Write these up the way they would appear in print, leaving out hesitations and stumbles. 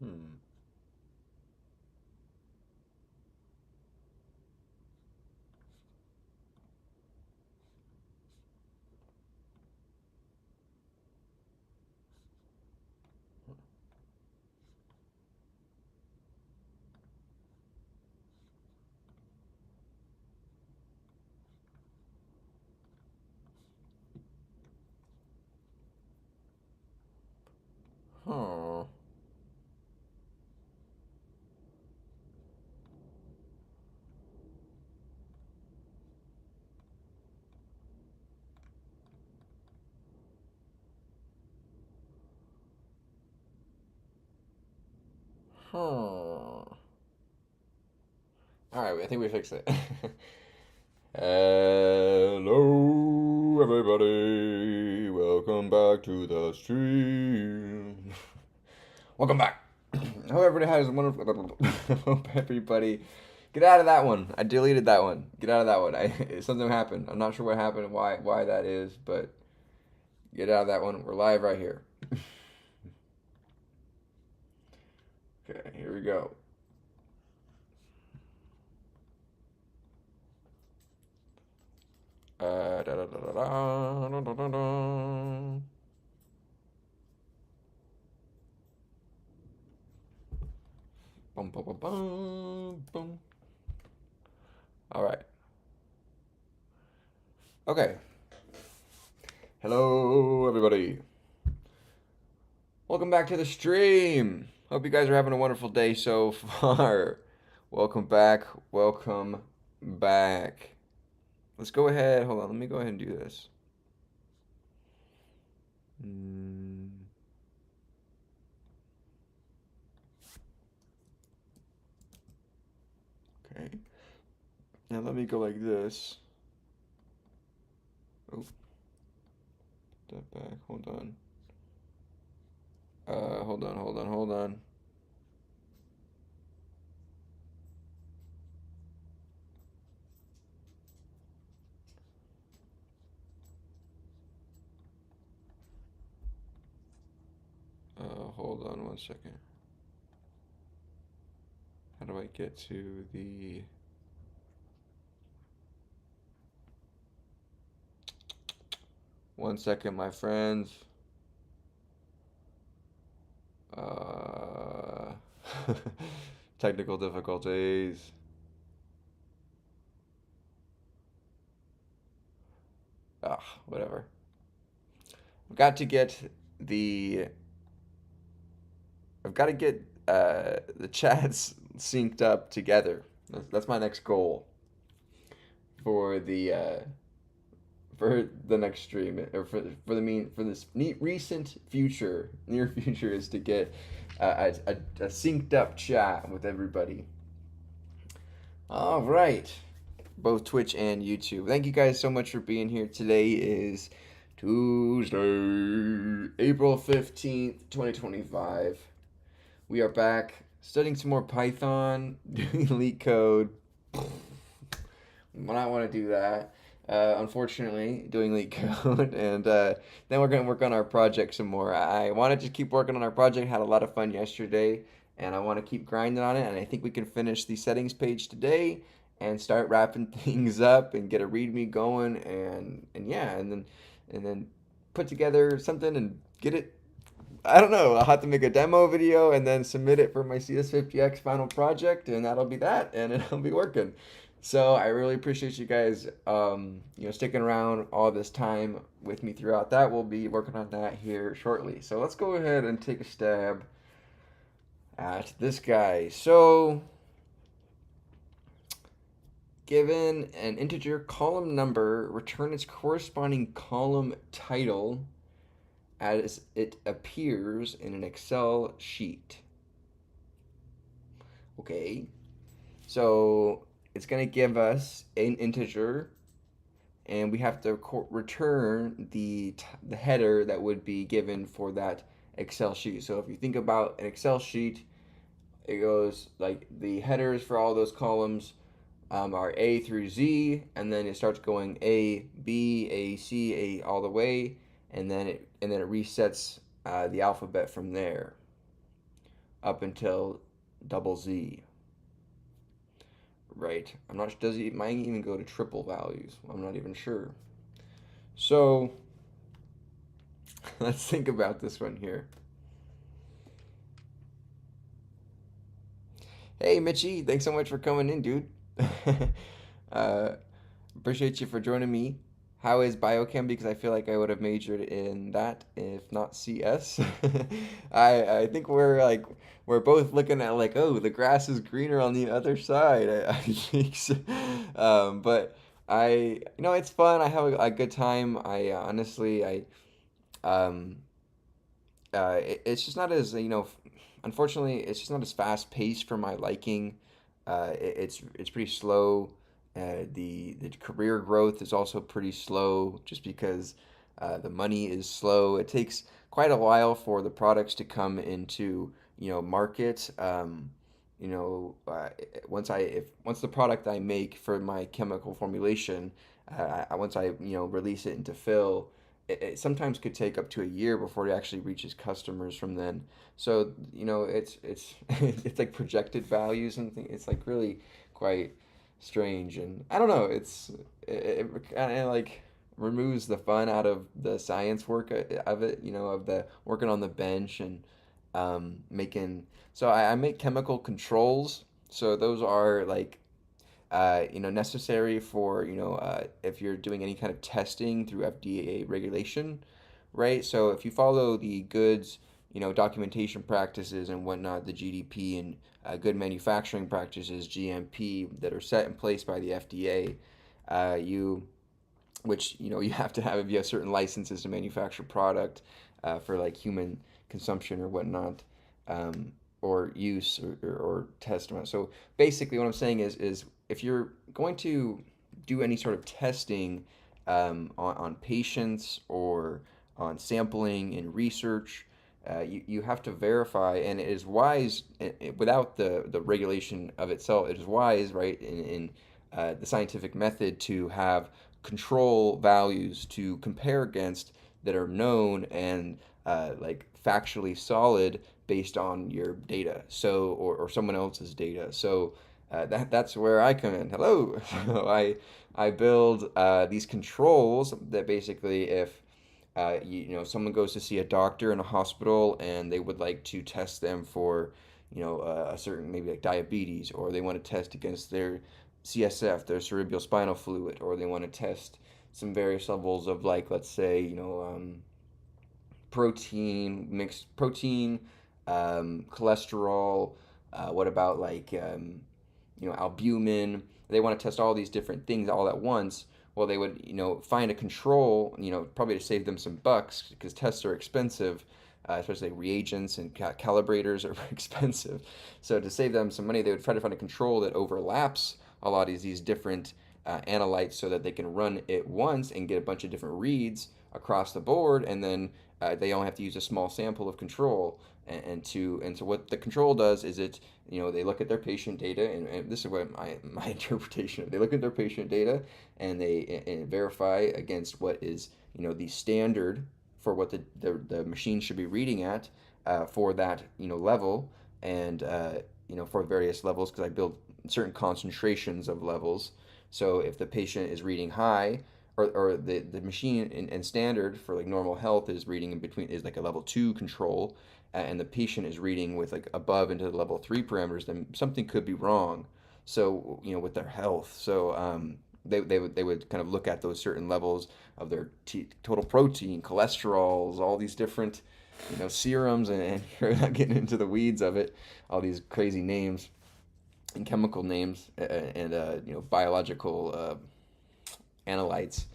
Hmm. Huh. Huh. Alright, I think we fixed it. Hello, everybody. Welcome back to the stream. Welcome back. Hope everybody has a wonderful. Hope everybody. Get out of that one. I deleted that one. Get out of that one. Something happened. I'm not sure what happened, why that is, but get out of that one. We're live right here. Okay, here we go. Da, da, da, da, da, da, da, da, da. Bum, bum, bum, bum, bum. All right. Okay. Hello, everybody. Welcome back to the stream. Hope you guys are having a wonderful day so far. Welcome back. Welcome back. Let's go ahead. Hold on. Let me go ahead and do this. Mm, okay. Now let me go like this. Oh, step back. Hold on. Hold on. Hold on 1 second. How do I get to the... 1 second, my friends. Uh, technical difficulties. Ah, whatever. I've got to get the... I've got to get the chats synced up together. That's my next goal for the next stream, or for this recent future, near future, is to get a synced up chat with everybody. All right, both Twitch and YouTube. Thank you guys so much for being here. Today is Tuesday, April 15th, 2025. We are back studying some more Python, doing LeetCode. Might not want to do that. Unfortunately, doing LeetCode, and then we're gonna work on our project some more. I wanted to keep working on our project. Had a lot of fun yesterday, and I want to keep grinding on it. And I think we can finish the settings page today and start wrapping things up and get a README going, and yeah, and then put together something and get it. I don't know. I'll have to make a demo video and then submit it for my CS50X final project, and that'll be that, and it'll be working. So I really appreciate you guys, sticking around all this time with me throughout that. We'll be working on that here shortly. So let's go ahead and take a stab at this guy. So, given an integer column number, return its corresponding column title as it appears in an Excel sheet. Okay, so it's going to give us an integer, and we have to return the header that would be given for that Excel sheet. So if you think about an Excel sheet, it goes like the headers for all those columns are A through Z, and then it starts going A, B, A, C, A all the way, and then it resets the alphabet from there. up until double Z, right? I'm not, does it might even go to triple values. I'm not even sure. So let's think about this one here. Hey, Mitchie, thanks so much for coming in, dude. uh, Appreciate you for joining me. How is biochem? Because I feel like I would have majored in that if not CS. I think we're both looking at like, oh, the grass is greener on the other side. I think so. But it's fun. I have a good time. I honestly um it's just not as unfortunately it's just not as fast paced for my liking. It's pretty slow. The career growth is also pretty slow just because the money is slow. It takes quite a while for the products to come into market. Once the product I make for my chemical formulation, once I release it into fill, it sometimes could take up to a year before it actually reaches customers from then. So it's it's like projected values and things. It's like really quite strange, and I don't know. It kind of like removes the fun out of the science work of it. Of the working on the bench and making. So I make chemical controls. So those are like necessary for if you're doing any kind of testing through FDA regulation, right? So if you follow the goods, documentation practices and whatnot, the GDP and good manufacturing practices, GMP, that are set in place by the FDA, you which you have to have if you have certain licenses to manufacture product for like human consumption or whatnot, or use or test. So basically, what I'm saying is if you're going to do any sort of testing on patients or on sampling in research, you have to verify, and it is wise without the regulation of itself. It is wise, right, in the scientific method to have control values to compare against that are known and like factually solid based on your data, so or someone else's data. So that's where I come in. Hello. So I build these controls that basically if someone goes to see a doctor in a hospital and they would like to test them for a certain maybe like diabetes, or they want to test against their CSF, their cerebral spinal fluid, or they want to test some various levels of, like, let's say, protein, mixed protein, cholesterol. What about like albumin? They want to test all these different things all at once. Well, they would find a control, probably to save them some bucks because tests are expensive. Especially reagents and calibrators are expensive. So to save them some money, they would try to find a control that overlaps a lot of these different analytes so that they can run it once and get a bunch of different reads across the board, and then they only have to use a small sample of control. And so what the control does is they look at their patient data, and this is what my interpretation of, they look at their patient data and they and verify against what is the standard for what the machine should be reading at for that level, and for various levels, because I build certain concentrations of levels. So if the patient is reading high, or the machine in standard for like normal health is reading in between, is like a level 2 control, and the patient is reading with like above into the level 3 parameters, then something could be wrong. So with their health. So they would kind of look at those certain levels of their total protein, cholesterols, all these different serums, and you're not getting into the weeds of it, all these crazy names and chemical names, and biological analytes,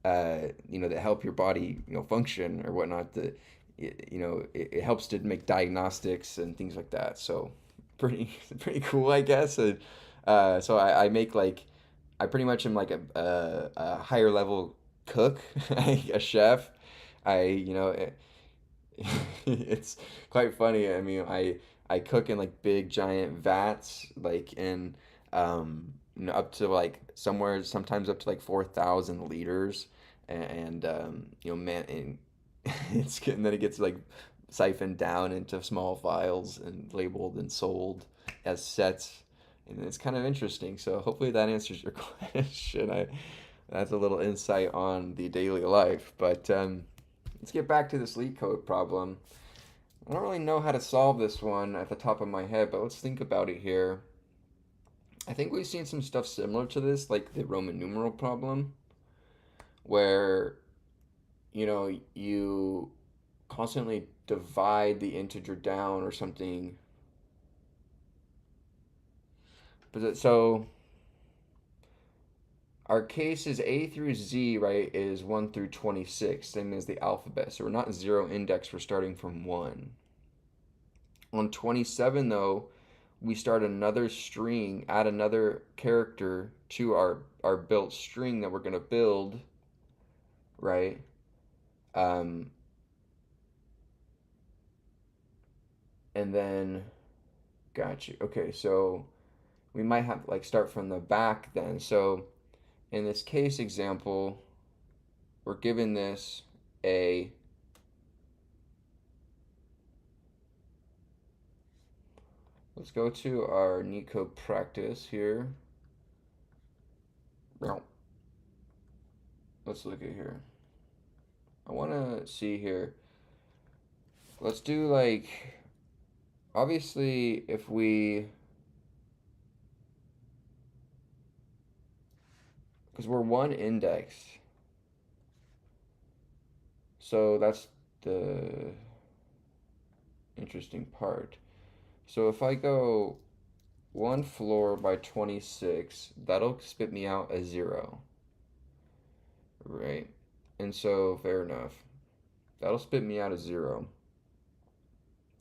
that help your body function or whatnot. It helps to make diagnostics and things like that. So pretty cool, I guess. So I make like, I pretty much am like a higher level cook, a chef. It's quite funny. I mean, I cook in like big giant vats, like in up to like somewhere sometimes up to like 4,000 liters, and man, and it's getting, then it gets like siphoned down into small files and labeled and sold as sets. And it's kind of interesting. So hopefully that answers your question. That's a little insight on the daily life. But let's get back to this LeetCode problem. I don't really know how to solve this one at the top of my head, but let's think about it here. I think we've seen some stuff similar to this, like the Roman numeral problem, where you constantly divide the integer down or something. So our case is A through Z, right, is 1 through 26, same as the alphabet. So we're not zero index, we're starting from 1. On 27, though, we start another string, add another character to our built string that we're going to build, right? Um, and then, got you. Okay, so we might have like start from the back then. So in this case example, we're given this a let's go to our LeetCode practice here. Let's look at here. I want to see here. Let's do like, obviously, if we, because we're one index, so that's the interesting part. So if I go one floor by 26, that'll spit me out a 0, right? And so, fair enough. That'll spit me out a 0.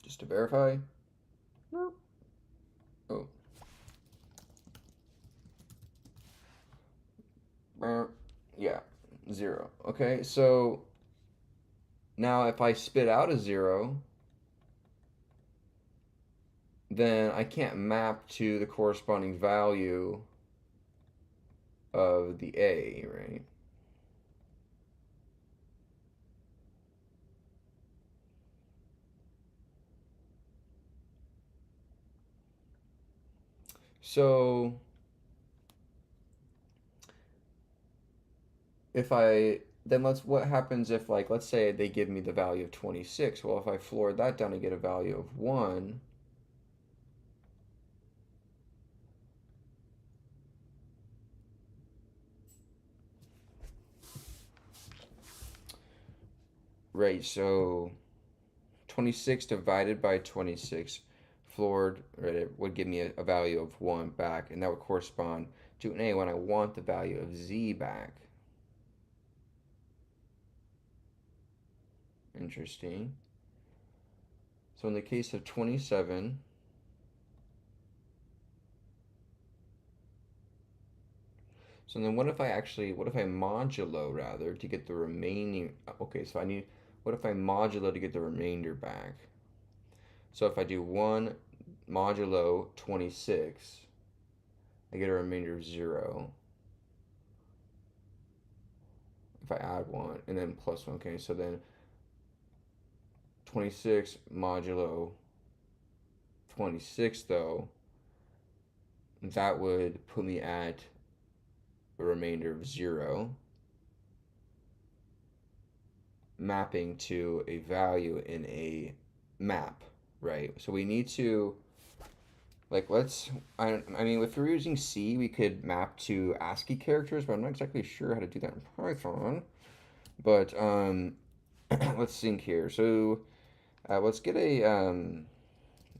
Just to verify. Oh. Yeah, 0. Okay, so now if I spit out a 0, then I can't map to the corresponding value of the A, right? So if I then what happens if, like, let's say they give me the value of 26. Well, if I floor that down to get a value of 1, right? So 26 divided by 26 floored, right, it would give me a value of 1 back, and that would correspond to an A when I want the value of Z back. Interesting. So in the case of 27, so then what if I modulo rather to get the remaining, okay, so what if I modulo to get the remainder back? So if I do 1 modulo 26, I get a remainder of 0. If I add 1 and then plus 1, okay, so then 26 modulo 26 though, that would put me at a remainder of 0, mapping to a value in a map, right? So we need to, like, I mean, if we're using C, we could map to ASCII characters, but I'm not exactly sure how to do that in Python. But let's think here. So let's get a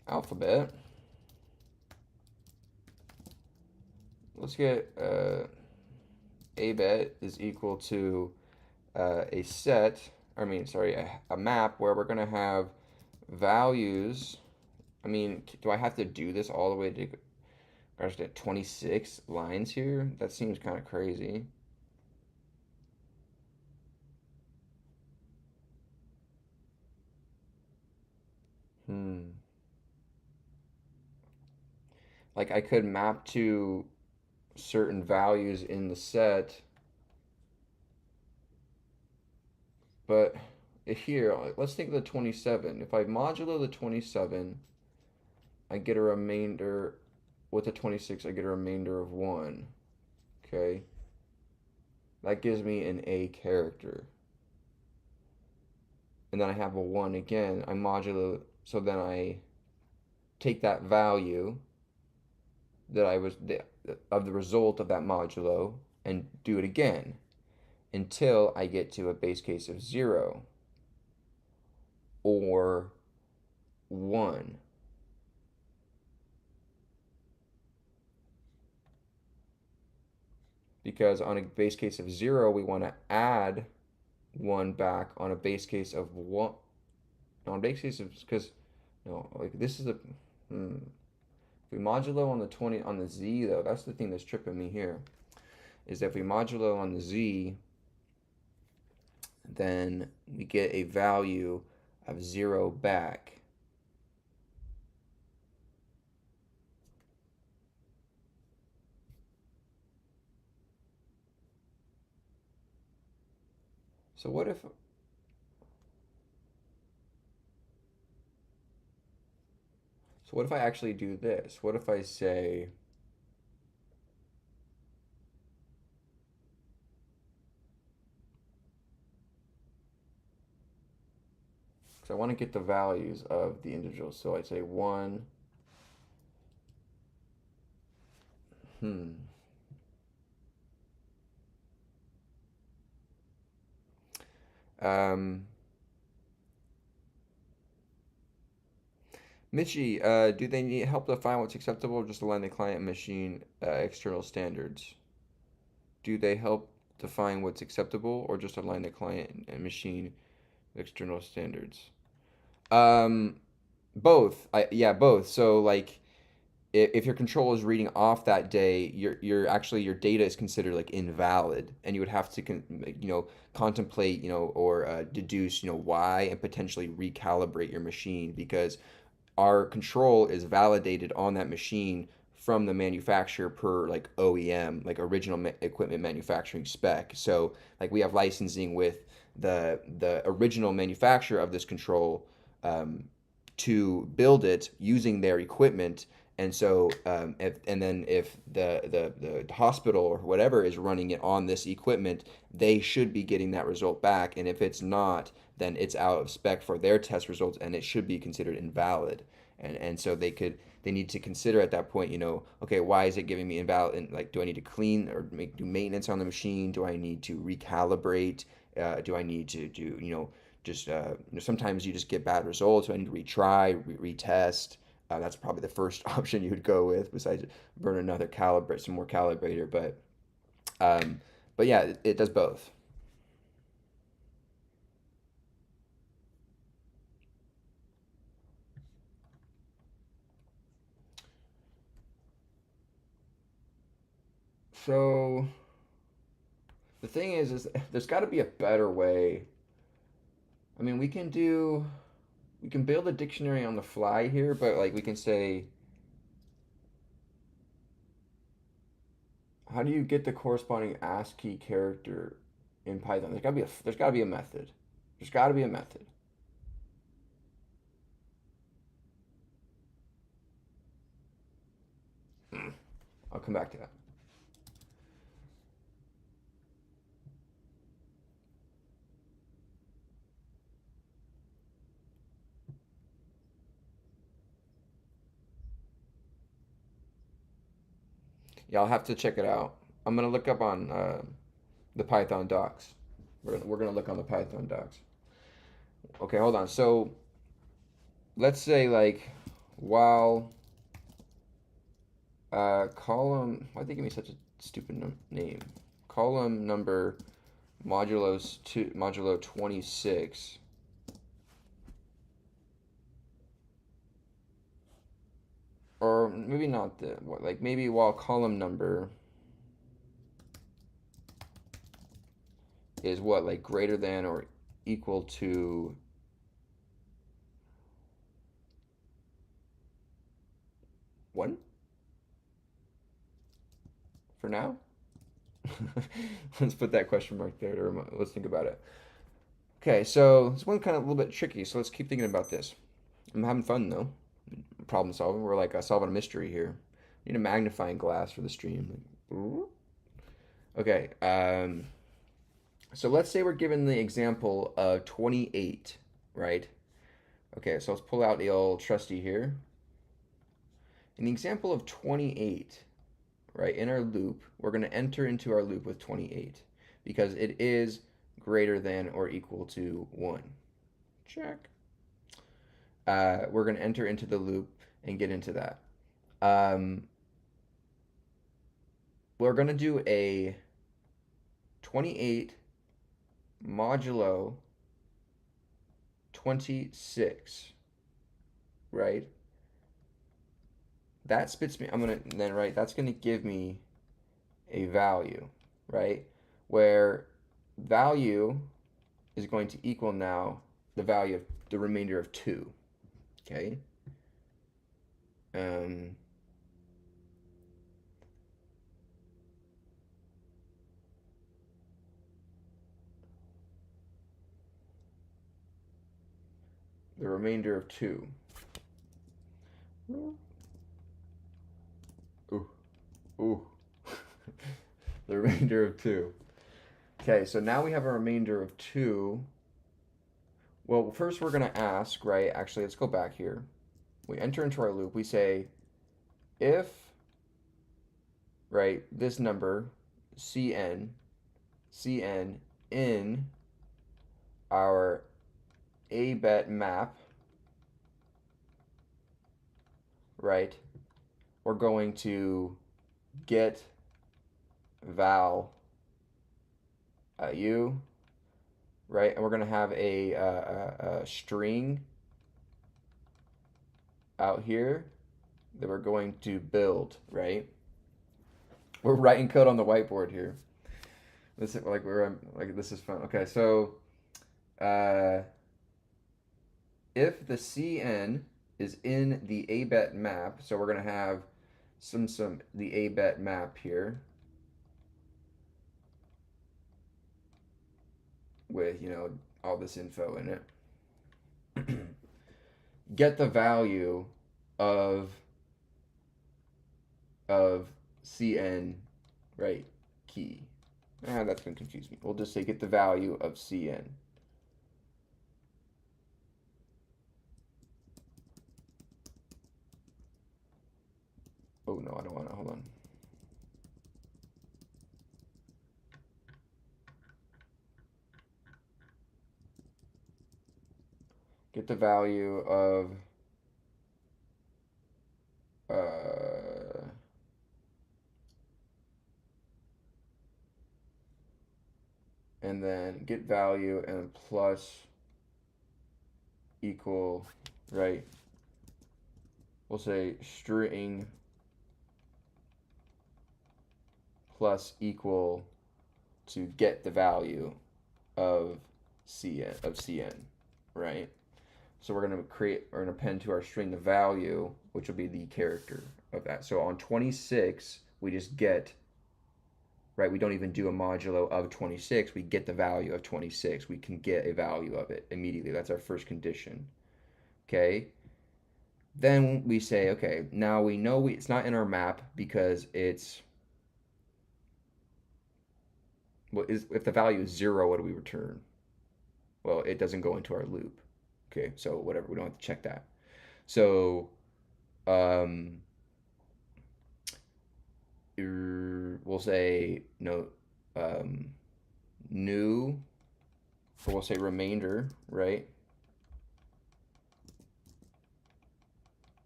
alphabet. Let's get a bet is equal to a set, a map where we're going to have values. I mean, do I have to do this all the way to, gosh, 26 lines here? That seems kind of crazy. Like, I could map to certain values in the set, but here, let's think of the 27. If I modulo the 27, I get a remainder, with the 26, I get a remainder of 1. Okay? That gives me an A character. And then I have a 1 again. I modulo, so then I take that value that I was, of the result of that modulo, and do it again until I get to a base case of 0 or 1. Because on a base case of 0, we want to add 1 back on a base case of 1. On a base case of, because, no, like this is a, if we modulo on the 20, on the z though, that's the thing that's tripping me here, is that if we modulo on the z, then we get a value of 0 back. So what if, I actually do this? What if I say, because I want to get the values of the individuals. So I say 1, um, Mitchie, do they need help to find what's acceptable or just align the client and machine external standards? Do they help define what's acceptable or just align the client and machine external standards? Um, Both. Yeah, both. So like if your control is reading off that day, you're actually your data is considered like invalid, and you would have to contemplate or deduce why, and potentially recalibrate your machine, because our control is validated on that machine from the manufacturer per like OEM, like original equipment manufacturing spec. So like we have licensing with the original manufacturer of this control, to build it using their equipment. And so if the hospital or whatever is running it on this equipment, they should be getting that result back. And if it's not, then it's out of spec for their test results, and it should be considered invalid. And so they need to consider at that point, okay, why is it giving me invalid? And like, do I need to clean or do maintenance on the machine? Do I need to recalibrate? Do I need to do just sometimes you just get bad results. So I need to retry, retest. That's probably the first option you would go with, besides burn another some more calibrator. Um, but yeah, it does both. So the thing is there's got to be a better way. I mean, we can build a dictionary on the fly here, but like we can say, how do you get the corresponding ASCII character in Python? There's got to be a method. There's got to be a method. I'll come back to that. Yeah, I'll have to check it out. I'm gonna look up on the Python docs. We're gonna look on the Python docs. Okay, hold on. So let's say like while column, why did they give me such a stupid name? Column number modulo 26. Or maybe not like maybe while column number is what, like greater than or equal to 1 for now. Let's put that question mark there. Let's think about it. Okay, so this one kind of a little bit tricky, so let's keep thinking about this. I'm having fun though. Problem solving. We're like solving a mystery here. Need a magnifying glass for the stream. Okay, so let's say we're given the example of 28, right? Okay, so let's pull out the old trusty here. In the example of 28, right, in our loop, we're going to enter into our loop with 28 because it is greater than or equal to 1. Check. We're going to enter into the loop and get into that. We're going to do a 28 modulo 26, right? That spits me, I'm going to then, right, that's going to give me a value, right? Where value is going to equal now the value of the remainder of 2, okay? The remainder of 2. Ooh, ooh. The remainder of 2. Okay, so now we have a remainder of 2. Well, first we're going to ask, right? Actually, let's go back here. We enter into our loop. We say if, right, this number, Cn in our abet map, right, we're going to get val u, right, and we're going to have a string out here that we're going to build, right? We're writing code on the whiteboard here. This is like this is fun. Okay, so if the Cn is in the abet map, so we're gonna have some the abet map here with all this info in it. Get the value of Cn, right, key. That's gonna confuse me. We'll just say get the value of Cn. Oh no, I don't want to. Hold on. Get the value of and then get value and plus equal, right? We'll say string plus equal to get the value of Cn, right? So we're going to append to our string the value, which will be the character of that. So on 26, we just get, right, we don't even do a modulo of 26, we get the value of 26. We can get a value of it immediately. That's our first condition, okay? Then we say, okay, now we know it's not in our map because it's, well, if the value is 0, what do we return? Well, it doesn't go into our loop. Okay, so whatever, we don't have to check that. So we'll say no new, or we'll say remainder, right,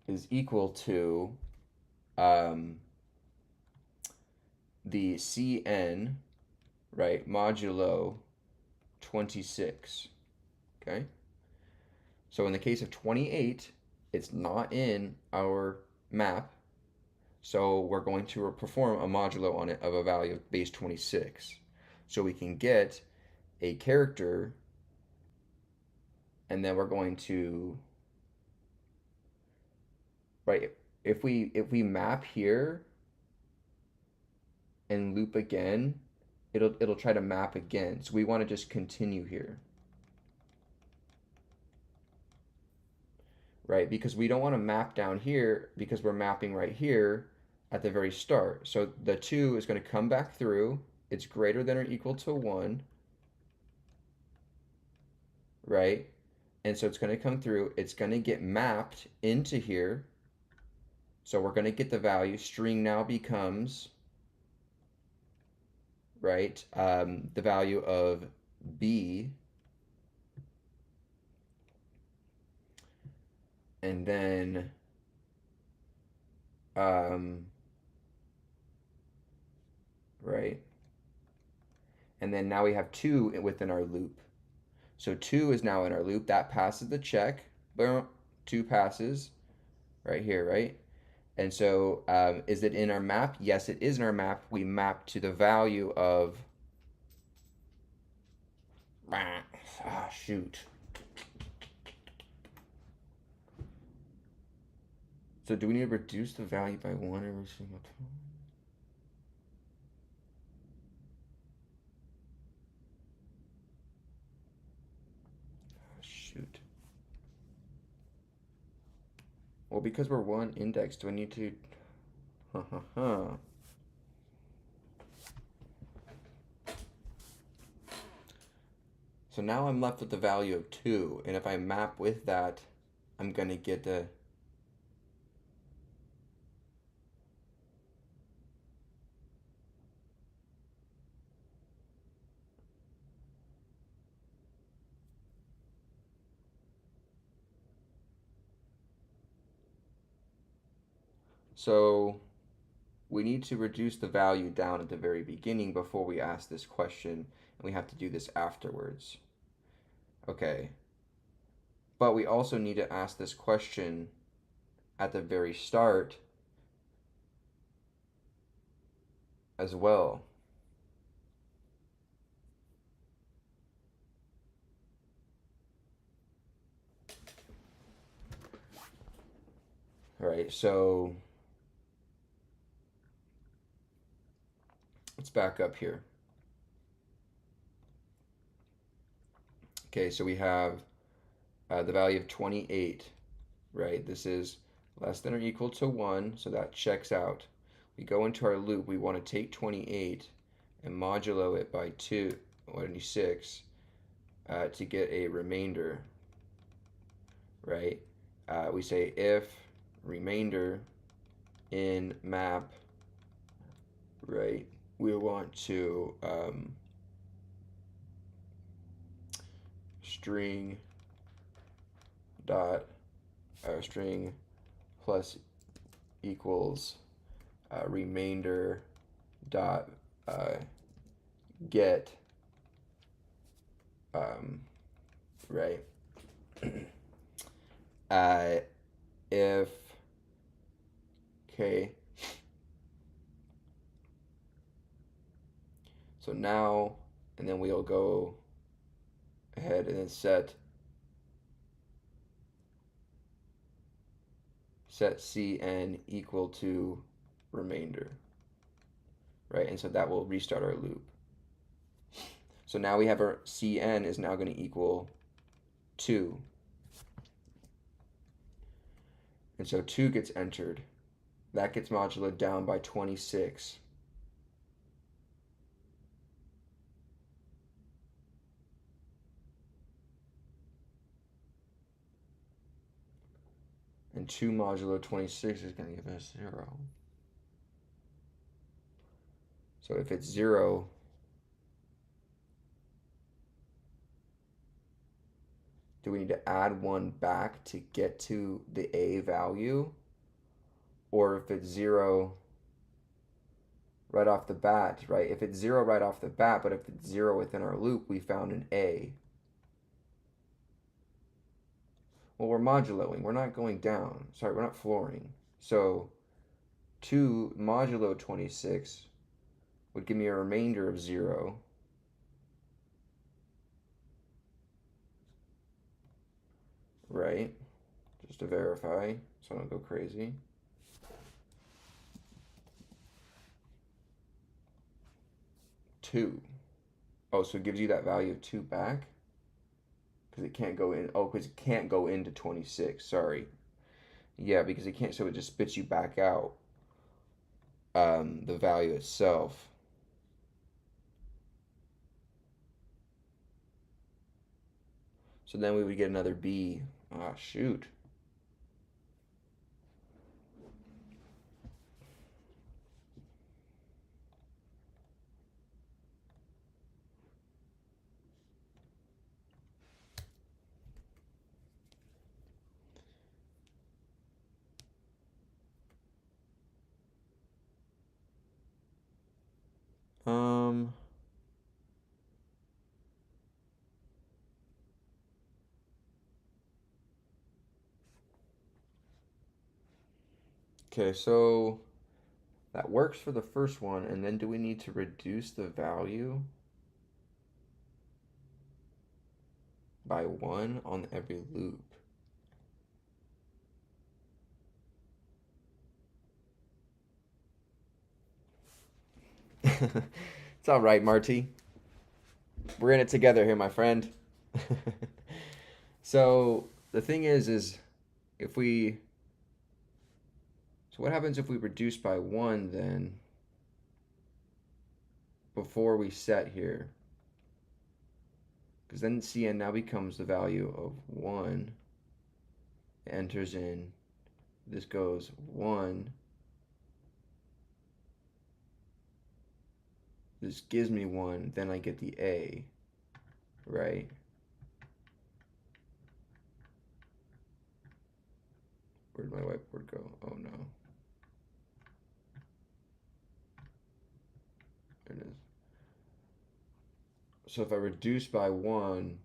is equal to the Cn, right, modulo 26. Okay, so in the case of 28, it's not in our map, so we're going to perform a modulo on it of a value of base 26. So we can get a character, and then we're going to, right, if we map here and loop again, it'll try to map again. So we want to just continue here. right? Because we don't want to map down here because we're mapping right here at the very start. So the 2 is going to come back through. It's greater than or equal to 1, right? And so it's going to come through. It's going to get mapped into here. So we're going to get the value. String now becomes, right, the value of B. And then right? And then now we have 2 within our loop. So 2 is now in our loop. That passes the check. Boom. 2 passes right here, right? And so is it in our map? Yes, it is in our map. We map to the value of, shoot. So do we need to reduce the value by 1 every single time? Shoot. Well, because we're 1 index, do I need to... So now I'm left with the value of 2, and if I map with that, I'm going to get the... So we need to reduce the value down at the very beginning before we ask this question, and we have to do this afterwards. Okay. But we also need to ask this question at the very start as well. All right, so let's back up here. Okay, so we have the value of 28, right? This is less than or equal to 1, so that checks out. We go into our loop. We want to take 28 and modulo it by 26 to get a remainder, right? We say if remainder in map, right? We want to string plus equals remainder dot get right if okay, so now, and then we'll go ahead and then set cn equal to remainder, right? And so that will restart our loop. So now we have our cn is now going to equal 2. And so 2 gets entered. That gets modulo down by 26. And 2 modulo 26 is going to give us 0. So if it's 0, do we need to add 1 back to get to the A value? Or if it's 0 right off the bat, right? If it's 0 right off the bat, but if it's 0 within our loop, we found an A. Well, we're moduloing. We're not going down. Sorry, we're not flooring. So 2 modulo 26 would give me a remainder of 0. Right? Just to verify, so I don't go crazy. Two. Oh, so it gives you that value of 2 back? Because it can't go in. Oh, because it can't go into 26. Sorry. Yeah, because it can't, so it just spits you back out the value itself. So then we would get another B. Ah, shoot. Um, okay, so that works for the first one, and then do we need to reduce the value by 1 on every loop? It's all right, Marty. We're in it together here, my friend. So the thing is if we, so what happens if we reduce by 1 then before we set here? Because then Cn now becomes the value of 1. It enters in, this goes 1. This gives me 1, then I get the A, right? Where'd my whiteboard go? Oh no. There it is. So if I reduce by 1,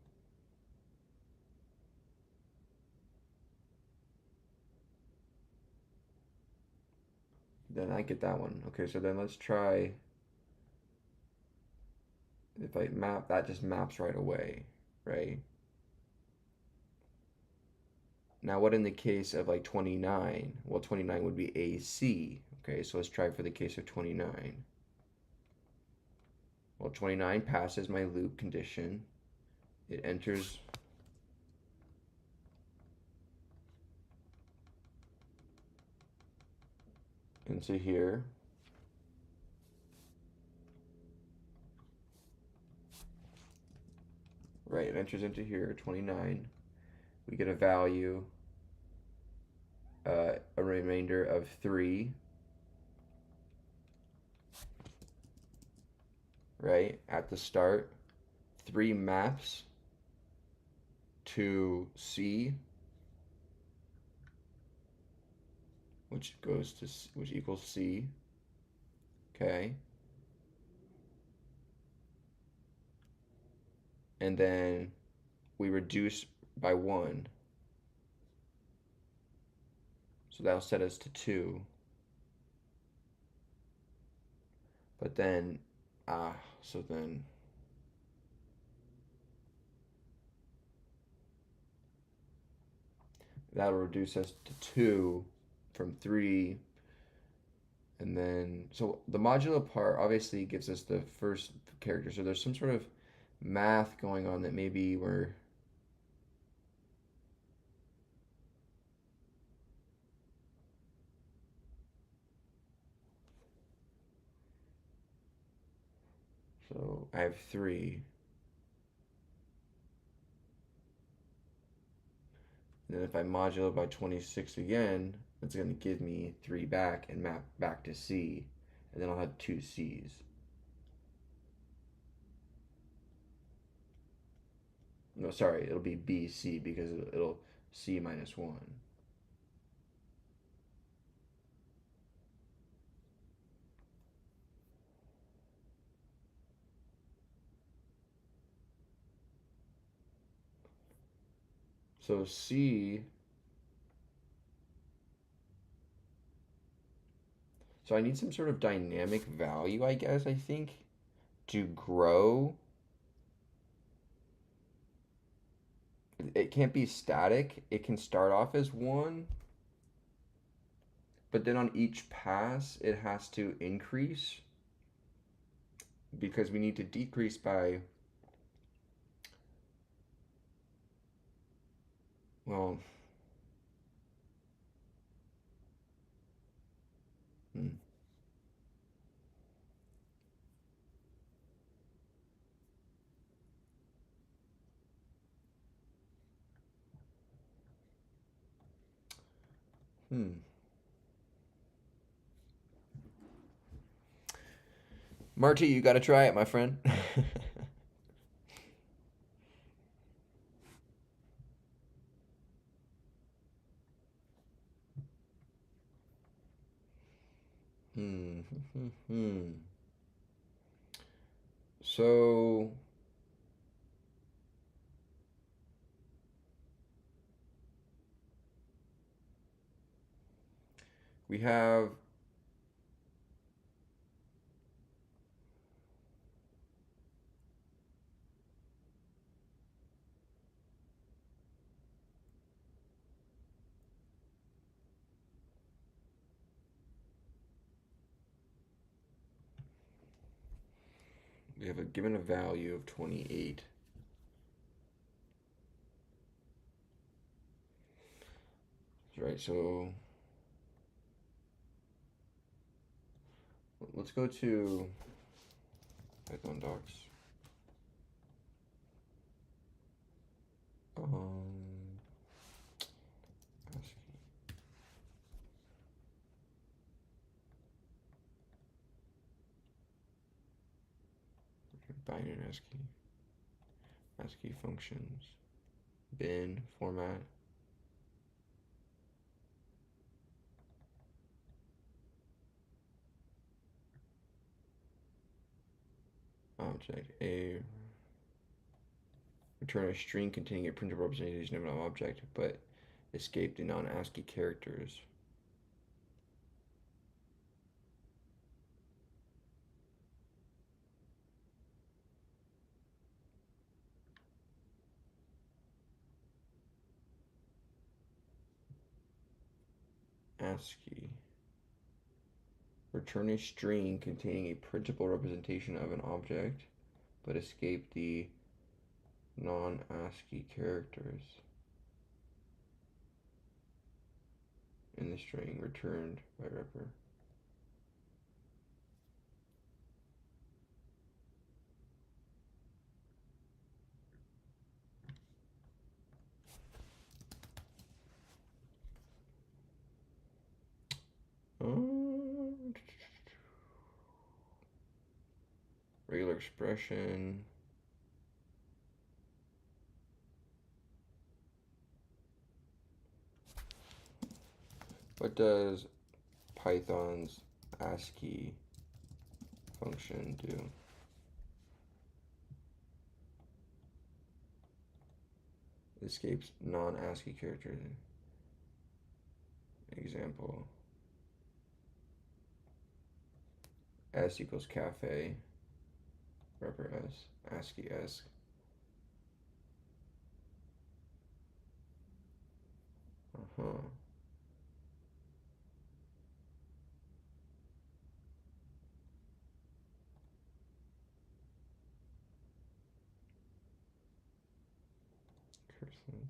then I get that one. Okay, so then let's try, if I map, that just maps right away, right? Now what in the case of like 29? Well, 29 would be AC. Okay, so let's try for the case of 29. Well, 29 passes my loop condition. It enters into here. Right, it enters into here, 29. We get a value, a remainder of 3, right, at the start. 3 maps to C, which goes to, which equals C, okay? And then we reduce by 1. So that'll set us to 2. But then, so then that'll reduce us to 2 from 3. And then, so the modulo part obviously gives us the first character. So there's some sort of math going on that maybe we're, so I have 3. And then if I modulo by 26 again, it's going to give me 3 back and map back to C. And then I'll have 2 C's. No, sorry, it'll be BC because it'll C minus 1. So C, so I need some sort of dynamic value, I guess, I think, to grow. It can't be static. It can start off as 1, but then on each pass, it has to increase because we need to decrease by, well, Marty, you got to try it, my friend. Hmm. So we have given a value of 28. Right, so let's go to Python docs. Binary ASCII functions, bin format. Object A. Return a string containing a printable representation of an object, but escape the non-ASCII characters. ASCII. Return a string containing a printable representation of an object, but escape the non-ASCII characters in the string returned by repr. Regular expression. What does Python's ASCII function do? Escapes non-ASCII characters. Example. S equals cafe. Repr S. ASCII S. Curses.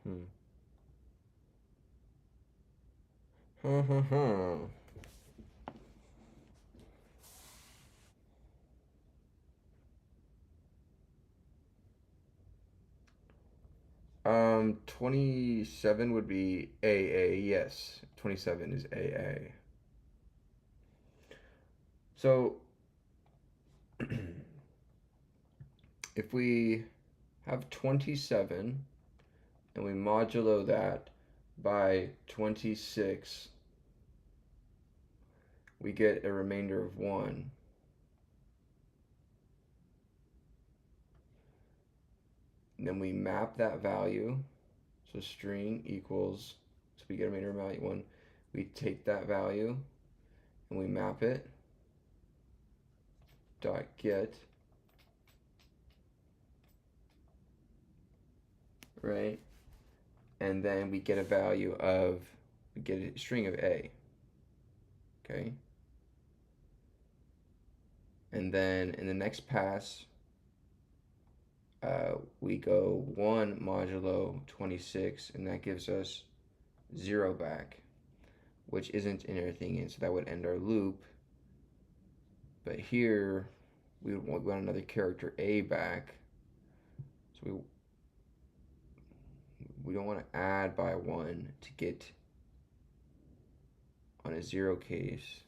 Hmm. 27 would be AA. Yes, 27 is AA. So if we have 27 and we modulo that by 26, we get a remainder of 1. And then we map that value. So string equals, so we get a remainder of value 1. We take that value and we map it. Dot get. Right? And then we get a value of, we get a string of A. Okay? And then in the next pass, we go 1 modulo 26, and that gives us 0 back. which isn't in everything in, so that would end our loop. But here, we want another character A back. So we don't want to add by 1 to get on a 0 case.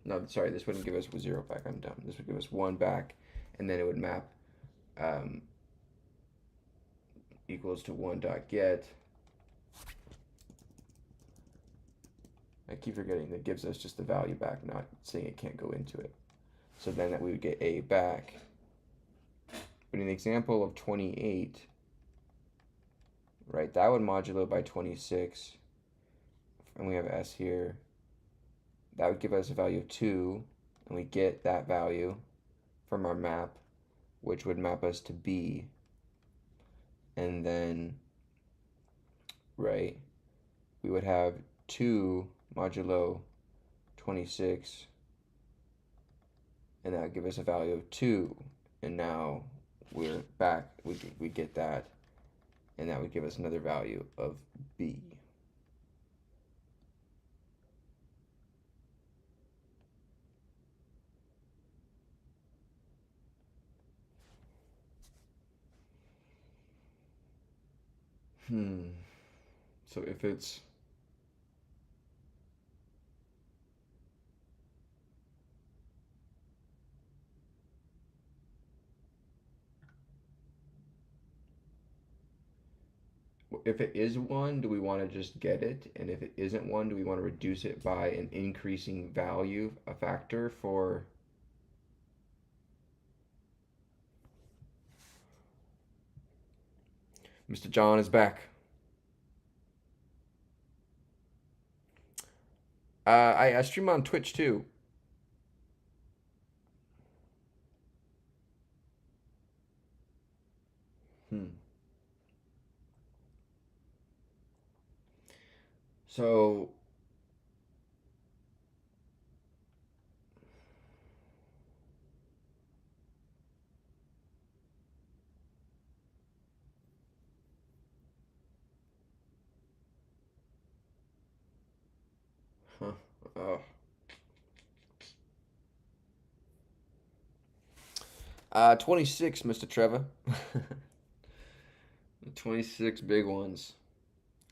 No, sorry, this wouldn't give us 0 back. I'm dumb. This would give us 1 back, and then it would map equals to 1.get. I keep forgetting that gives us just the value back, not saying it can't go into it. So then that we would get A back. But in the example of 28, right, that would modulo by 26. And we have S here. That would give us a value of 2. And we get that value from our map, which would map us to B. And then, right, we would have 2 modulo 26, and that would give us a value of 2, and now we're back, we get that, and that would give us another value of B. So if it's if it is 1, do we want to just get it? And if it isn't 1, do we want to reduce it by an increasing value, a factor for... Mr. John is back. I stream on Twitch too. So oh. 26, Mr. Trevor. 26 big ones.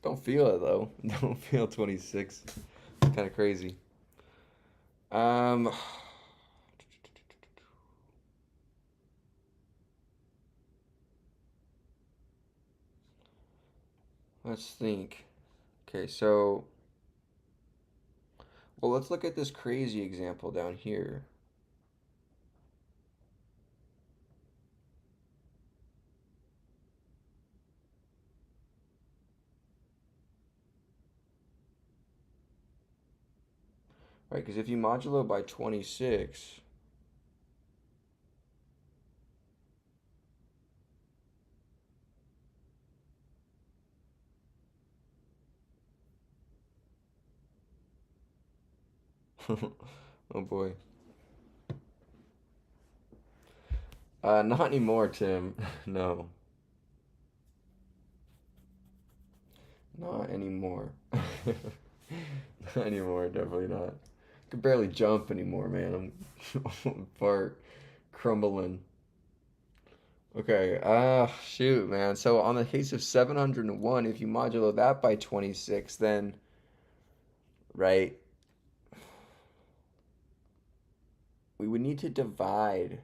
Don't feel it though. Don't feel 26. Kind of crazy. Let's think. Okay, so well, let's look at this crazy example down here. Right, because if you modulo by 26, oh boy. Not anymore, Tim. No. Not anymore. Not anymore, definitely not. I can barely jump anymore, man. I'm fart crumbling. Okay, shoot, man. So on the case of 701, if you modulo that by 26, then, right, we would need to divide.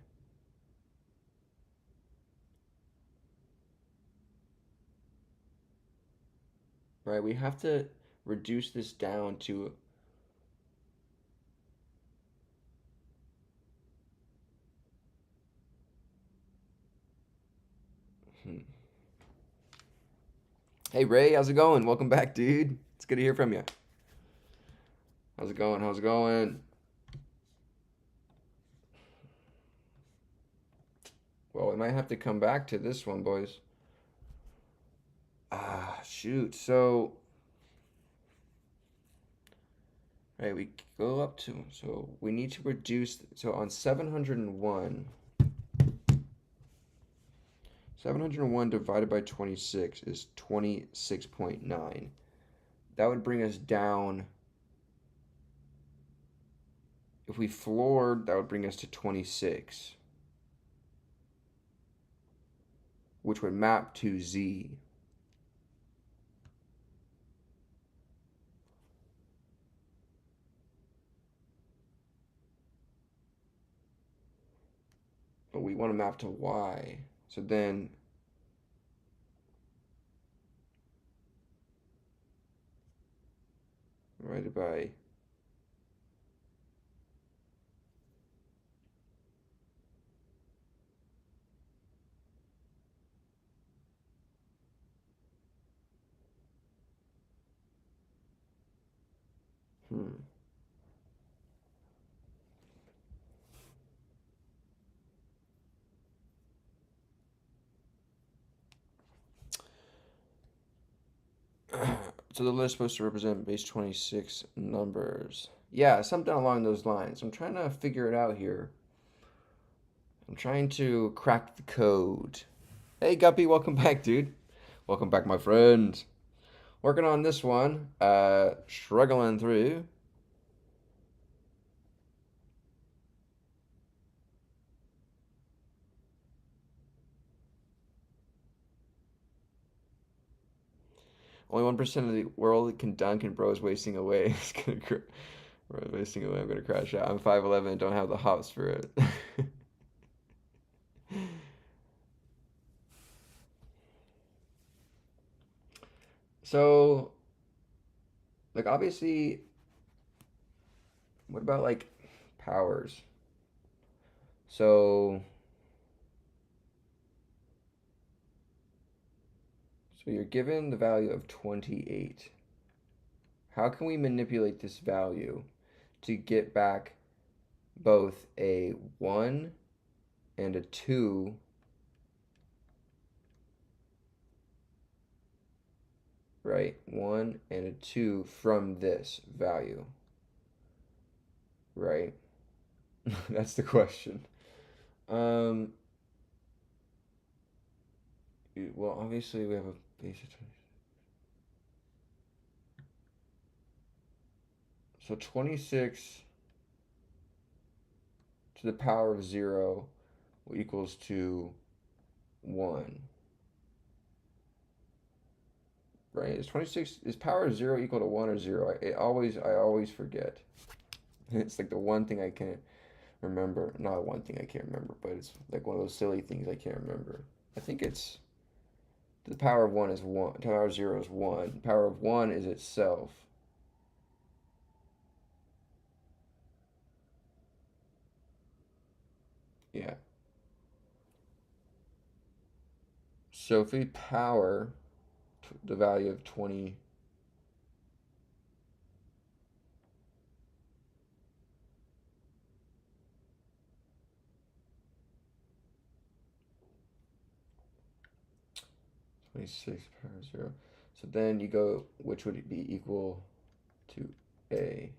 Right, we have to reduce this down to Hey Ray, how's it going? Welcome back, dude. It's good to hear from you. How's it going? How's it going? Well, we might have to come back to this one, boys. Shoot. So, right, we go up to, so we need to reduce, so on 701, 701 divided by 26 is 26.9. That would bring us down. If we floored, that would bring us to 26, which would map to Z. But we want to map to Y. So then divided by So the list is supposed to represent base 26 numbers. Yeah, something along those lines. I'm trying to figure it out here. I'm trying to crack the code. Hey, Guppy, welcome back, dude. Welcome back, my friend. Working on this one. Struggling through. Only 1% of the world can dunk and bro is wasting away. It's gonna wasting away. I'm gonna crash out. I'm 5'11" and don't have the hops for it. So, like, obviously, what about like powers? So, so you're given the value of 28. How can we manipulate this value to get back both a 1 and a 2, right? 1 and a 2 from this value, right? That's the question. Um, well, obviously we have a base of 20. So 26 to the power of 0 equals to 1. Right? Is power of 0 equal to 1 or 0? I always forget. It's like the one thing I can't remember. Not one thing I can't remember, but it's like one of those silly things I can't remember. I think it's the power of 1 is 1. The power of 0 is 1. The power of 1 is itself. Yeah. So if we power the value of 20, '26 power 0. So then you go, which would be equal to A?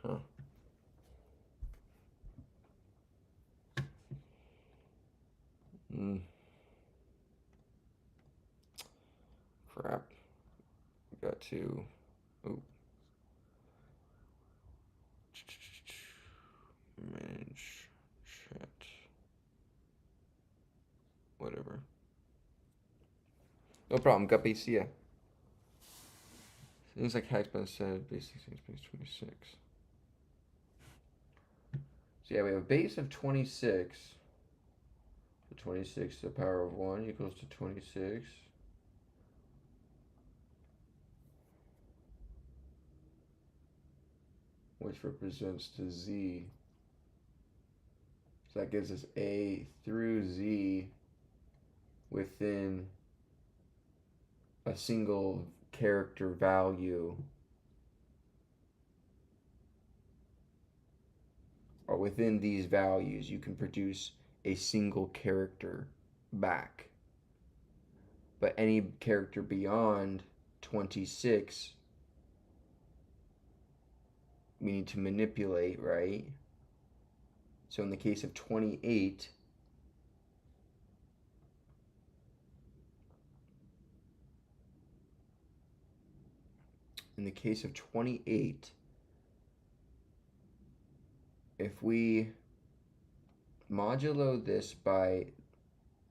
Huh. Mm, crap. Got to. Oh. Manage chat. Whatever. No problem, Guppy. See ya. Things like hacks been said, base 16 base 26. So yeah, we have a base of 26. So 26 to the power of 1 equals to 26. Which represents to Z. So that gives us A through Z within a single character value, or within these values you can produce a single character back. but any character beyond 26 we need to manipulate, right? So in the case of 28, if we modulo this by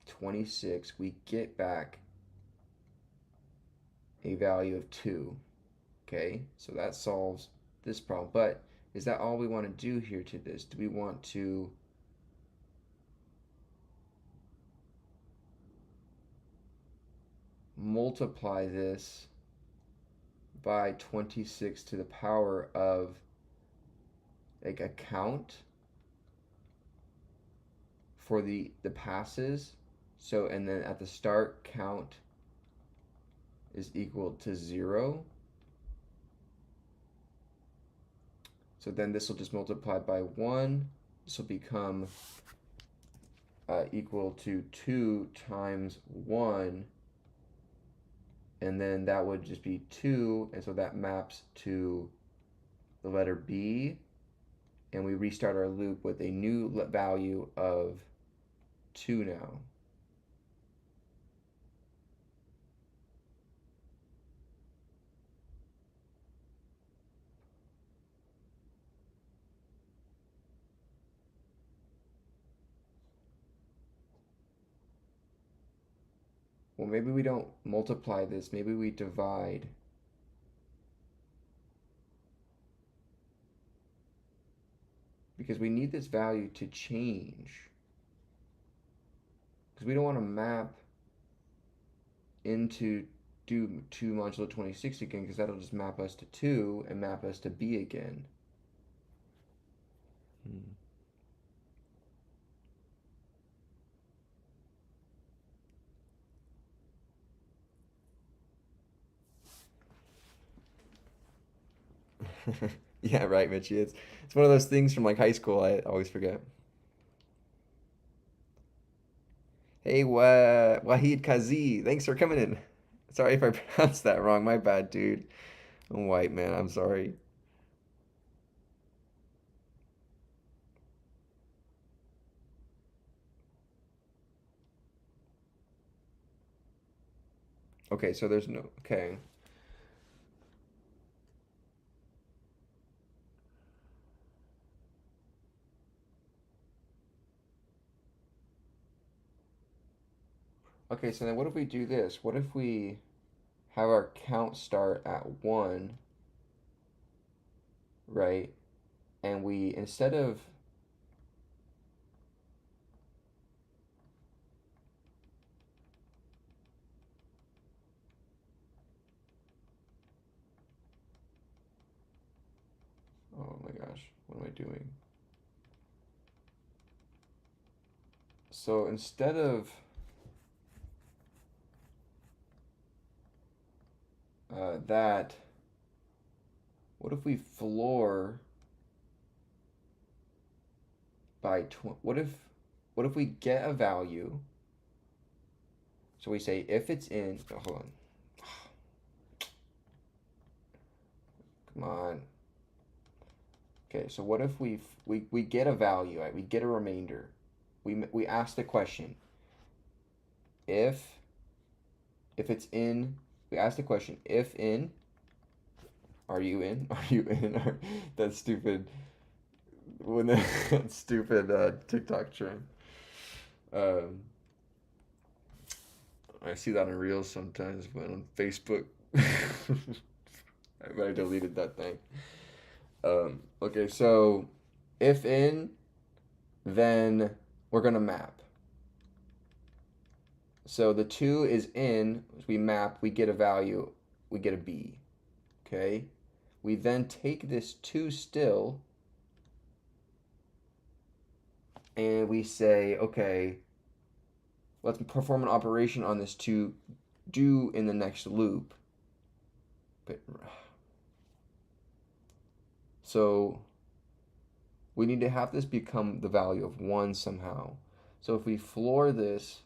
26, we get back a value of 2. Okay, so that solves this problem. But is that all we want to do here to this? Do we want to multiply this by 26 to the power of like a count for the passes? So, and then at the start, count is equal to 0. So then this will just multiply by 1. This will become equal to 2 times 1. And then that would just be 2. And so that maps to the letter B. And we restart our loop with a new value of 2 now. Well, maybe we don't multiply this. Maybe we divide. Because we need this value to change. Because we don't want to map into do 2 modulo 26 again, because that'll just map us to 2 and map us to B again. Yeah, right, Mitchie. It's one of those things from like high school I always forget. Hey, Wahid Kazi, thanks for coming in. Sorry if I pronounced that wrong. My bad, dude. I'm white, man. I'm sorry. Okay, so there's no. Okay. Okay, so then what if we do this? What if we have our count start at 1, right? And we, instead of, oh my gosh, what am I doing? So instead of that, what if we floor by what if we get a value? So we say if it's in, oh, hold on. Come on. Okay, so what if we get a value, right? We get a remainder. We ask the question, if it's in, we ask the question, if in, are you in? Are you in? That's stupid. When that stupid TikTok trend. Um, I see that on Reels sometimes, but on Facebook, but I deleted that thing. Okay, so if in, then we're gonna map. So the 2 is in, we map, we get a value, we get a B. Okay? We then take this 2 still, and we say, okay, let's perform an operation on this to do in the next loop. But so we need to have this become the value of 1 somehow. So if we floor this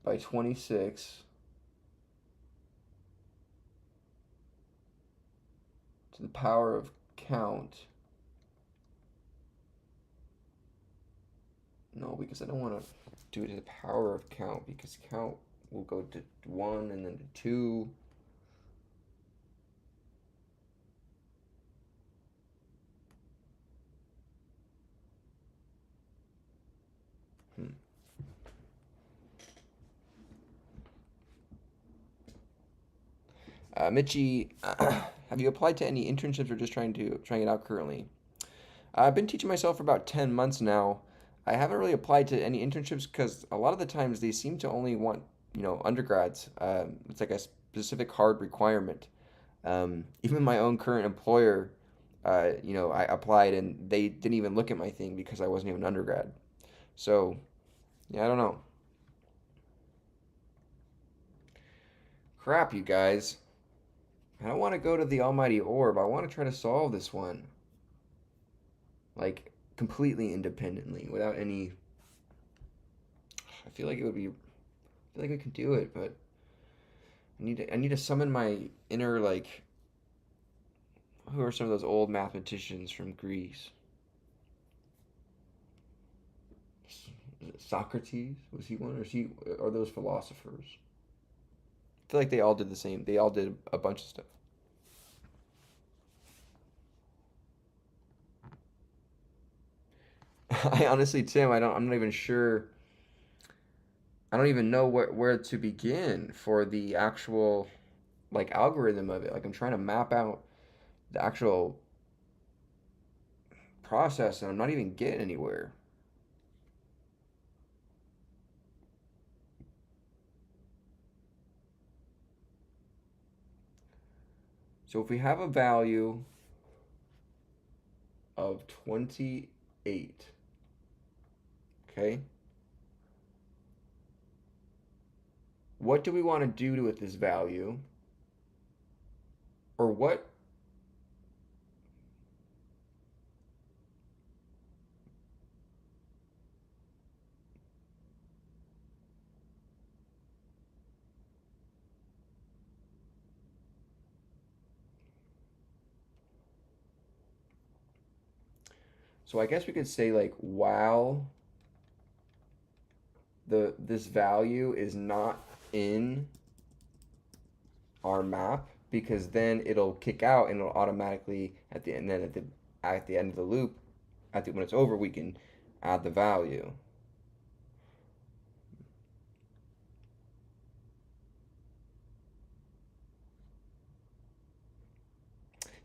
by 26 to the power of count. No, because I don't want to do it to the power of count, because count will go to 1 and then to 2. Mitchie, have you applied to any internships or just trying it out currently? I've been teaching myself for about 10 months now. I haven't really applied to any internships because a lot of the times they seem to only want, undergrads. It's like a specific hard requirement. Even my own current employer, I applied and they didn't even look at my thing because I wasn't even undergrad. So, yeah, I don't know. Crap, you guys. I don't want to go to the almighty orb. I want to try to solve this one. Like, completely independently, without any... I feel like it would be... I feel like I could do it, but... I need to summon my inner, like... Who are some of those old mathematicians from Greece? Socrates? Was he one? Or are those philosophers? I feel like they all did the same. They all did a bunch of stuff. I honestly, Tim, I'm not even sure. I don't even know where to begin for the actual like algorithm of it. Like I'm trying to map out the actual process and I'm not even getting anywhere. So if we have a value of 28, okay? What do we want to do with this value? Or what? So I guess we could say like while this value is not in our map, because then it'll kick out and it'll automatically at the end, then at the end of the loop, when it's over, we can add the value.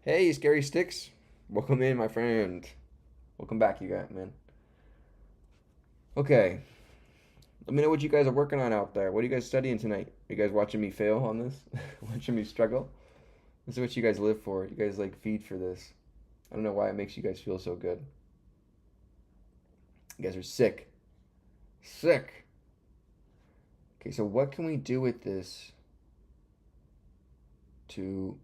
Hey, Scary Sticks, welcome in, my friend. Welcome back, you guys, man. Okay, let me know what you guys are working on out there. What are you guys studying tonight? Are you guys watching me fail on this? Watching me struggle? This is what you guys live for. You guys like feed for this. I don't know why it makes you guys feel so good. You guys are sick. Sick. Okay, so what can we do with this to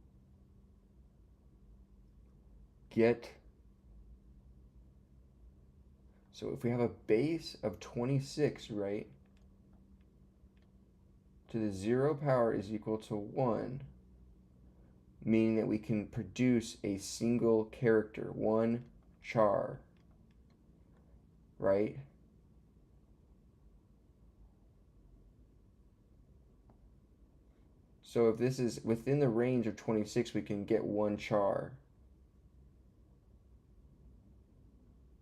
get... So if we have a base of 26, right? To the 0 power is equal to 1, meaning that we can produce a single character, one char, right? So if this is within the range of 26, we can get one char,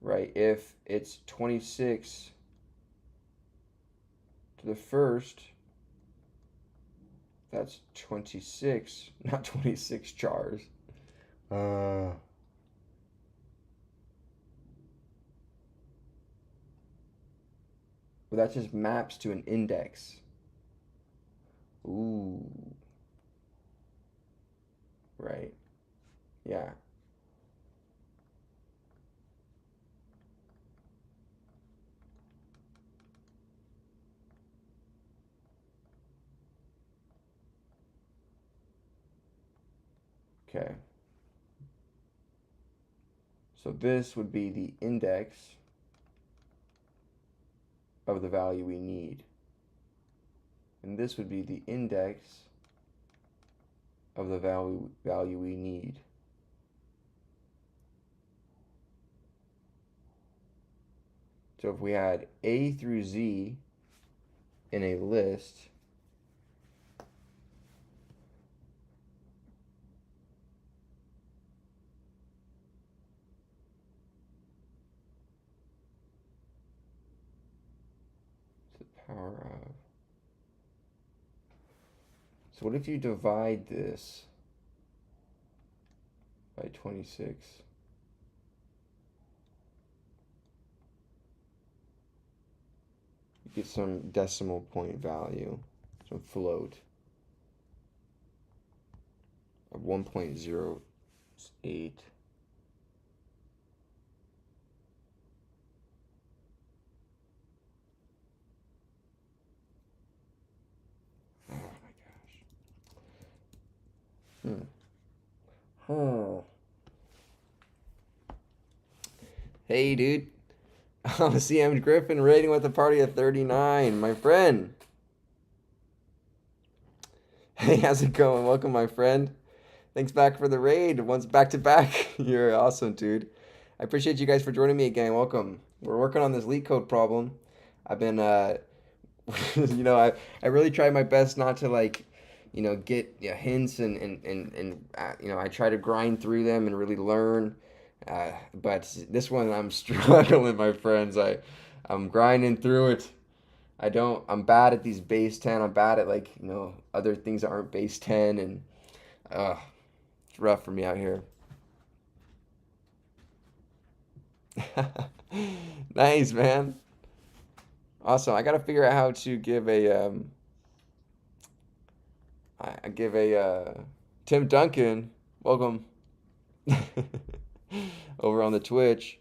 right? If it's 26 to the first, that's 26, not 26 chars. But that just maps to an index. Ooh. Right. Yeah. Okay. So this would be the index of the value we need. And this would be the index of the value we need. So if we had A through Z in a list, it's the power of. So what if you divide this by 26? You get some decimal point value, some float of 1.08. Oh my gosh. Oh. Hey, dude. I'm CM Griffin rating with a party of 39. My friend. Hey, how's it going? Welcome, my friend. Thanks back for the raid. Once back to back. You're awesome, dude. I appreciate you guys for joining me again. Welcome. We're working on this LeetCode problem. I've been, I really try my best not to get hints and I try to grind through them and really learn. But this one I'm struggling, my friends. I'm grinding through it. I'm bad at these base 10. I'm bad at other things that aren't base 10 and it's rough for me out here. Nice, man. Awesome. I got to figure out how to give Tim Duncan, welcome over on the Twitch.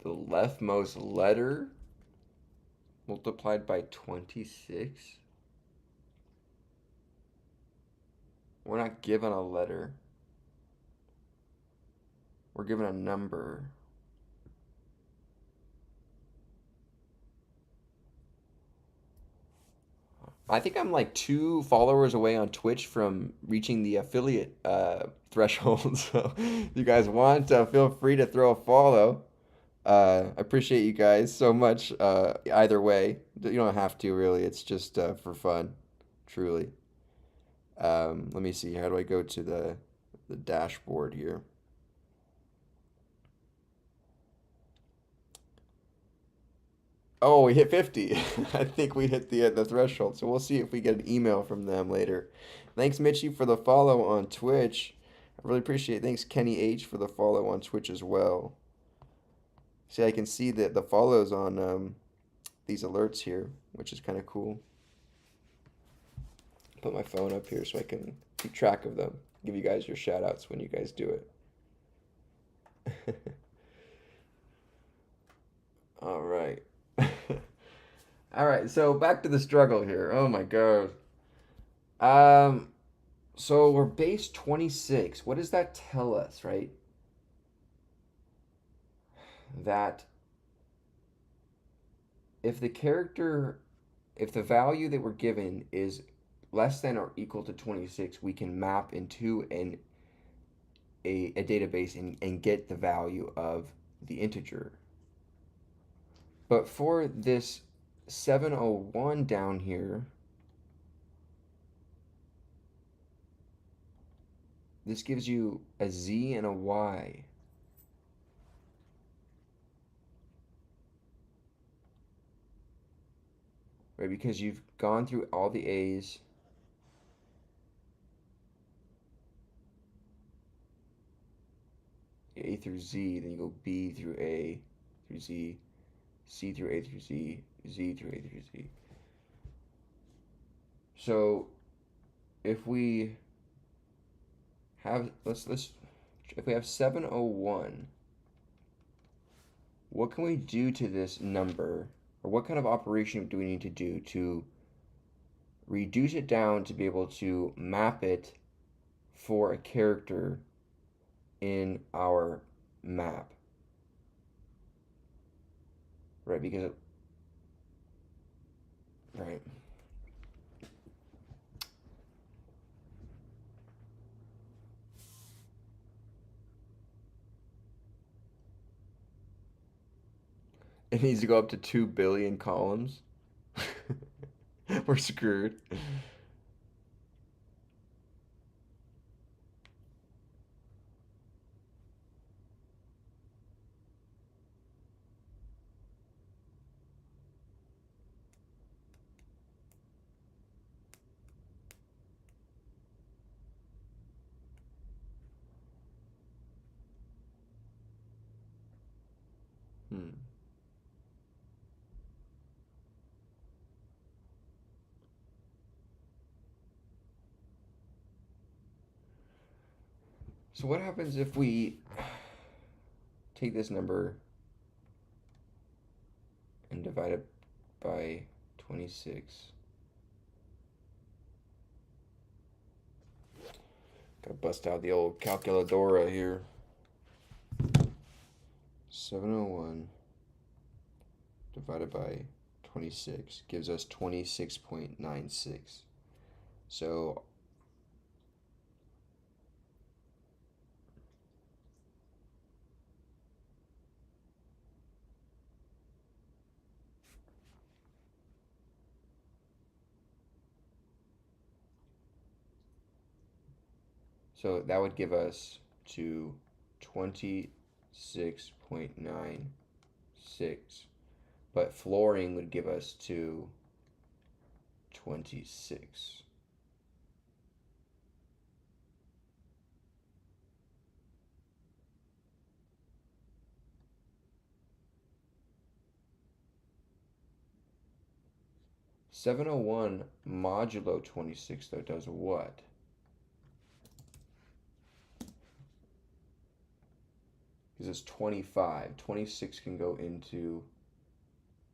The leftmost letter multiplied by 26. We're not given a letter. We're given a number. I think I'm like 2 followers away on Twitch from reaching the affiliate threshold. So if you guys want, feel free to throw a follow. I appreciate you guys so much. Either way, you don't have to really. It's just for fun, truly. Let me see. How do I go to the dashboard here? Oh, we hit 50. I think we hit the threshold. So we'll see if we get an email from them later. Thanks, Mitchie, for the follow on Twitch. I really appreciate it. Thanks, Kenny H, for the follow on Twitch as well. See, I can see the follows on these alerts here, which is kind of cool. Put my phone up here so I can keep track of them. Give you guys your shout outs when you guys do it. All right. All right, so back to the struggle here. Oh my god. Um, so we're base 26. What does that tell us, right? That if the value that we're given is less than or equal to 26, we can map into a database and get the value of the integer. But for this 701 down here, this gives you a Z and a Y. Right, because you've gone through all the A's. A through Z, then you go B through A through Z, C through A through Z, Z through A through Z. So if we have if we have 701, what can we do to this number, or what kind of operation do we need to do to reduce it down to be able to map it for a character in our map, right? Because, right. It needs to go up to 2 billion columns. We're screwed. Hmm. So what happens if we take this number and divide it by 26? Gotta bust out the old calculadora here. 701 divided by 26 gives us 26.96. So that would give us to 26.96. But flooring would give us to 26. $701 modulo 26 though does what? Because it's 25. 26 can go into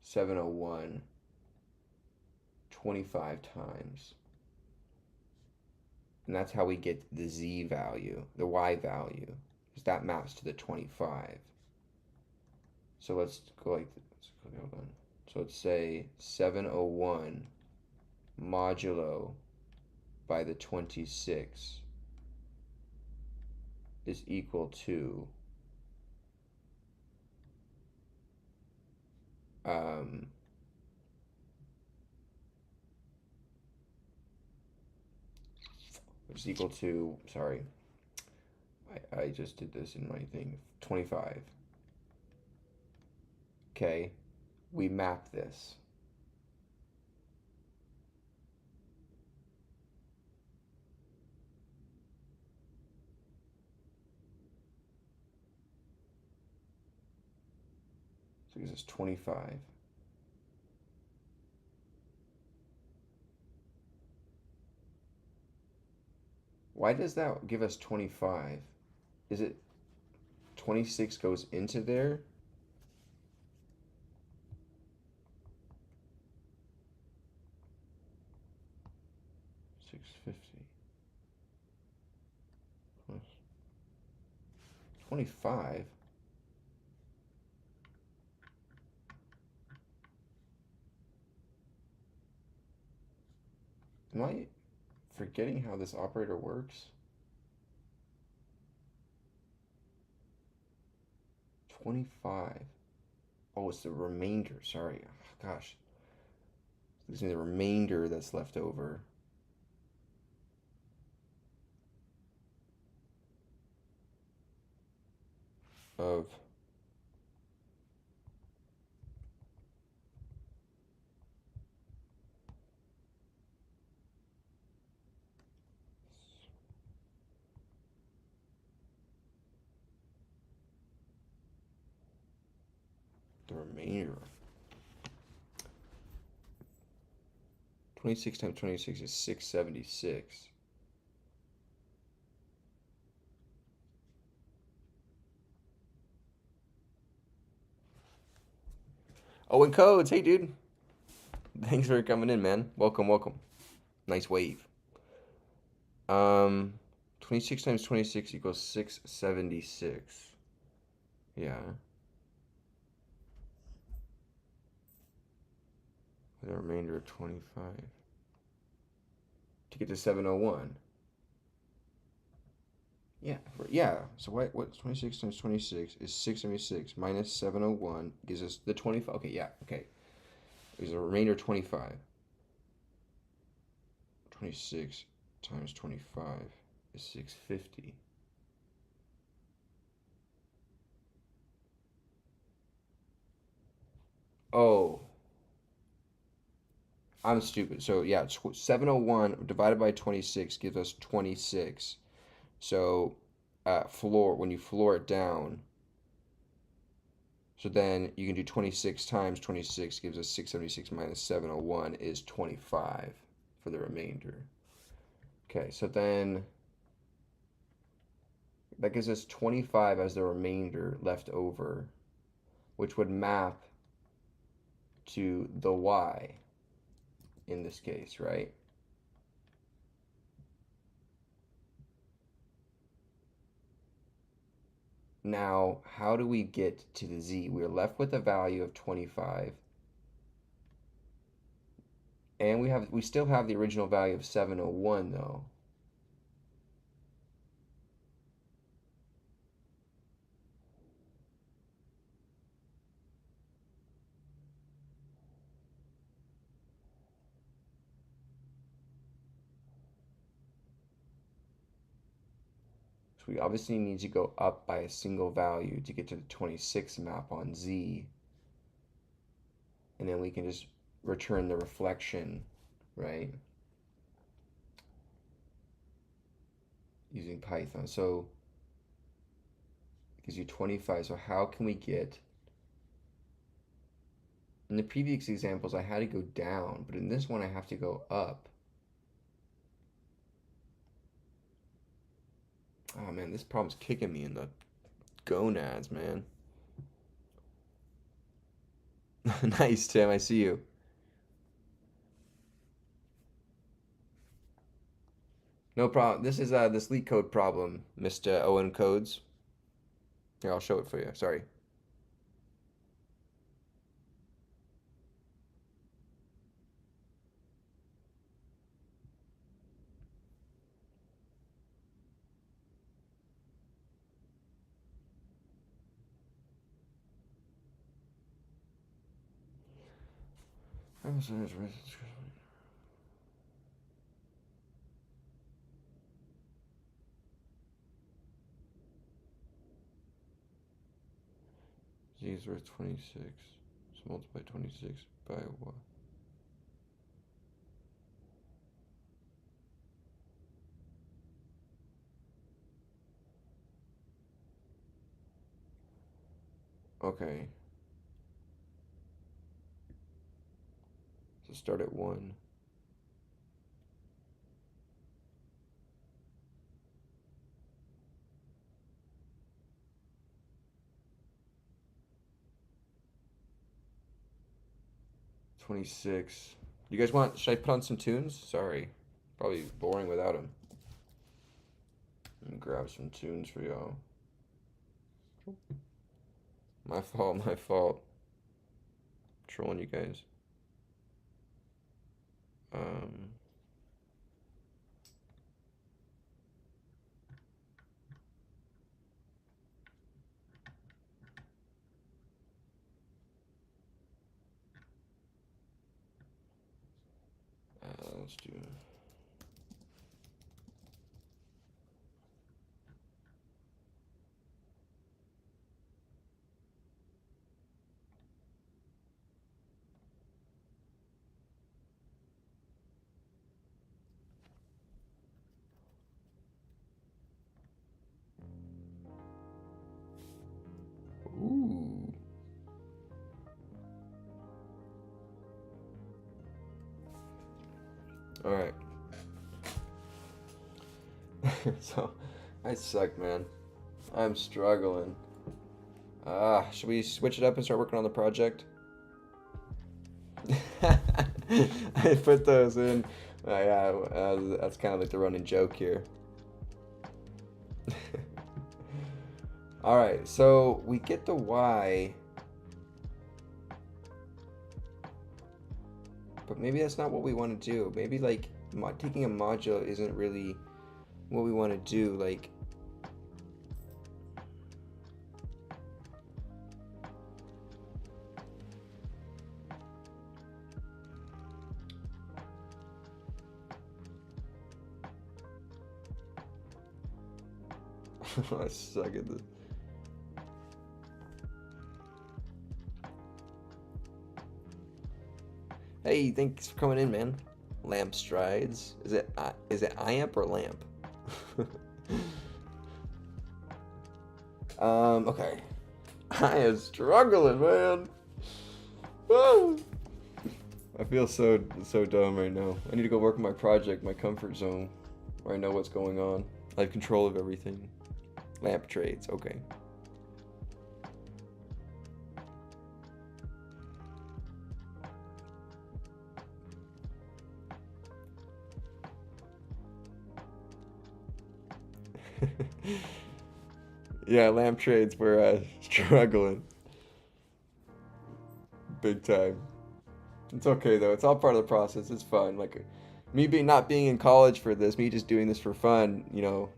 701 25 times. And that's how we get the z value, the y value, because that maps to the 25. So let's go like this. Hold on. So let's say 701 modulo by the 26 is equal to which is equal to, sorry, I just did this in my thing, 25. Okay, we map this. So this is 25. Why does that give us 25? Is it 26 goes into there? $650 plus 25. Am I forgetting how this operator works? 25. Oh, it's the remainder. Sorry. Oh, gosh. This is the remainder that's left over. Of the remainder. 26 times 26 is 676. Oh, and codes. Hey, dude. Thanks for coming in, man. Welcome, welcome. Nice wave. 26 times 26 equals 676. Yeah. With a remainder of 25. To get to 701. Yeah, so what's 26 times 26 is 676 minus 701 gives us the 25. Okay, yeah, okay. There's a remainder of 25. 26 times 25 is 650. Oh, I'm stupid. So yeah, 701 divided by 26 gives us 26. So when you floor it down, so then you can do 26 times 26 gives us 676 minus 701 is 25 for the remainder. Okay, so then that gives us 25 as the remainder left over, which would map to the y in this case, right? Now, how do we get to the z? We're left with a value of 25, and we still have the original value of 701 though. So we obviously need to go up by a single value to get to the 26 map on z, and then we can just return the reflection, right? Using Python. So it gives you 25. So how can we get, in the previous examples I had to go down, but in this one I have to go up. Oh man, this problem's kicking me in the gonads, man. Nice, Tim, I see you. No problem. This is this LeetCode problem, Mr. Owen Codes. Here, I'll show it for you. Sorry. Z is worth 26. So multiply 26 by what? Okay. So start at 1. $26. You guys want, should I put on some tunes? Sorry. Probably boring without them. Let me grab some tunes for y'all. My fault, my fault. Trolling you guys. Let's do. Ooh. All right. So, I suck, man. I'm struggling. Should we switch it up and start working on the project? I put those in. Yeah, that's kind of like the running joke here. All right, so we get the y, but maybe that's not what we want to do. Maybe like taking a modulo isn't really what we want to do. Like, I suck at this. Hey, thanks for coming in, man. Lamp strides. Is it IAMP or lamp? Okay. I am struggling, man. Woo! I feel so dumb right now. I need to go work on my project, my comfort zone, where I know what's going on. I have control of everything. Lamp trades, okay. Yeah, lamp trades were struggling. Big time. It's okay though. It's all part of the process. It's fun. Like me not being in college for this, me just doing this for fun, you know.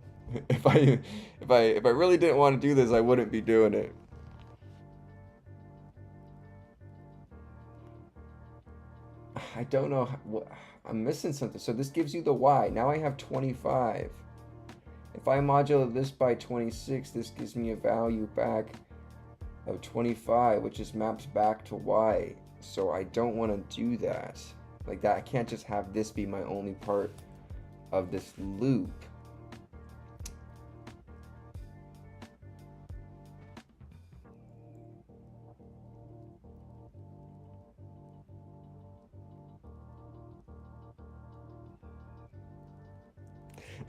If I really didn't want to do this, I wouldn't be doing it. I don't know I'm missing something. So this gives you the y. Now I have 25. If I modulo this by 26, this gives me a value back of 25, which just maps back to y. So I don't want to do that. Like that, I can't just have this be my only part of this loop.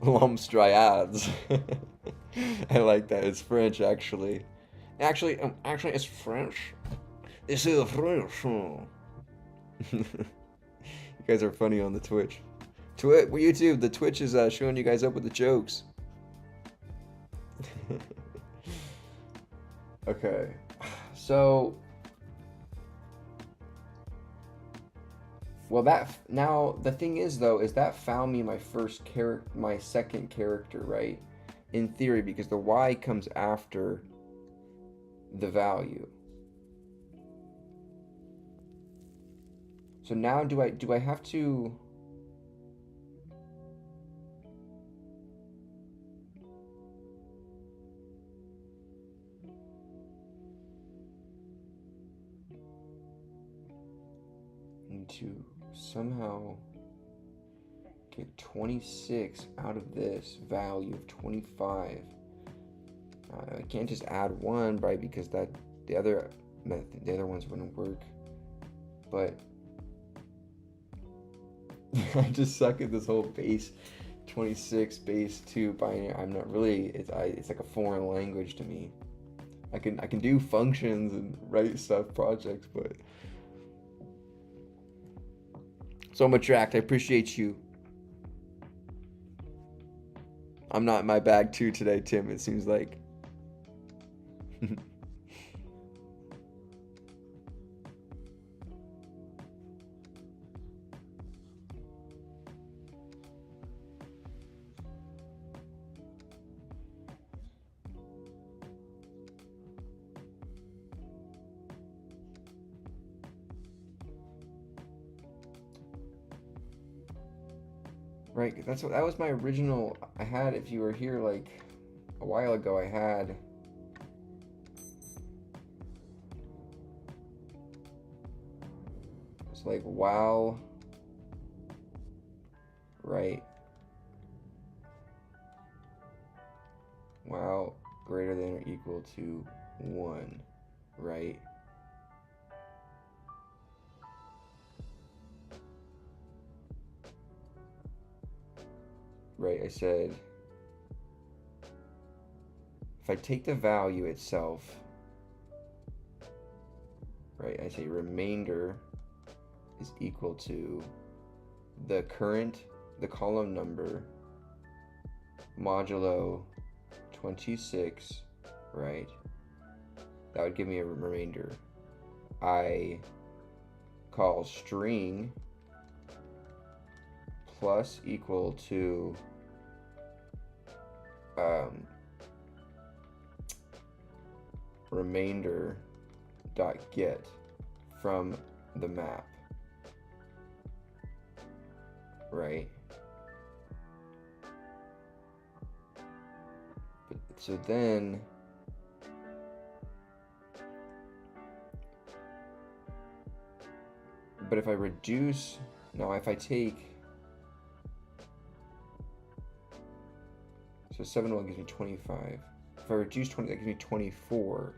L'homme-striades. I like that. It's French, actually. Actually, it's French. It's French. You guys are funny on the Twitch. YouTube, the Twitch is showing you guys up with the jokes. Okay, so well, now the thing is though, is that found me my second character, right? In theory, because the y comes after the value. So now do I have to need to somehow get 26 out of this value of 25. I can't just add 1, right? Because the other ones wouldn't work. But I just suck at this whole base 26 base 2 binary. I'm not really. It's like a foreign language to me. I can do functions and write stuff, projects, but so much tracked. I appreciate you. I'm not in my bag too today, Tim. It seems like. Right, that was my original. I had, if you were here like a while ago, I had it's like while right while greater than or equal to 1, right? Right, I said if I take the value itself, right, I say remainder is equal to the current the column number modulo 26, right? That would give me a remainder. I call string plus equal to remainder dot get from the map, right? So then but if I reduce, now if I take, so 7 gives me 25. If I reduce 20, that gives me 24.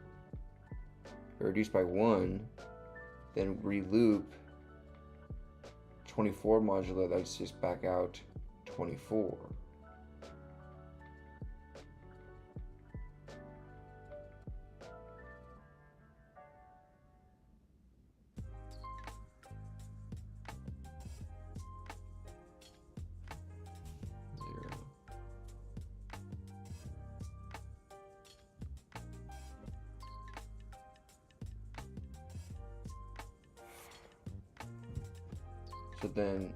If I reduce by 1, then reloop 24 modulo, that's just back out 24. So then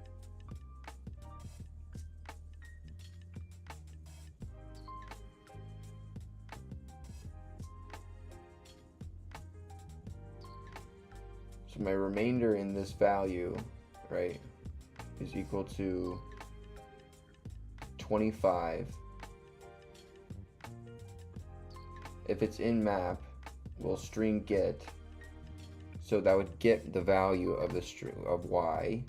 so my remainder in this value, right, is equal to 25. If it's in map, we'll string get, so that would get the value of the string of y.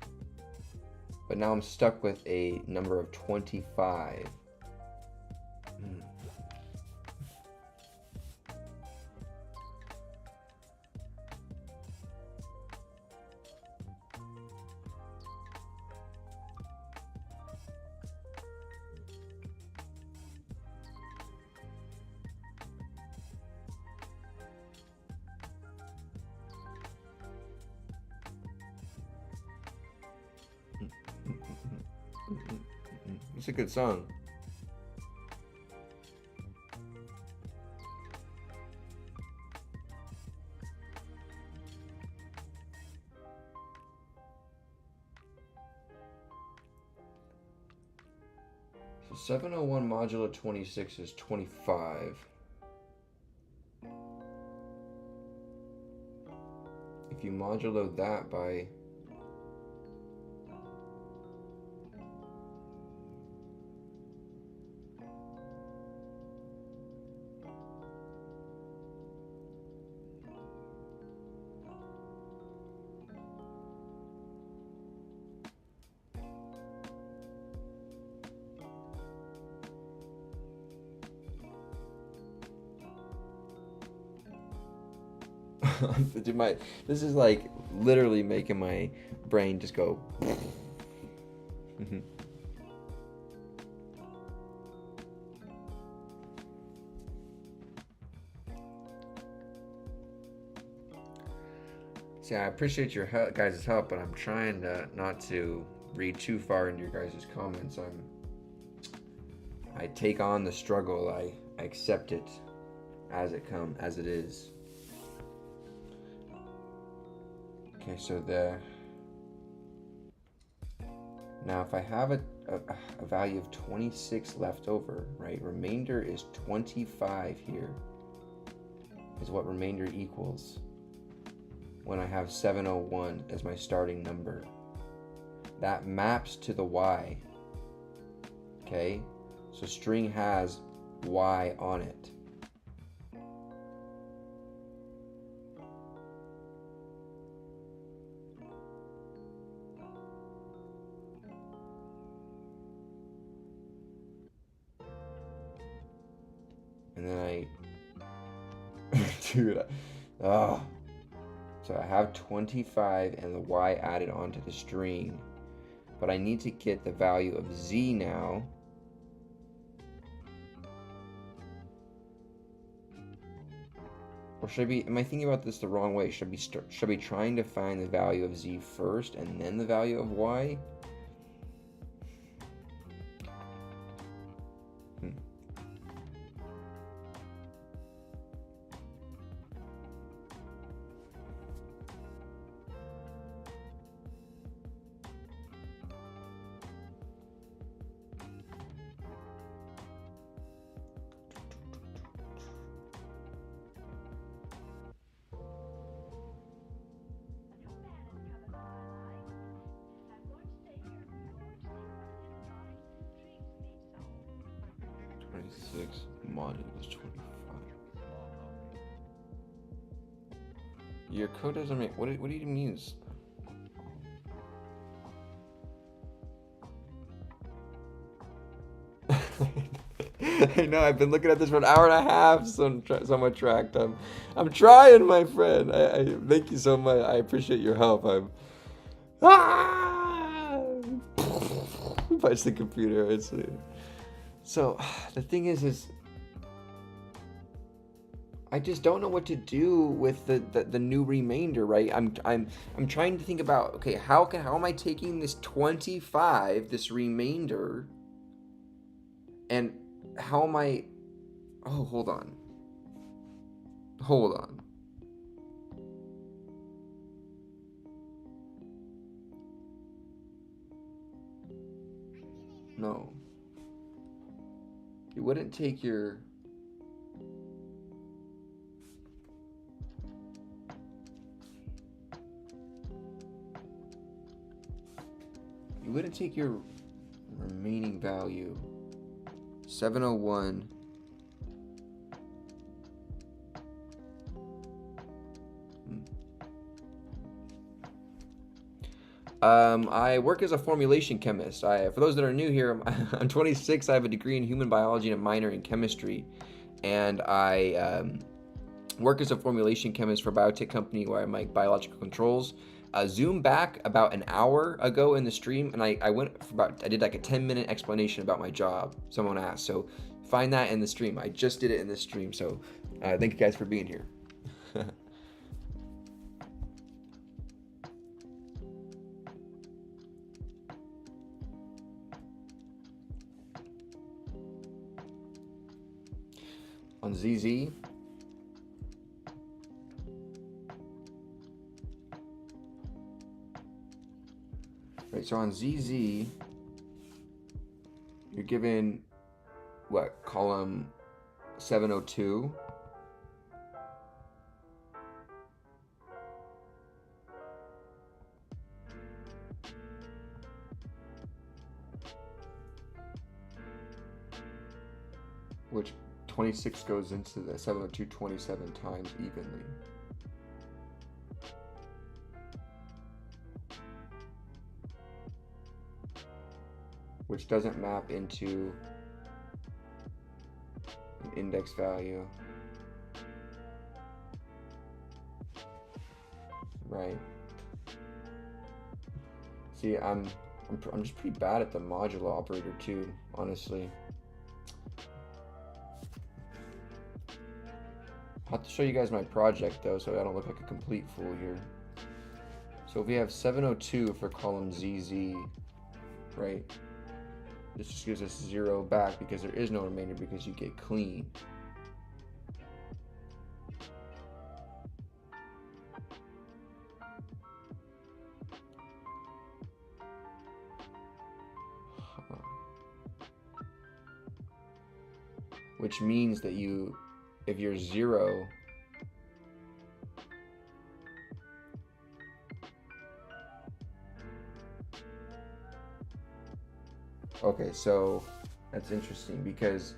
But now I'm stuck with a number of 25. It's a good song. So 701 modulo 26 is 25. If you modulo that by this is like literally making my brain just go. See, I appreciate your guys' help, but I'm trying not to read too far into your guys' comments. I take on the struggle. I accept it as it is. Okay, so now if I have a value of 26 left over, right? Remainder is 25 here, is what remainder equals when I have 701 as my starting number. That maps to the y, okay? So string has y on it. And then dude, so I have 25 and the y added onto the string, but I need to get the value of z now. Or should I am I thinking about this the wrong way? Should I be trying to find the value of z first and then the value of y? Hmm. Six minus 25. Your code doesn't make. What do you mean? I know. I've been looking at this for an hour and a half. So I'm tracked. I'm trying, my friend. I thank you so much. I appreciate your help. I'm. Ah! Punch the computer. It's. So the thing is I just don't know what to do with the new remainder, right? I'm trying to think about, okay, how am I taking this 25, this remainder, and how am I? Oh, hold on. No, you wouldn't take your. You wouldn't take your remaining value, 701. I work as a formulation chemist. For those that are new here, I'm 26. I have a degree in human biology and a minor in chemistry, and I work as a formulation chemist for a biotech company where I make biological controls. Zoom back about an hour ago in the stream, and I did like a 10-minute explanation about my job. Someone asked, so find that in the stream. I just did it in the stream, so thank you guys for being here. On ZZ. Right, so on ZZ, you're given, what, column 702. Which 26 goes into the 702 27 times evenly. Which doesn't map into an index value. Right. See, I'm just pretty bad at the modulo operator too, honestly. I'll have to show you guys my project though, so I don't look like a complete fool here. So if we have 702 for column ZZ, right? This just gives us 0 back because there is no remainder because you get clean. Which means that if you're 0, okay, so that's interesting because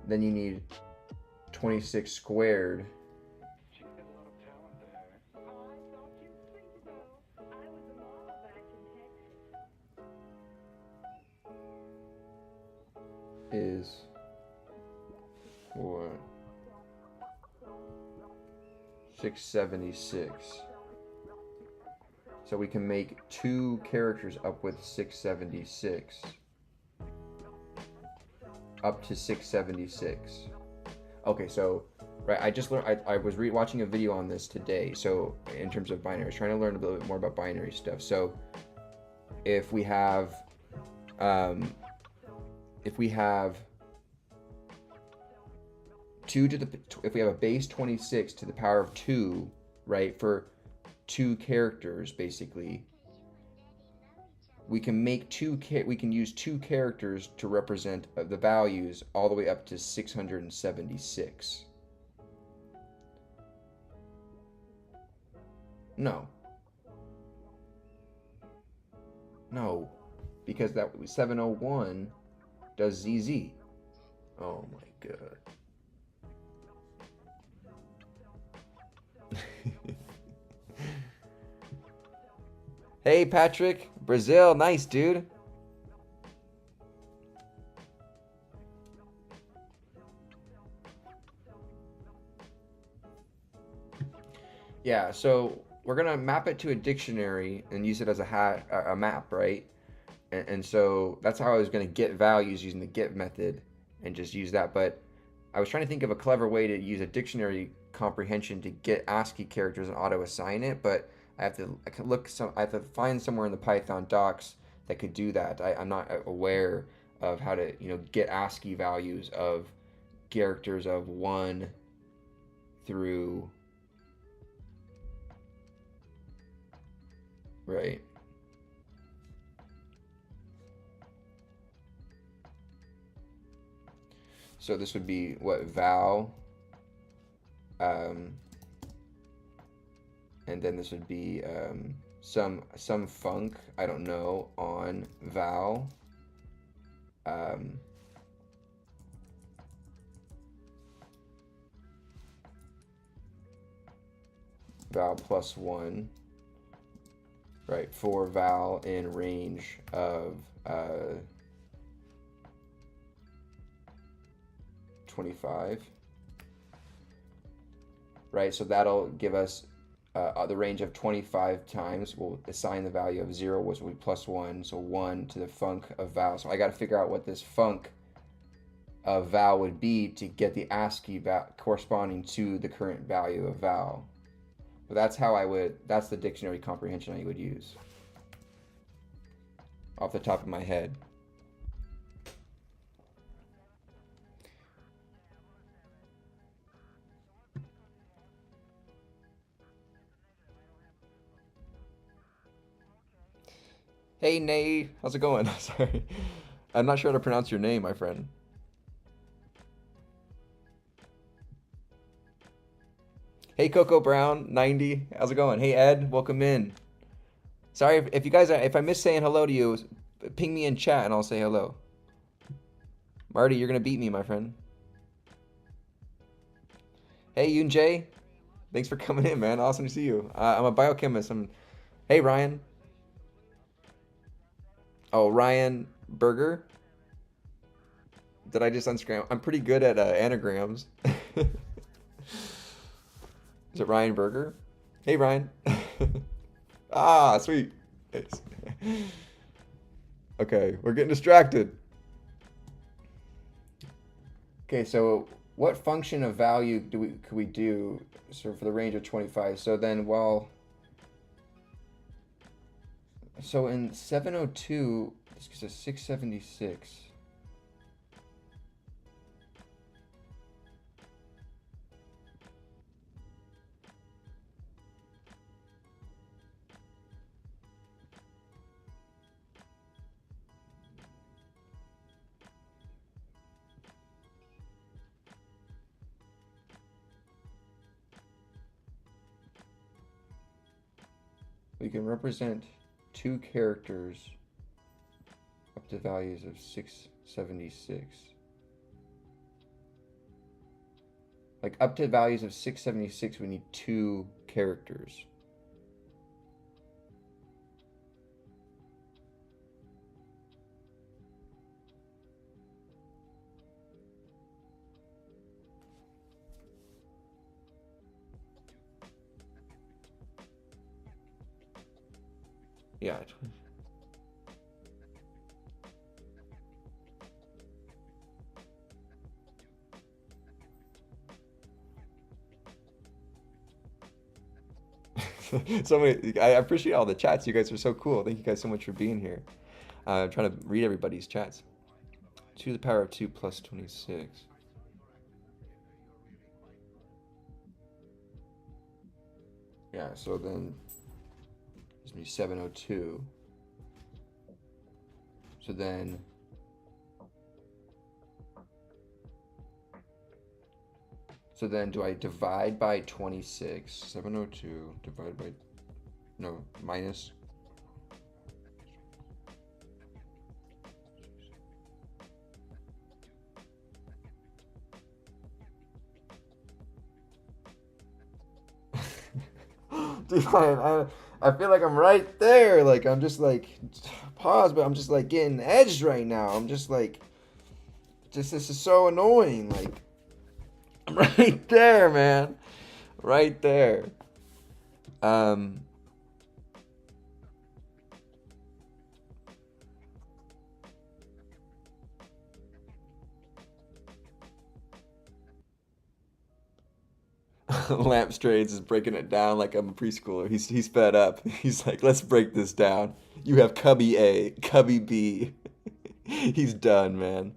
then you need 26 squared. Is what? 676. So we can make 2 characters up with 676. Up to 676. Okay, so right, I just learned. I was watching a video on this today. So in terms of binary, I was trying to learn a little bit more about binary stuff. So if we have, if we have if we have a base 26 to the power of 2, right, for 2 characters, basically, we can use 2 characters to represent the values all the way up to 676. No, because that 701 does ZZ. Oh my god. Hey Patrick, Brazil, nice dude. Yeah, so we're gonna map it to a dictionary and use it as a map, right? And so that's how I was gonna get values using the get method and just use that. But I was trying to think of a clever way to use a dictionary comprehension to get ASCII characters and auto assign it, but I have to find somewhere in the Python docs that could do that. I'm not aware of how to, get ASCII values of characters of 1 through, right. So this would be what, val, and then this would be some func, I don't know, on val, val plus 1, right, for val in range of 25, right? So that'll give us the range of 25 times. We'll assign the value of 0, which will be plus 1, so 1 to the func of val. So I got to figure out what this func of val would be to get the ASCII corresponding to the current value of val. But that's the dictionary comprehension I would use off the top of my head. Hey, Nay, how's it going? Sorry. I'm not sure how to pronounce your name, my friend. Hey, Coco Brown, 90, how's it going? Hey, Ed, welcome in. Sorry if I miss saying hello to you, ping me in chat and I'll say hello. Marty, you're gonna beat me, my friend. Hey, Yoon Jae, thanks for coming in, man. Awesome to see you. I'm a biochemist. Hey, Ryan. Oh, Ryan Berger. Did I just unscram? I'm pretty good at anagrams. Is it Ryan Berger? Hey, Ryan. Ah, sweet. Nice. Okay, we're getting distracted. Okay, so what function of value could we do for the range of 25? So then, so in 702, this is a 676. We can represent 2 characters up to values of 676. Like up to values of 676, we need 2 characters. Yeah. I appreciate all the chats. You guys are so cool. Thank you guys so much for being here. I'm trying to read everybody's chats. 2 to the power of 2 plus 26. Yeah, so then gives me 702. So then do I divide by 26? 702 divided by, no, minus. Dude, I feel like I'm right there. Like, I'm just like, pause, but I'm just like getting edged right now. I'm just like, this is so annoying. Like, I'm right there, man. Right there. Lamps Trades is breaking it down like I'm a preschooler. He's fed up. He's like, let's break this down. You have cubby A, cubby B. He's done, man.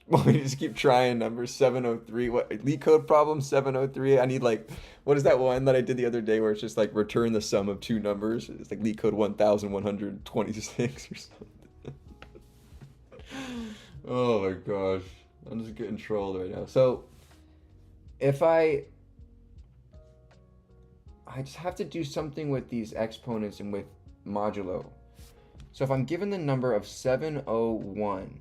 Want me to just keep trying number 703? What LeetCode problem 703? I need like, what is that one that I did the other day where it's just like return the sum of two numbers? It's like LeetCode 1126 or something. Oh my gosh. I'm just getting trolled right now. So if I just have to do something with these exponents and with modulo. So if I'm given the number of 701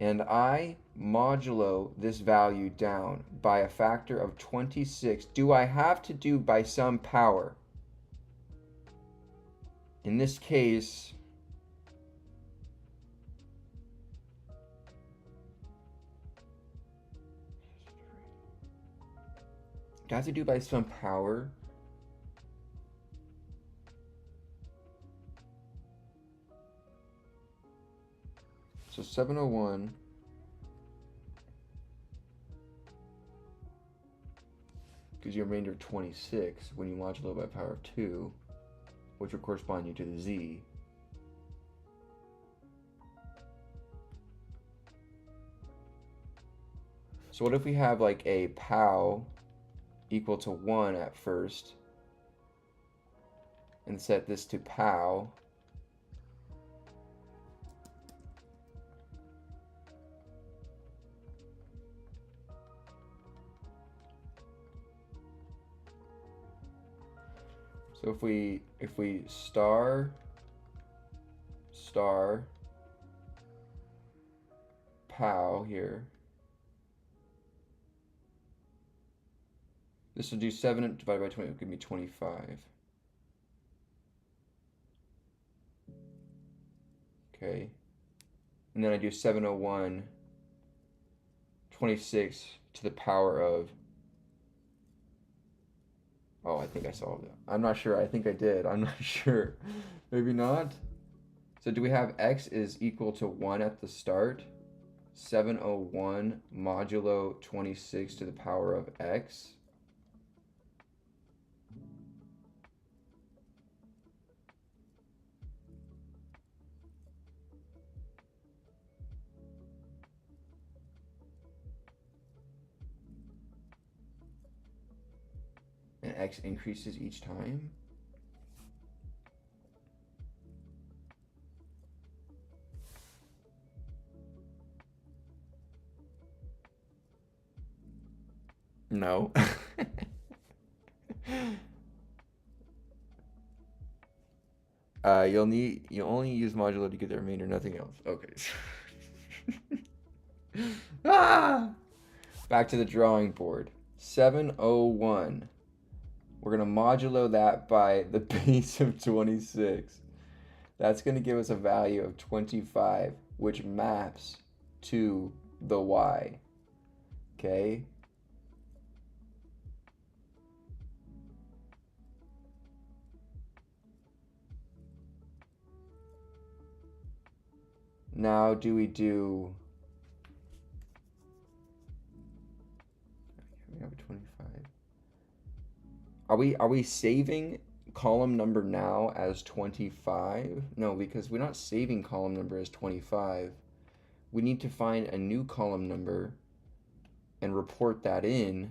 and I modulo this value down by a factor of 26, do I have to do by some power? In this case, do I have to do by some power? So 701 gives you a remainder of 26 when you modulo by power of 2, which will correspond you to the z. So what if we have like a pow equal to 1 at first and set this to pow? So if we star pow here, this will do 7 divided by 20, will give me 25. Okay. And then I do 701, 26 to the power of, oh, I think I solved it. I'm not sure. I think I did. I'm not sure. Maybe not. So do we have x is equal to 1 at the start? 701 modulo 26 to the power of x. And x increases each time. No. You only use modulo to get the remainder, nothing else. Okay. Ah! Back to the drawing board. 701. We're going to modulo that by the base of 26. That's going to give us a value of 25, which maps to the y. Okay? Now do we do... We have a 25. Are we saving column number now as 25. No, because we're not saving column number as 25. We need to find a new column number and report that in.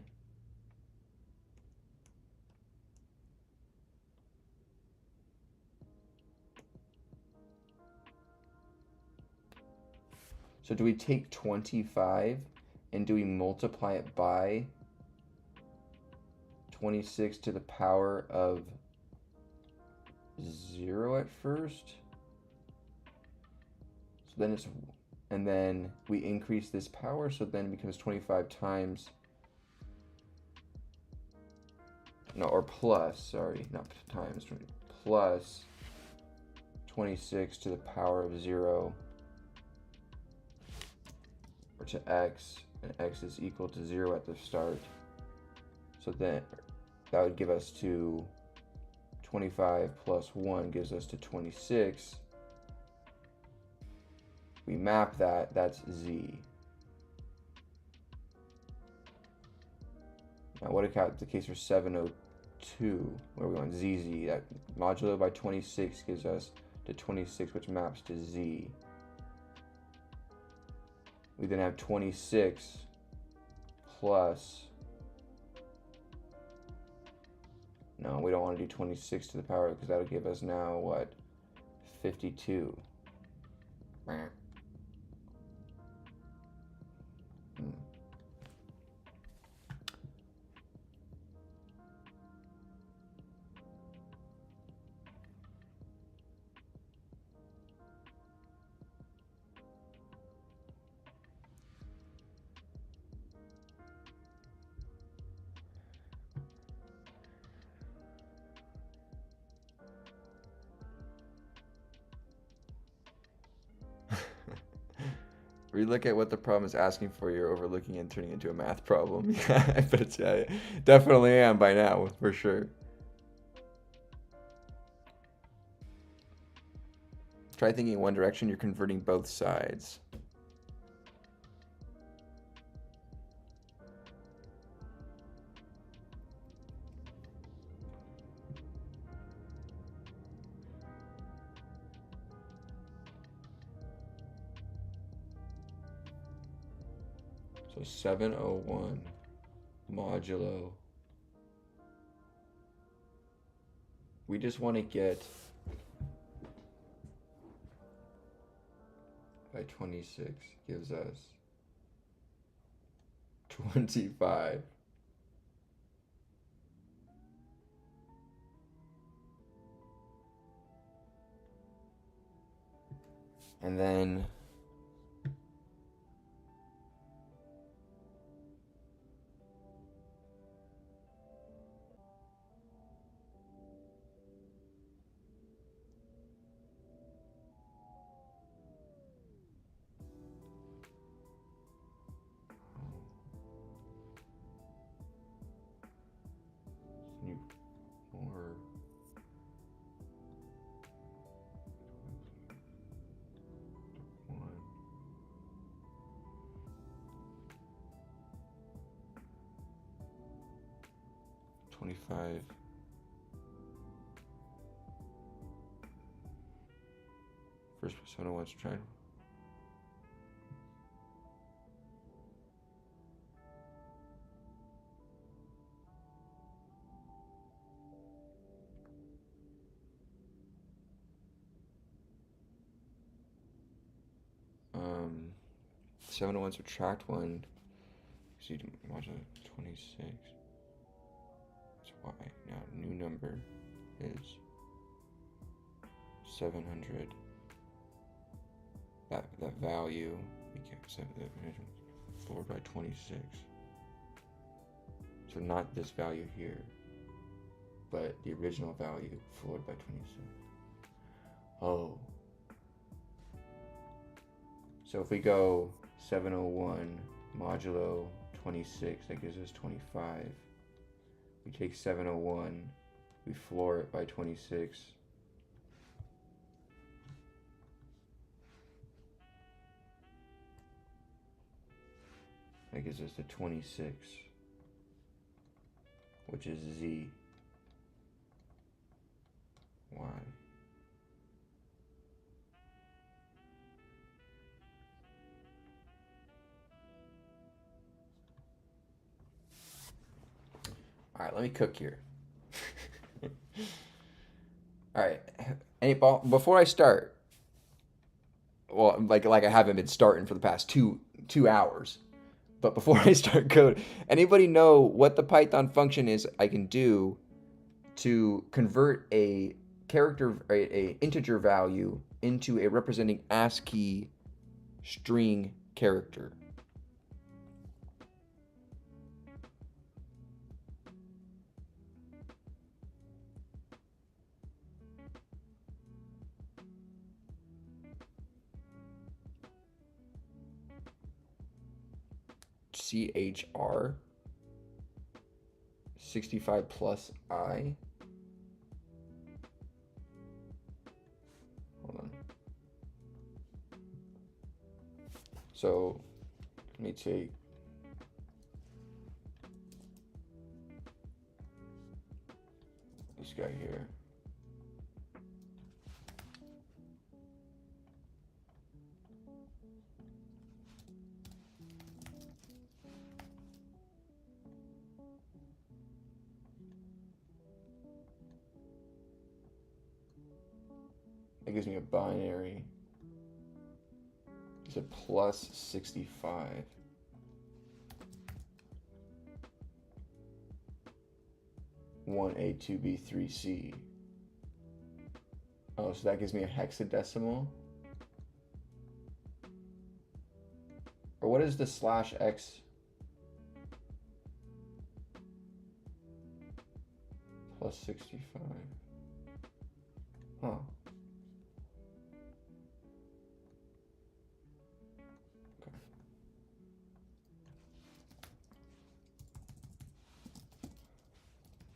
So do we take 25 and do we multiply it by 26 to the power of 0 at first? So then it's, and then we increase this power, so then it becomes 25 times, no, or plus, sorry, not times, plus 26 to the power of 0, or to x, and x is equal to 0 at the start. So then that would give us to 25 plus 1 gives us to 26. We map that, that's z. Now what about the case for 702, where we want zz? That modulo by 26 gives us to 26, which maps to z. We then have 26 plus, no, we don't want to do 26 to the power, because that'll give us now what? 52. We look at what the problem is asking for, you're overlooking and turning into a math problem. Yeah, I bet you I definitely am by now, for sure. Try thinking in one direction, you're converting both sides. So 701 modulo. We just want to get by 26 gives us 25. And then or 25. First persona wants to try. Um, 701 subtract 1. So you modulo 26. That's y. Now new number is 700. That value became 700 forward by 26. So not this value here, but the original value forward by 26. Oh. So if we go 701 modulo 26, that gives us 25. We take 701, we floor it by 26. That gives us the 26, which is z. Why? All right, let me cook here. All right. Before I start, well, like I haven't been starting for the past two hours. But before I start code, anybody know what the Python function is I can do to convert a character, a integer value into a representing ASCII string character? CHR 65 plus I. Hold on. So let me take this guy here. That gives me a binary. It's a plus 65. One A, 2B, 3C. Oh, so that gives me a hexadecimal. Or what is the /x? Plus 65. Huh. Okay.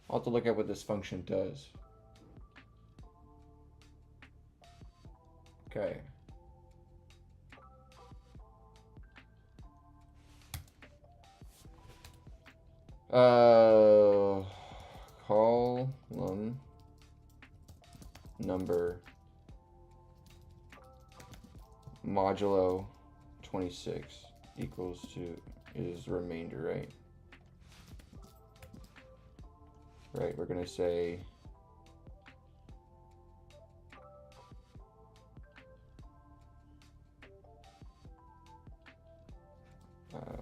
I'll have to look at what this function does. Okay. Column number modulo 26 equals to is the remainder, right? Right, we're gonna say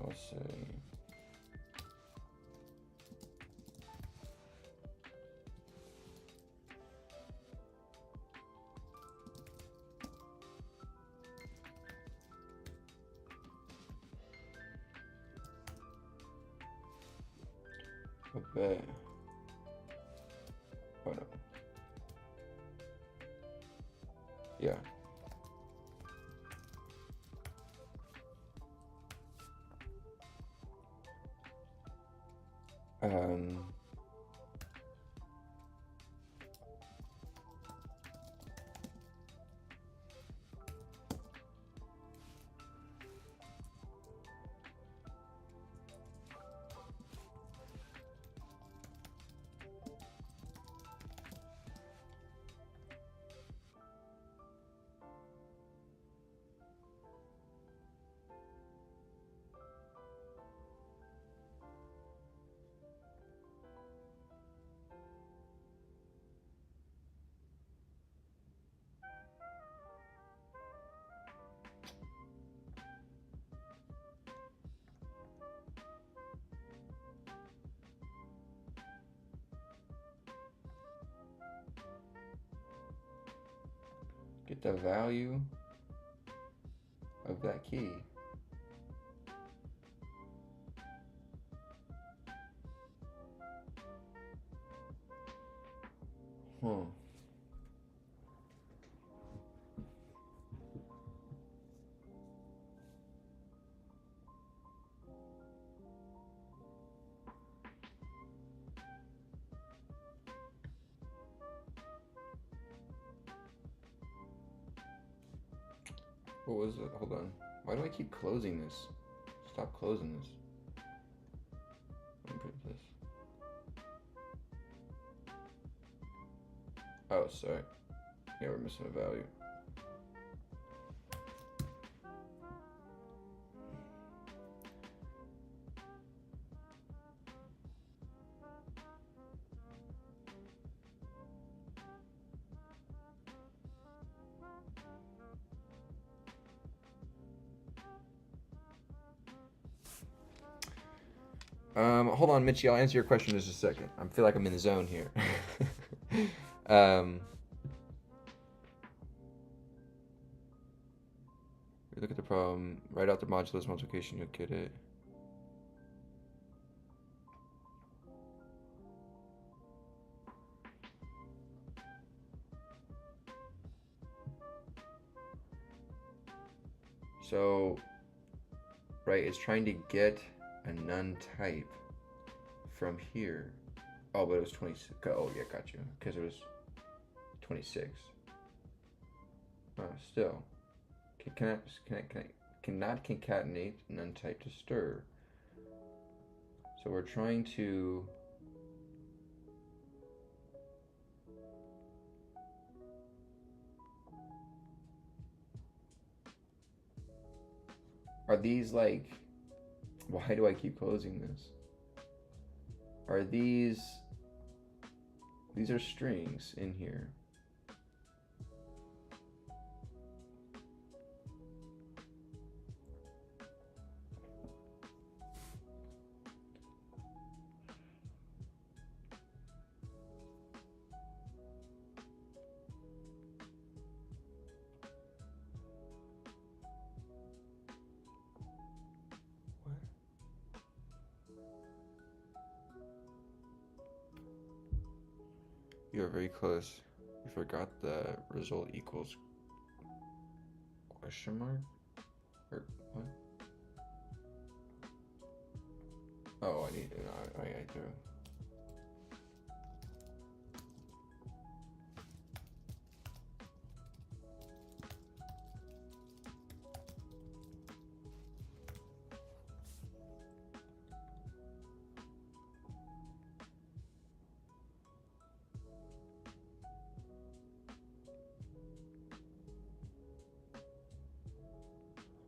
let's say a bit. Oh no. Yeah. Get the value of that key. Huh. What was it? Hold on. Why do I keep closing this? Stop closing this. Let me put this. Oh, sorry. Yeah, we're missing a value. Hold on, Mitchie. I'll answer your question in just a second. I feel like I'm in the zone here. Look at the problem. Write out the modulus multiplication. You'll get it. So, right, it's trying to get a none type from here. Oh, but it was 26. Oh, yeah, got you. Because it was 26. Still. Cannot concatenate none type to stir. So we're trying to... Are these like... Why do I keep closing this? Are these... These are strings in here. You're very close. You forgot the result equals question mark? Or what? Oh, I need I do.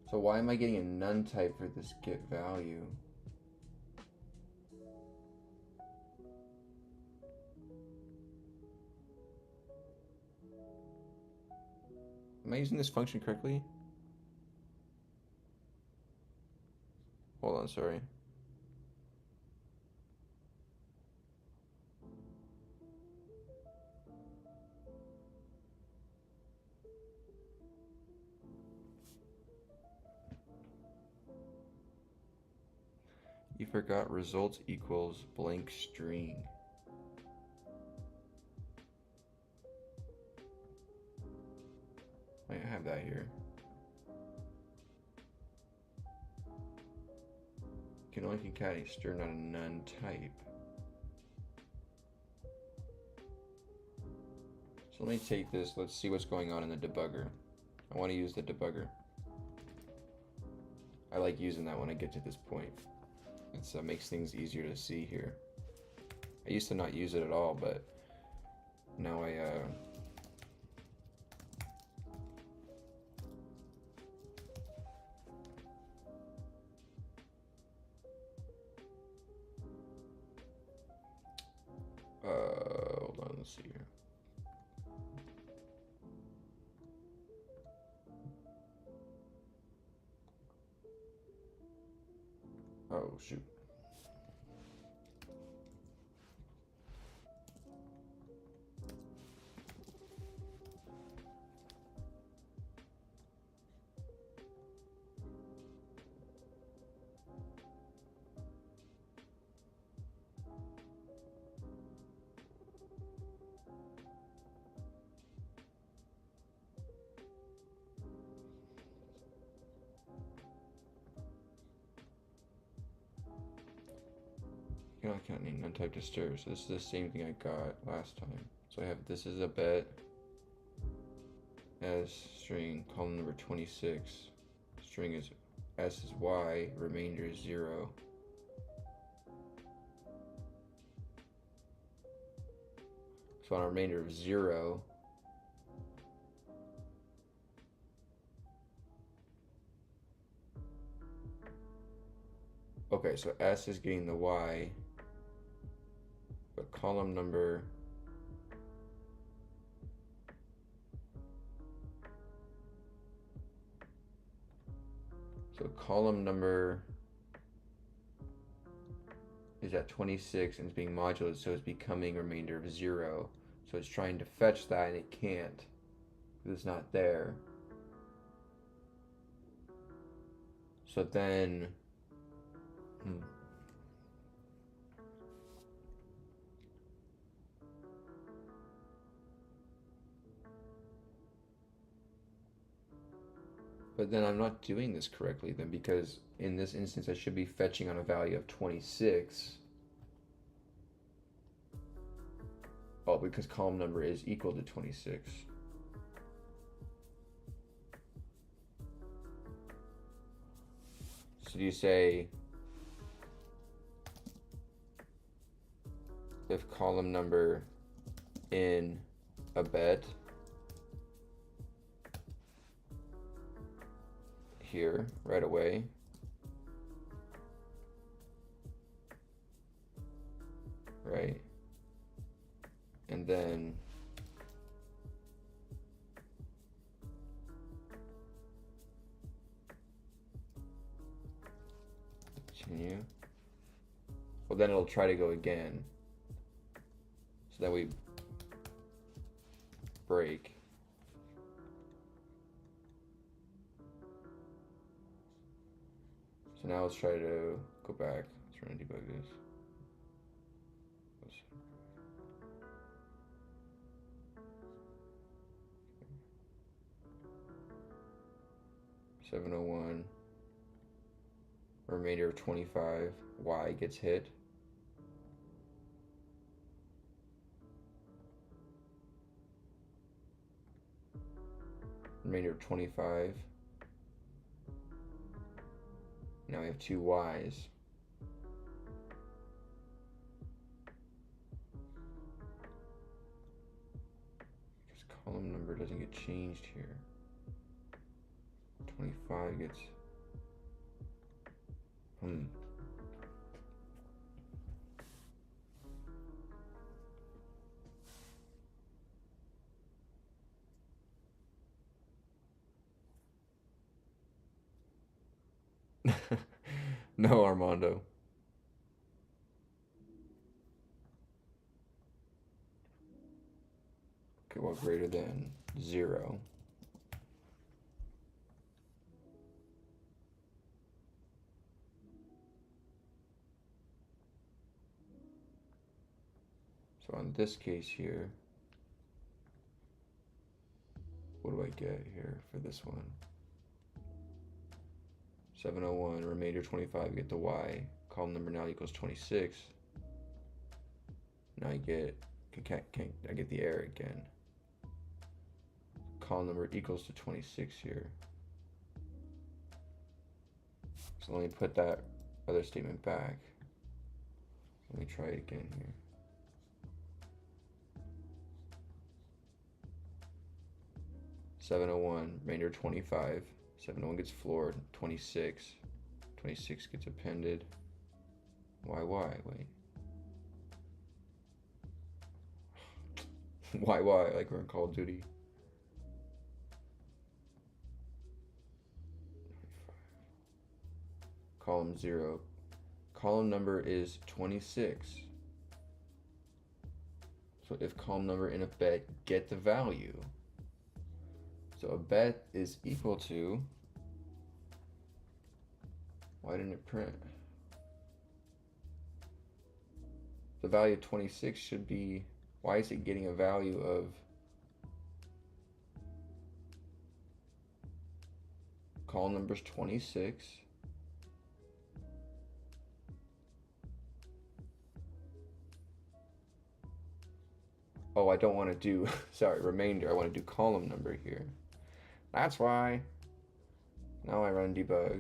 So why am I getting a none type for this get value? Am I using this function correctly? Hold on, sorry. You forgot results equals blank string. I have that here. Can only concatenate stir, not a none type. So let me take this. Let's see what's going on in the debugger. I want to use the debugger. I like using that when I get to this point. It makes things easier to see here. I used to not use it at all, but now hold on, let's see here. Oh, shoot. You know, I can't name none type to stir, so this is the same thing I got last time. So I have this is a bet as string, column number 26. String is S is Y, remainder is 0. So on a remainder of 0, okay, so S is getting the Y, but column number is at 26 and it's being modulated, so it's becoming a remainder of 0. So it's trying to fetch that and it can't because it's not there. So then, but then I'm not doing this correctly then, because in this instance I should be fetching on a value of 26. Oh, because column number is equal to 26. So do you say if column number in a bet here right away, right? And then continue. Well, then it'll try to go again. So then we break. So now let's try to go back. Let's run and debug this. 701, remainder of 25, Y gets hit. Remainder of 25. Now we have 2 Ys. Because column number doesn't get changed here. 25 gets, No, Armando. Okay, well, greater than 0. So on this case here, what do I get here for this one? 701, remainder 25, get the Y. Column number now equals 26. Now I get, I get the error again. Column number equals to 26 here. So let me put that other statement back. Let me try it again here. $701, remainder 25. 701 gets floored. 26. 26 gets appended. Why? Wait. Why? Like we're in Call of Duty. Column 0. Column number is 26. So if column number in a bet, get the value. So a bet is equal to, why didn't it print? The value of 26 should be, why is it getting a value of column number's 26? Oh, I don't want to do, sorry, remainder. I want to do column number here. That's why. Now I run debug.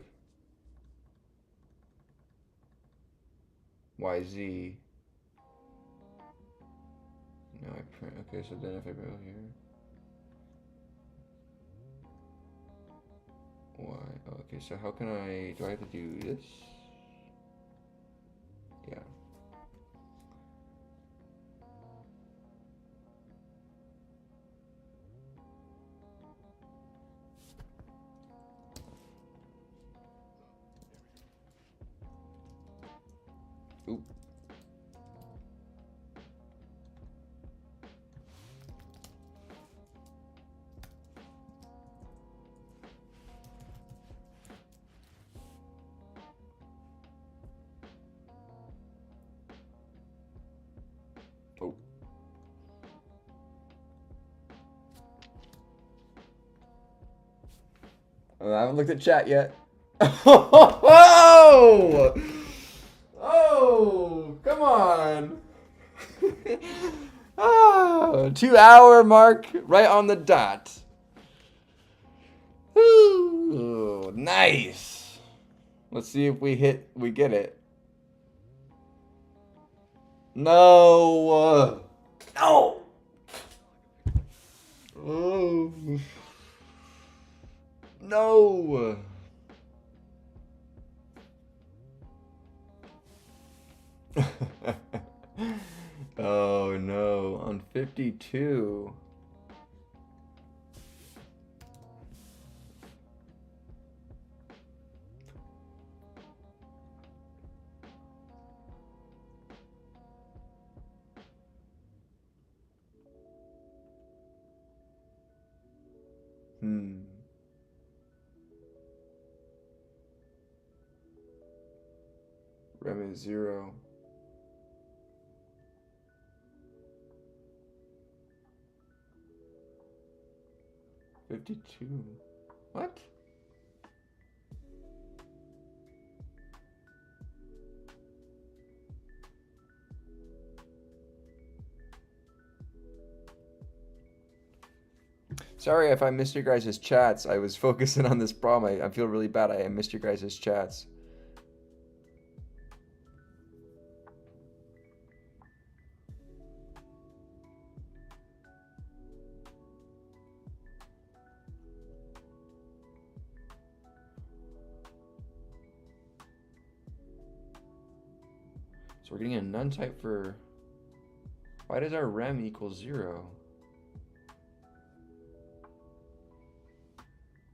YZ. Now I print. Okay, so then if I go here. Why? Oh, okay, so how can I. Do I have to do this? Yeah. Oop. Oh. I haven't looked at chat yet. Oh! Oh! Come on! Oh, 2 hour mark right on the dot. Ooh, nice. Let's see if we get it. No. No. Oh. No. Oh no, on 52. Rem is 0. $52. What? Sorry if I missed your guys' chats. I was focusing on this problem. I feel really bad. I missed your guys' chats. So we're getting a none type for... Why does our rem equal 0?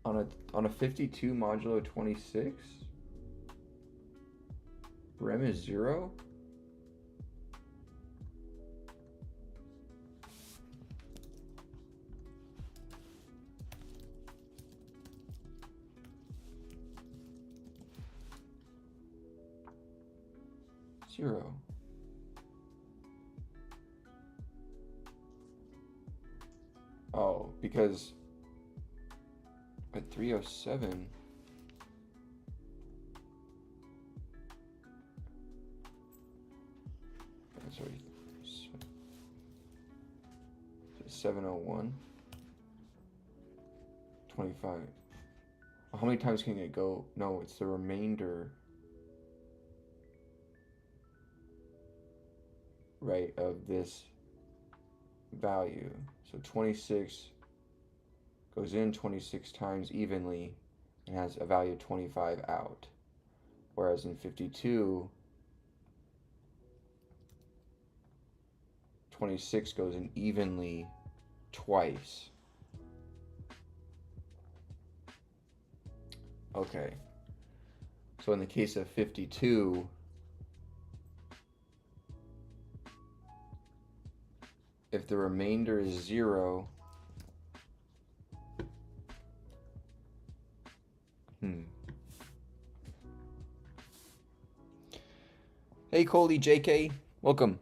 On a 52 modulo 26? Rem is 0? Zero. Oh, because at 307. Sorry. 701. 25. How many times can it go? No, it's the remainder. Right, of this value. So 26 goes in 26 times evenly and has a value of 25 out. Whereas in 52, 26 goes in evenly twice. Okay. So in the case of 52, if the remainder is 0, Hey Coley JK, welcome.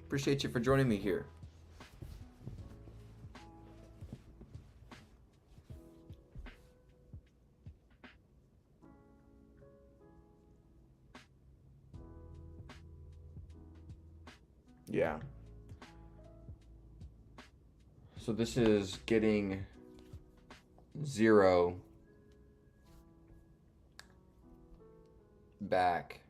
Appreciate you for joining me here. Yeah. So this is getting 0 back.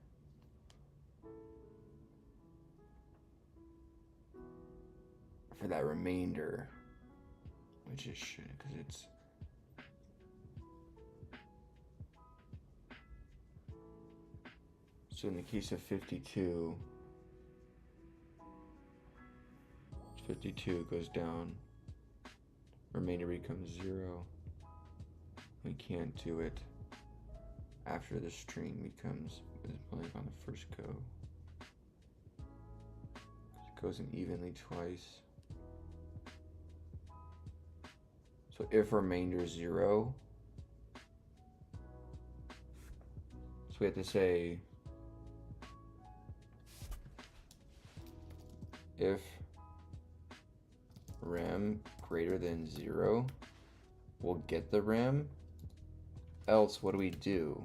for that remainder, which is shit, because it's so in the case of 52, 52 goes down, remainder becomes 0. We can't do it after the string becomes blank on the first go. It goes in evenly twice. So if remainder is 0, so we have to say if rem greater than 0, we'll get the rem. Else, what do we do?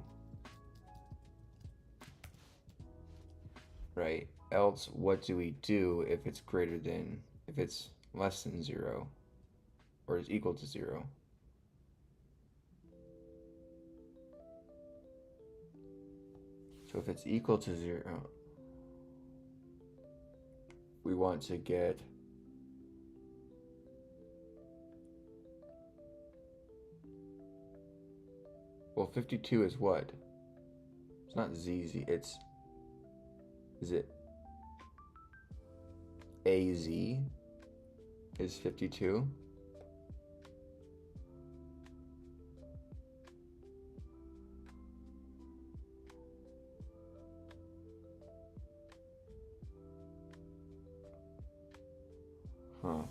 Right? Else, what do we do if it's greater than, if it's less than 0 or is equal to 0? So if it's equal to 0, we want to get well, 52 is what? It's not ZZ, it's, is it AZ is 52? Huh.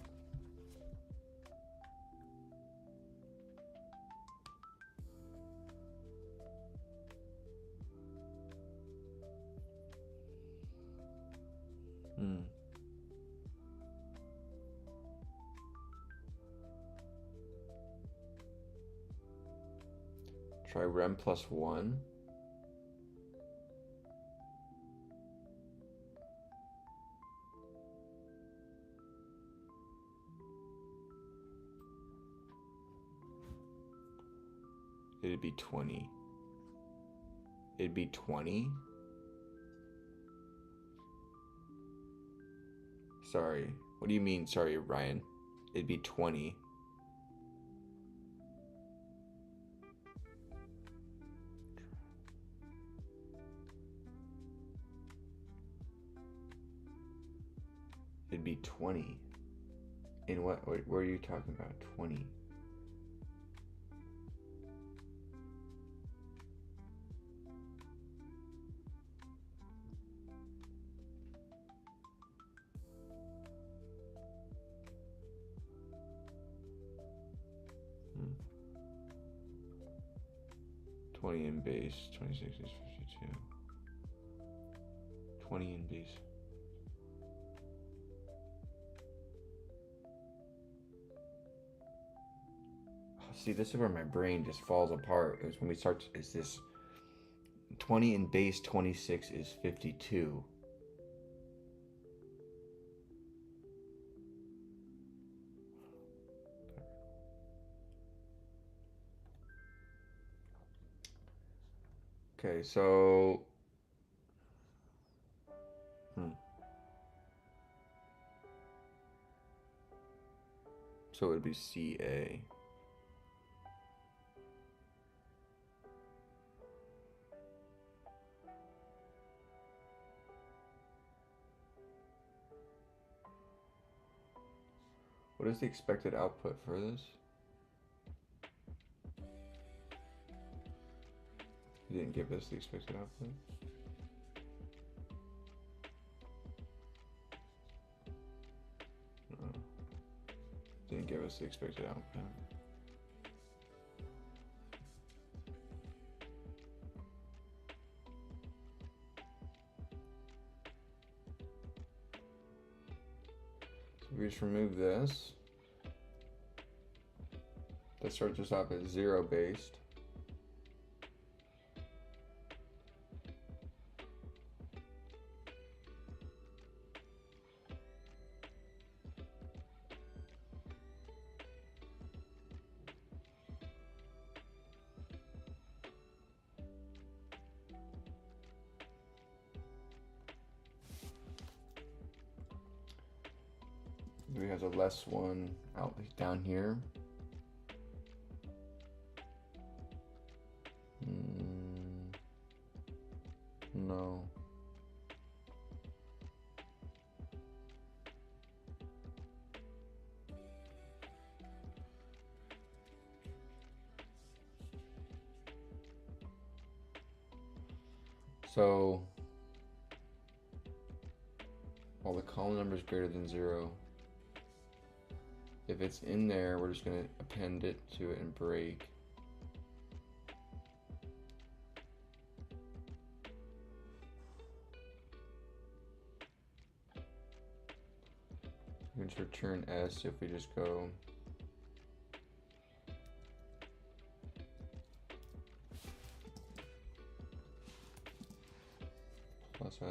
Try rem plus 1. It'd be 20. It'd be 20? Sorry. What do you mean, sorry, Ryan? It'd be 20. It'd be 20. In what are you talking about? 20. Hmm. 20 in base, 26 is 52. 20 in base. See, this is where my brain just falls apart. It was when we start, is this 20 in base 26 is 52. Okay, so so it would be CA. What is the expected output for this? He didn't give us the expected output. No. Didn't give us the expected output. So we just remove this. That starts us off at 0 based. We have the less one out down here. No. So, while the column number is greater than 0, if it's in there, we're just going to append it to it and break. We can return S if we just go plus F.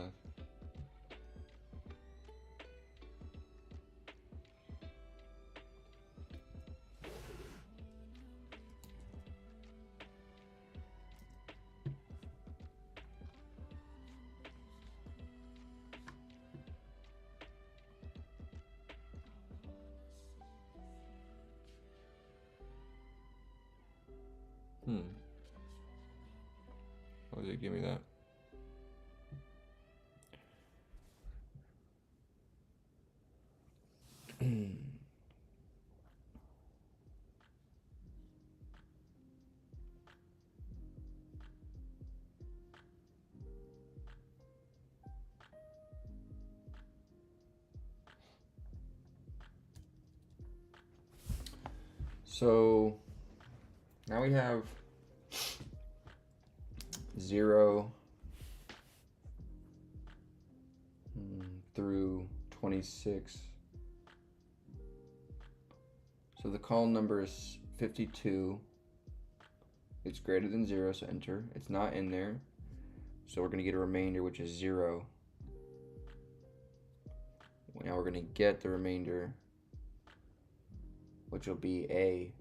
Why did it give me that? So now we have 0 through 26. So the column number is 52. It's greater than 0, so enter. It's not in there, so we're going to get a remainder, which is 0. Now we're going to get the remainder, which will be A.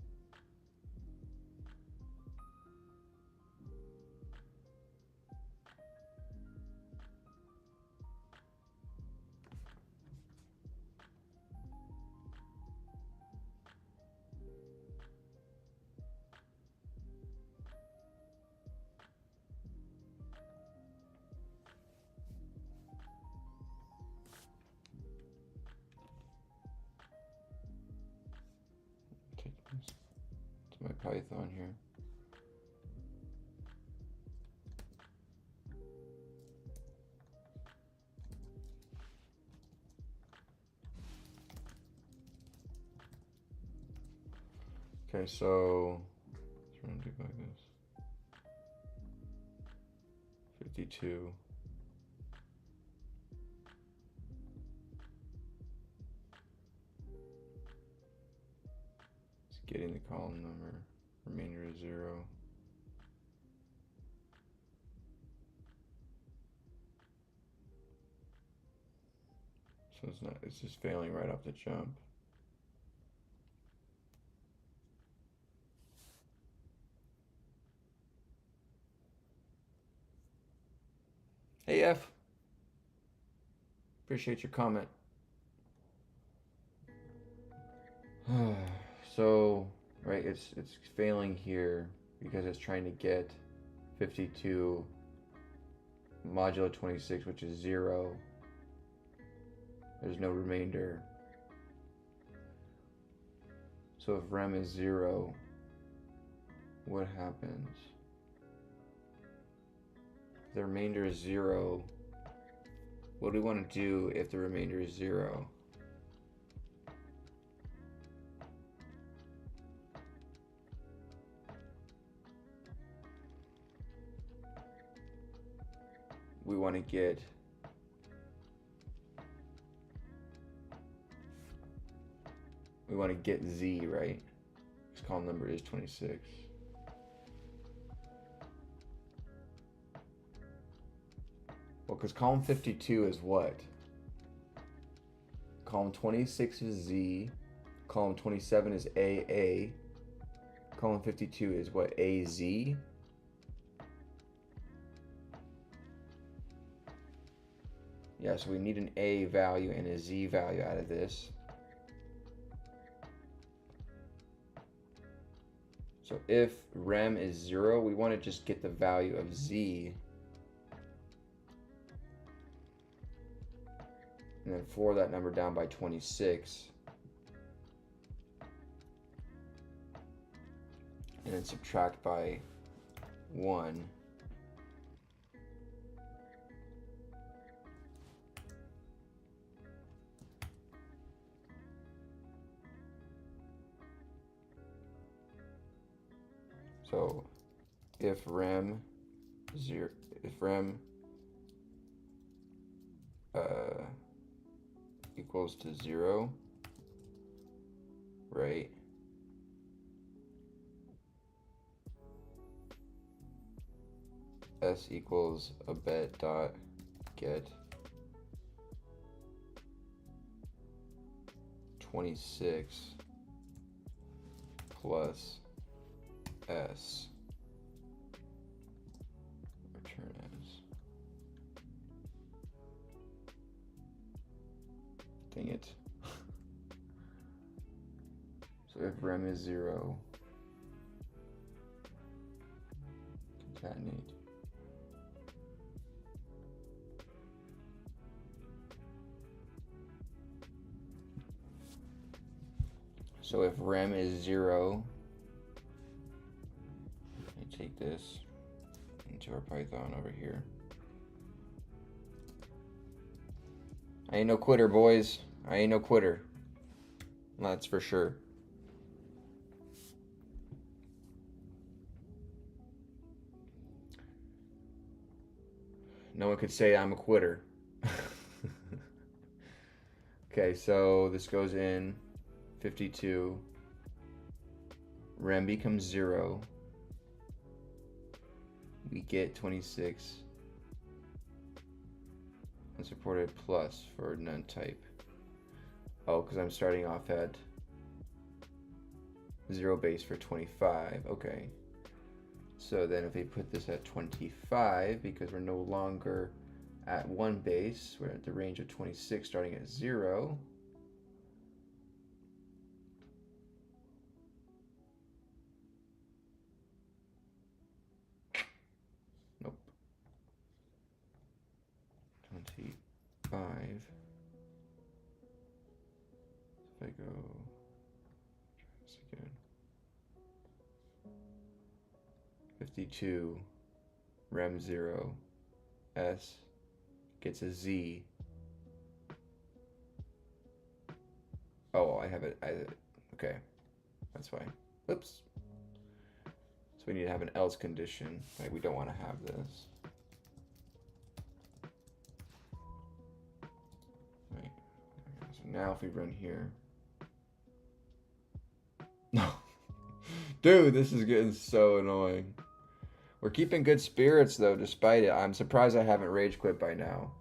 Take this to my Python here. Okay, so let's run debug this. 52. It's getting the column number. Remainder is 0. So it's just failing right off the jump. Hey F, appreciate your comment. So, right, it's failing here because it's trying to get 52 modulo 26, which is 0. There's no remainder. So if rem is 0, what happens? If the remainder is 0, what do we want to do if the remainder is 0? We want to get Z, right? This column number is 26. Well, because column 52 is what? Column 26 is Z. Column 27 is AA. Column 52 is what? AZ? Yeah, so we need an A value and a Z value out of this. So if rem is 0, we want to just get the value of z. And then floor that number down by 26. And then subtract by 1. So if rem equals to 0, right? S equals a bet dot get 26 plus S return as. Dang it. So if rem is 0, concatenate. So if rem is 0, let me take this into our Python over here. I ain't no quitter, boys. I ain't no quitter. That's for sure. No one could say I'm a quitter. Okay, so this goes in 52. Rem becomes 0. We get 26. Unsupported plus for none type. Oh, because I'm starting off at 0 base for 25. Okay. So then if we put this at 25, because we're no longer at 1 base, we're at the range of 26 starting at 0. Nope. 25. If I go, try this again. 52, rem 0, S gets a Z. Oh, I have it. Okay, that's fine. Oops. So we need to have an else condition. Like, we don't want to have this. Right. So now if we run here. No. Dude, this is getting so annoying. We're keeping good spirits though, despite it. I'm surprised I haven't rage quit by now.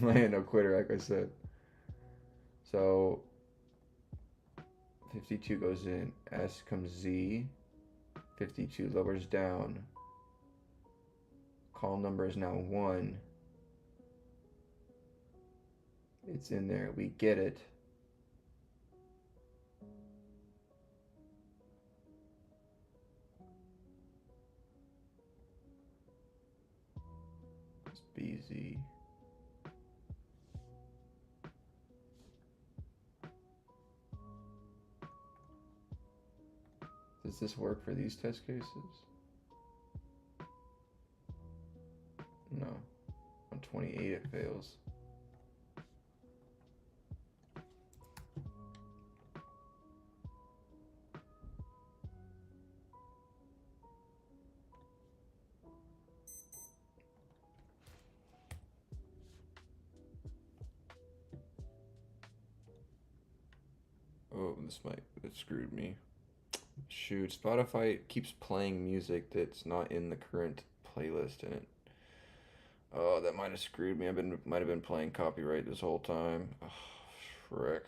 I ain't no quitter, like I said. So 52 goes in, S comes Z, 52 lowers down. Call number is now 1. It's in there, we get it. It's BZ. Does this work for these test cases? No. On 28 it fails. Oh, this might have screwed me. Shoot, Spotify keeps playing music that's not in the current playlist in it. Oh, that might have screwed me. Might have been playing copyright this whole time. Oh, frick.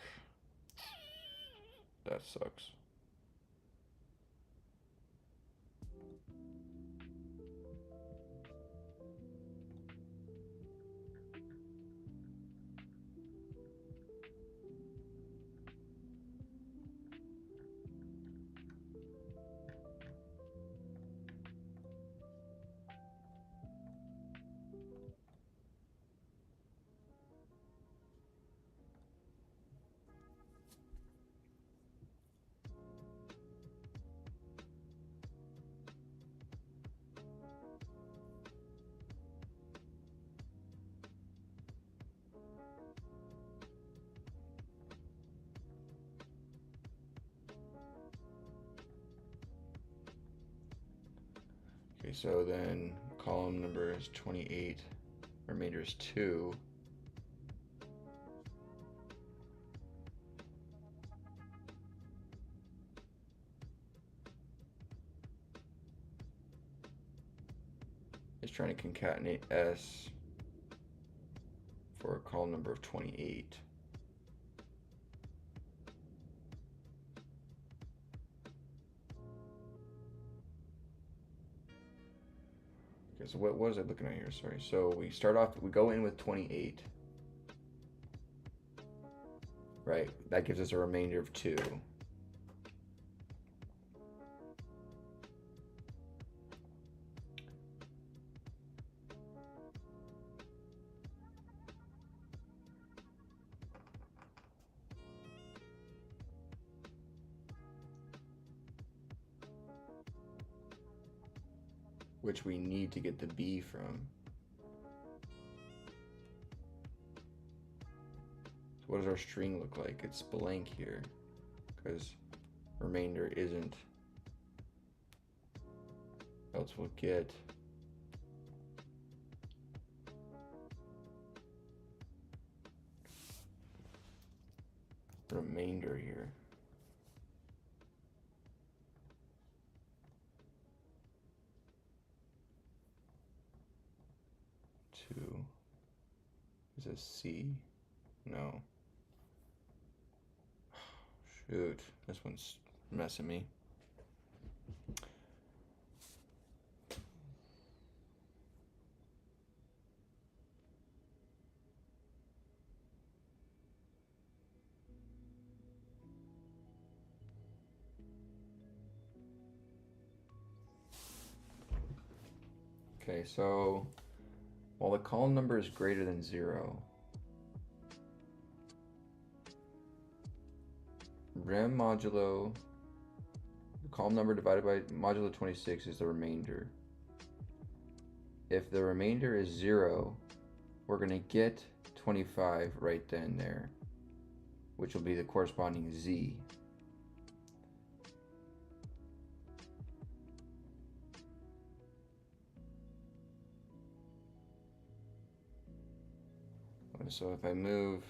That sucks. Okay, so then column number is 28, remainder is 2. It's trying to concatenate S for a column number of 28. Okay, so what is it looking at here? Sorry. So we start off, we go in with 28. Right, that gives us a remainder of 2. Which we need to get the B from. So what does our string look like? It's blank here, because remainder isn't. Else we'll get remainder here. Two. Is this C? No. Shoot, this one's messing me. Okay, so while the column number is greater than 0, rem modulo, the column number divided by modulo 26 is the remainder. If the remainder is 0, we're going to get 25 right then and there, which will be the corresponding Z. So if I move,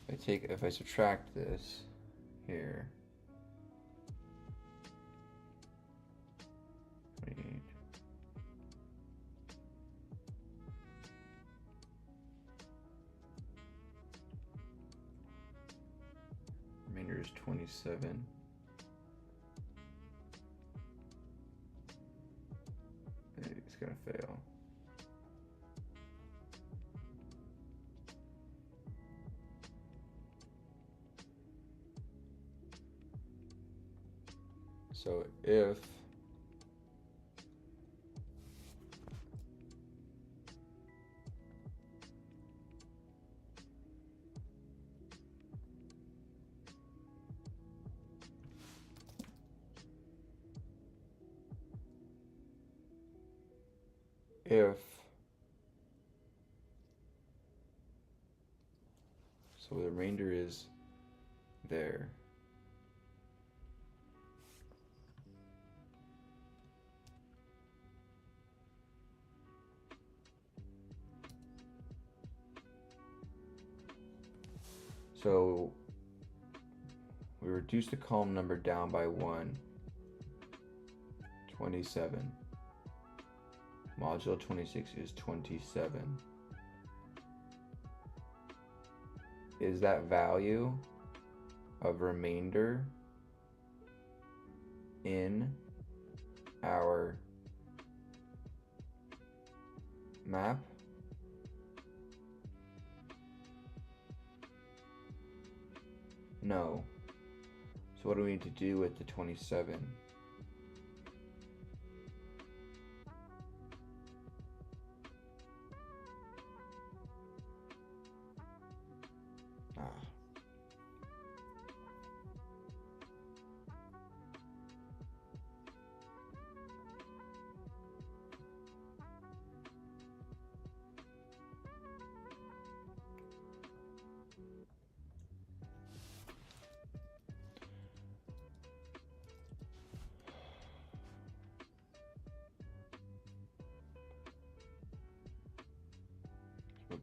if I subtract this here, 28. Remainder is 27. It's gonna fail. So if so the remainder is there. So we reduce the column number down by 1, 27. Modulo 26 is 27. Is that value of remainder in our map? No. So what do we need to do with the 27?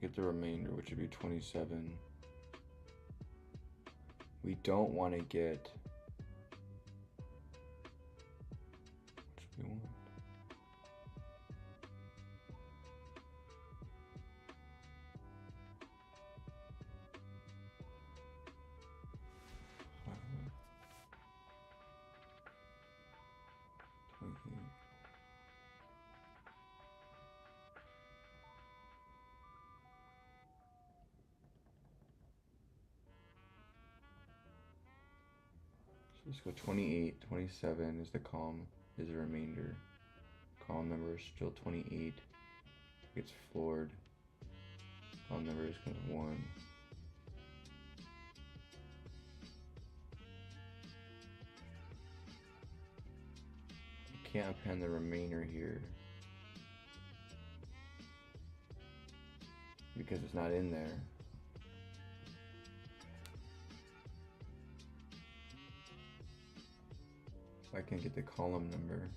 get the remainder, which would be 27. We don't want to get, which we want. So let's go 28, 27 is the column, is the remainder. Column number is still 28. Gets floored. Column number is kind of 1. I can't append the remainder here because it's not in there. I can get the column number.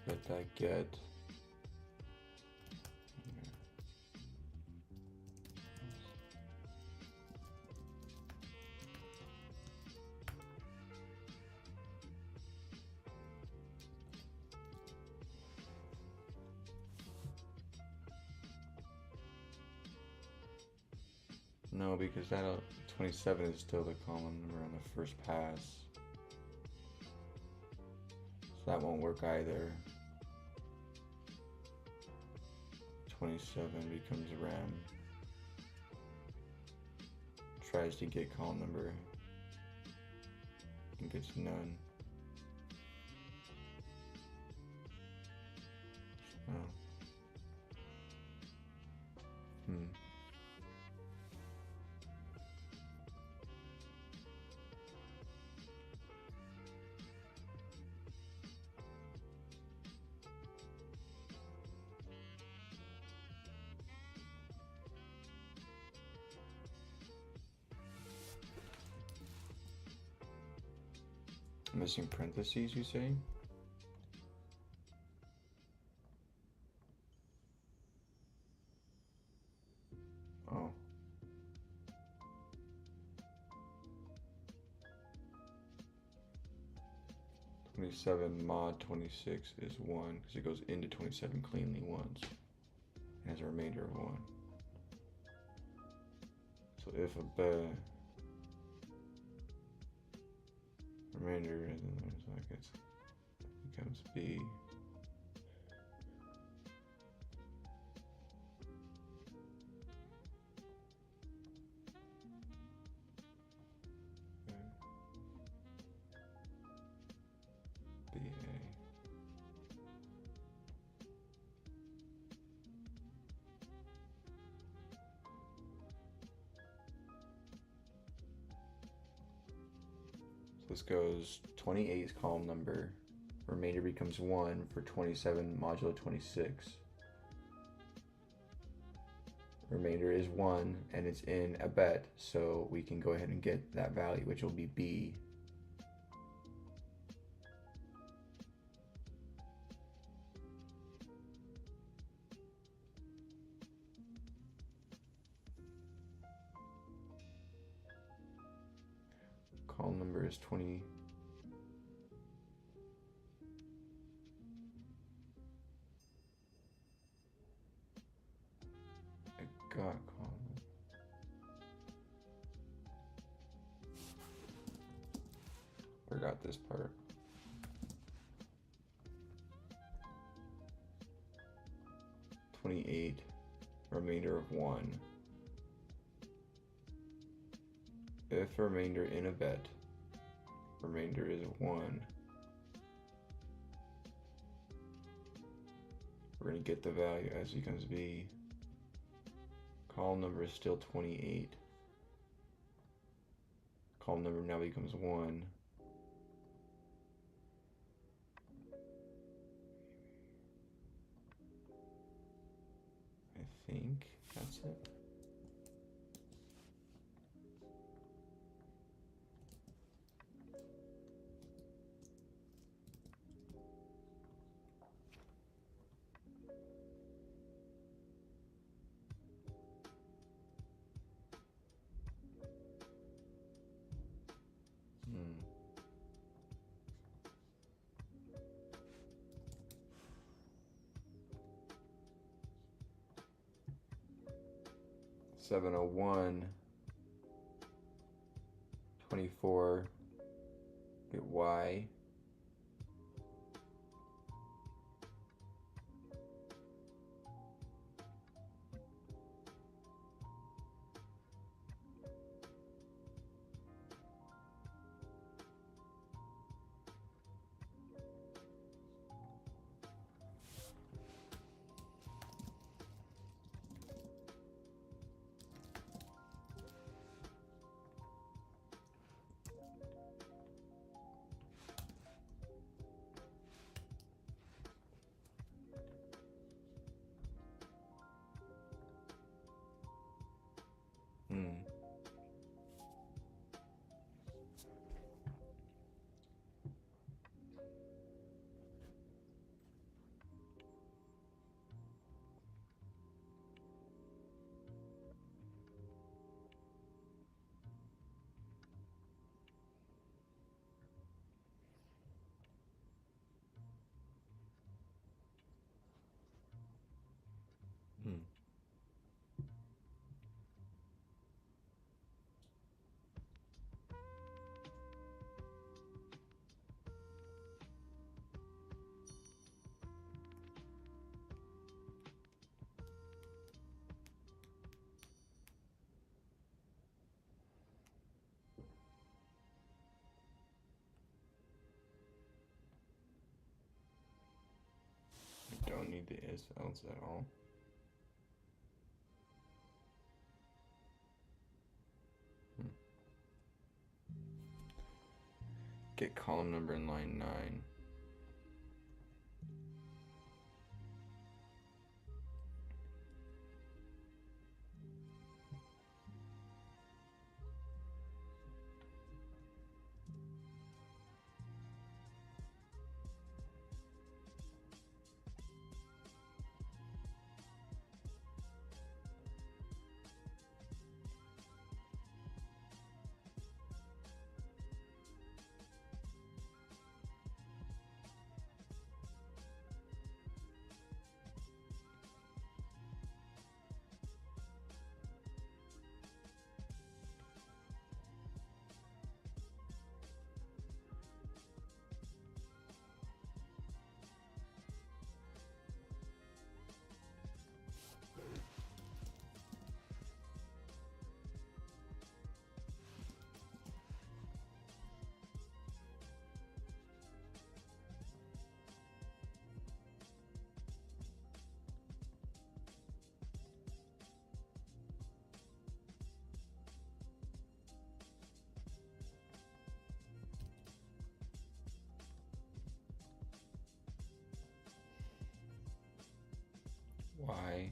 But I get no, because that 27 is still the column number on the first pass. So that won't work either. 27 becomes RAM. Tries to get column number and gets none. Oh. Missing parentheses, you say? Oh. (27) mod 26 is 1 because it goes into 27 cleanly once. It has a remainder of 1. So if a remainder is in there, so I guess it becomes B. This goes 28 is column number, remainder becomes 1 for 27 modulo 26. Remainder is 1 and it's in a bet, so we can go ahead and get that value, which will be B. Column number is 20. I got column. Forgot this part. (28) remainder of 1. If remainder in a bet, remainder is 1. We're going to get the value as becomes B. Column number is still 28. Column number now becomes 1. I think that's it. Hmm. 701, 24, get Y. Hmm. Hmm. I don't need the is else at all. Get column number in line 9. Y.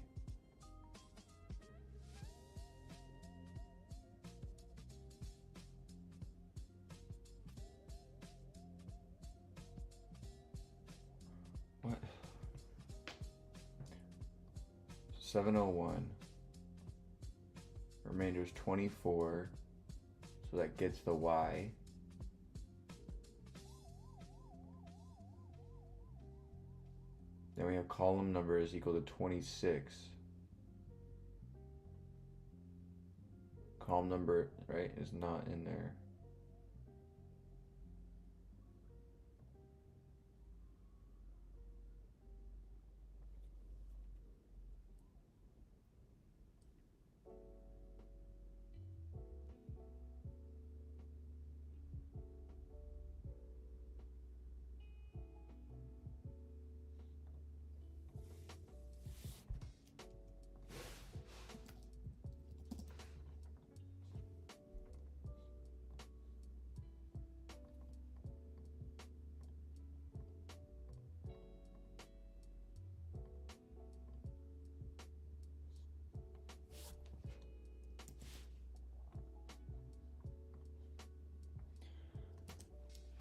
What? 701. Remainder is 24. So that gets the Y. Then we have column number is equal to 26. Column number, right, is not in there.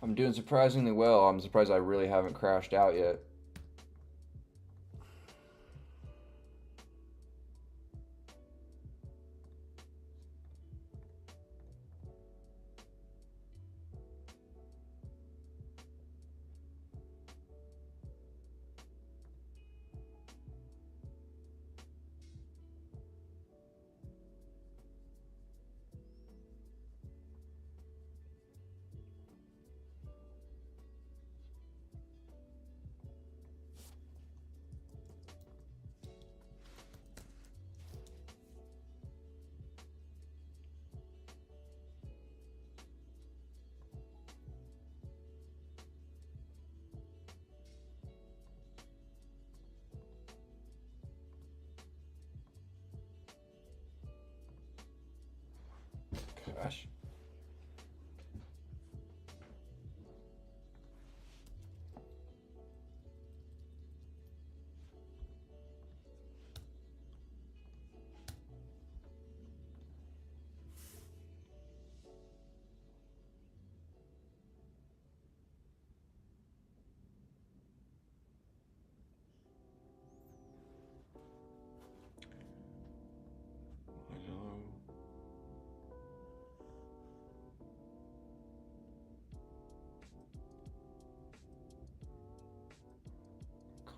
I'm doing surprisingly well. I'm surprised I really haven't crashed out yet. Gosh.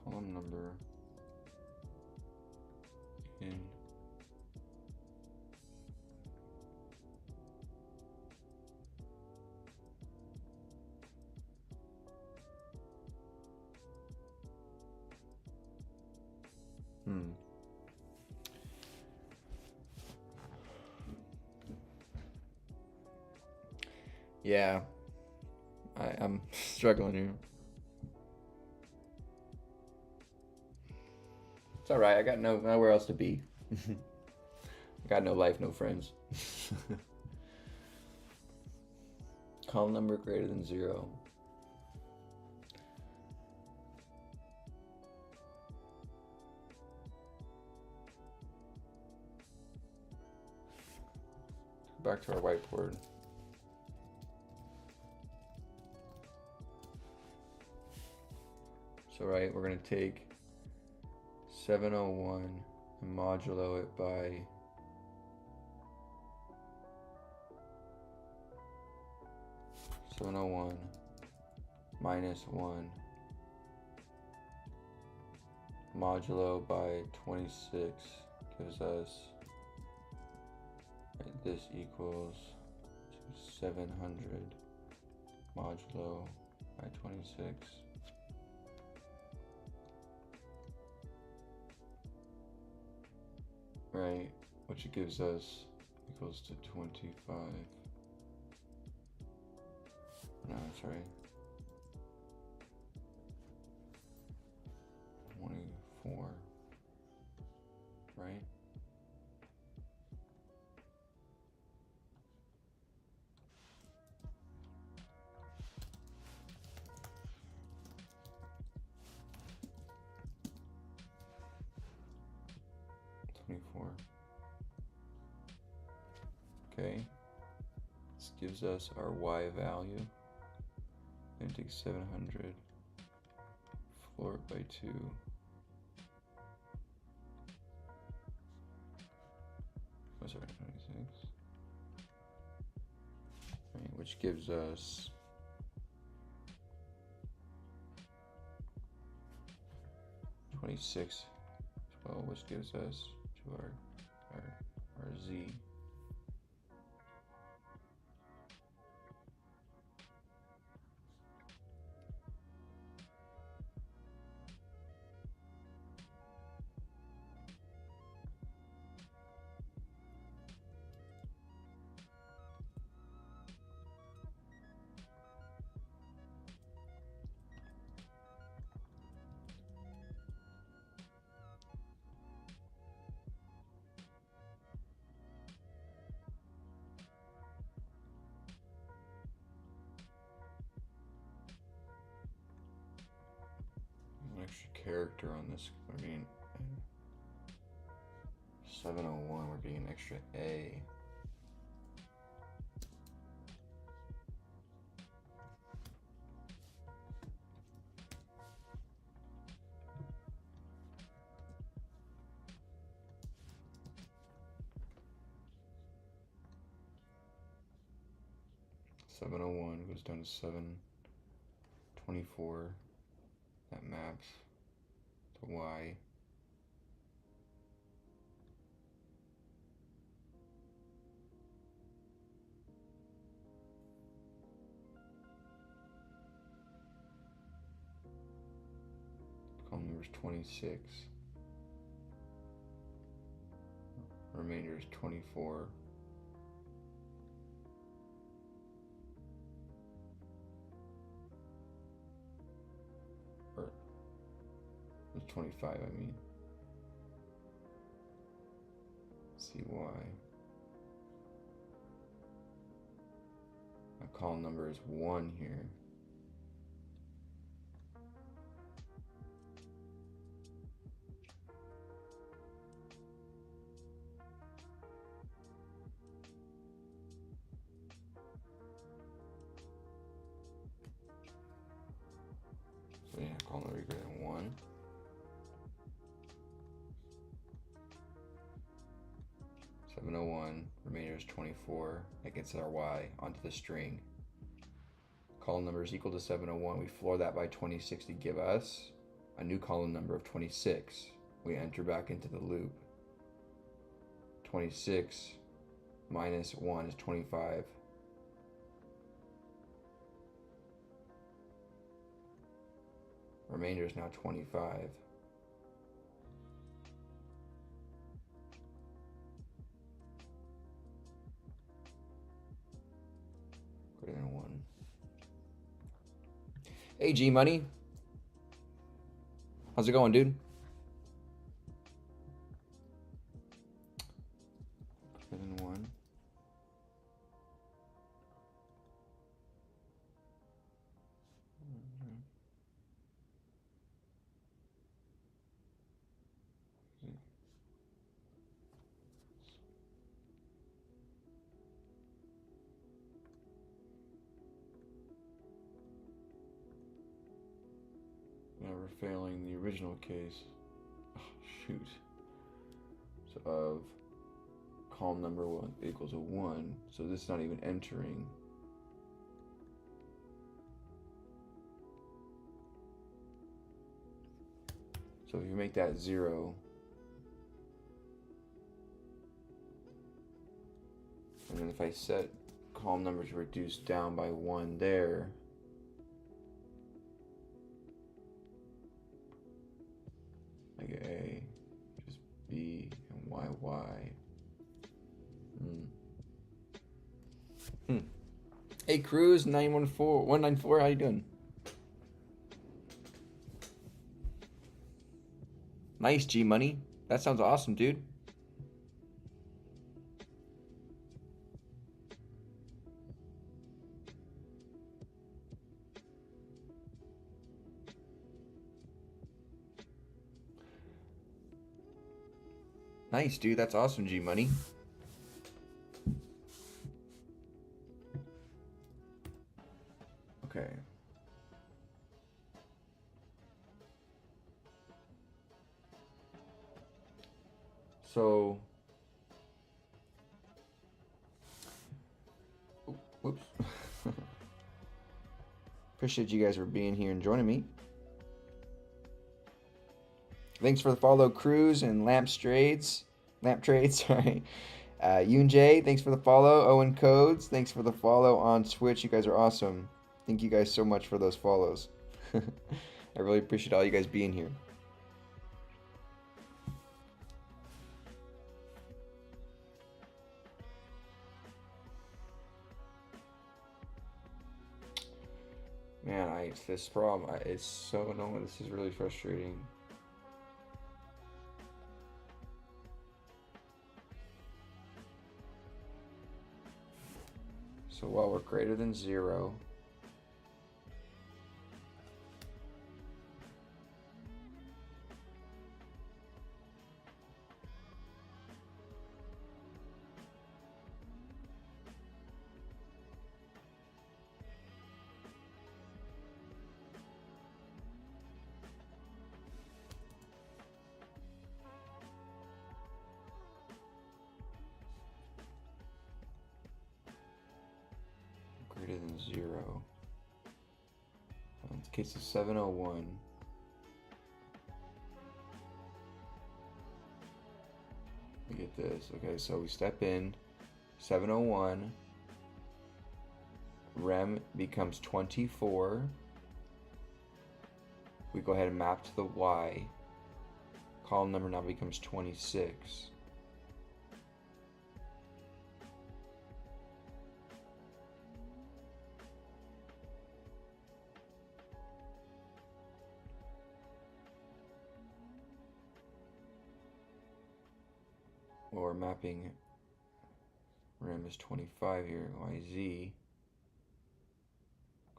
Column number in Yeah, I'm struggling here. It's all right. I got nowhere else to be. I got no life, no friends. Column number greater than 0. Back to our whiteboard. So right, we're going to take 701 and modulo it by 701 minus 1 modulo by 26 gives us, right, this equals 700 modulo by 26. Right, which gives us equals to 25. No, sorry. 24. Right? Okay, this gives us our y value. Then take 700, floor it by 2. Oh, sorry, 26. Right, which gives us 26, 12, which gives us to our z. Extra character on this, we're getting 701, we're getting an extra A. 701 goes down to 724. That maps to y. Column number is 26. Remainder is 24. Or it's 25, I mean. CY. My column number is 1 here. So yeah, column number greater than 1. Remainder is 24. That gets our y onto the string. Column number is equal to 701. We floor that by 26 to give us a new column number of 26. We enter back into the loop. 26 minus 1 is 25. Remainder is now 25. Greater than 1. Hey, G Money. How's it going, dude? Greater than 1. Never failing the original case. Oh, shoot. So of column number 1 equals a 1. So this is not even entering. So if you make that 0, and then if I set column numbers reduced down by 1 there, I get A, just B, and Y, Y. Hey, Cruz 194, how you doing? Nice, G Money. That sounds awesome, dude. Nice, dude. That's awesome, G Money. Okay. So, whoops. Appreciate you guys for being here and joining me. Thanks for the follow, Cruz and Lamp Trades. Sorry. Yoon J, thanks for the follow. Owen Codes, thanks for the follow on Twitch. You guys are awesome. Thank you guys so much for those follows. I really appreciate all you guys being here. Man, it's this problem. It's so annoying. This is really frustrating. So while we're greater than 0, greater than 0. In this case, it's 701. We get this. Okay, so we step in 701. Rem becomes 24. We go ahead and map to the Y. Column number now becomes 26. Or mapping rem is 25 here, YZ.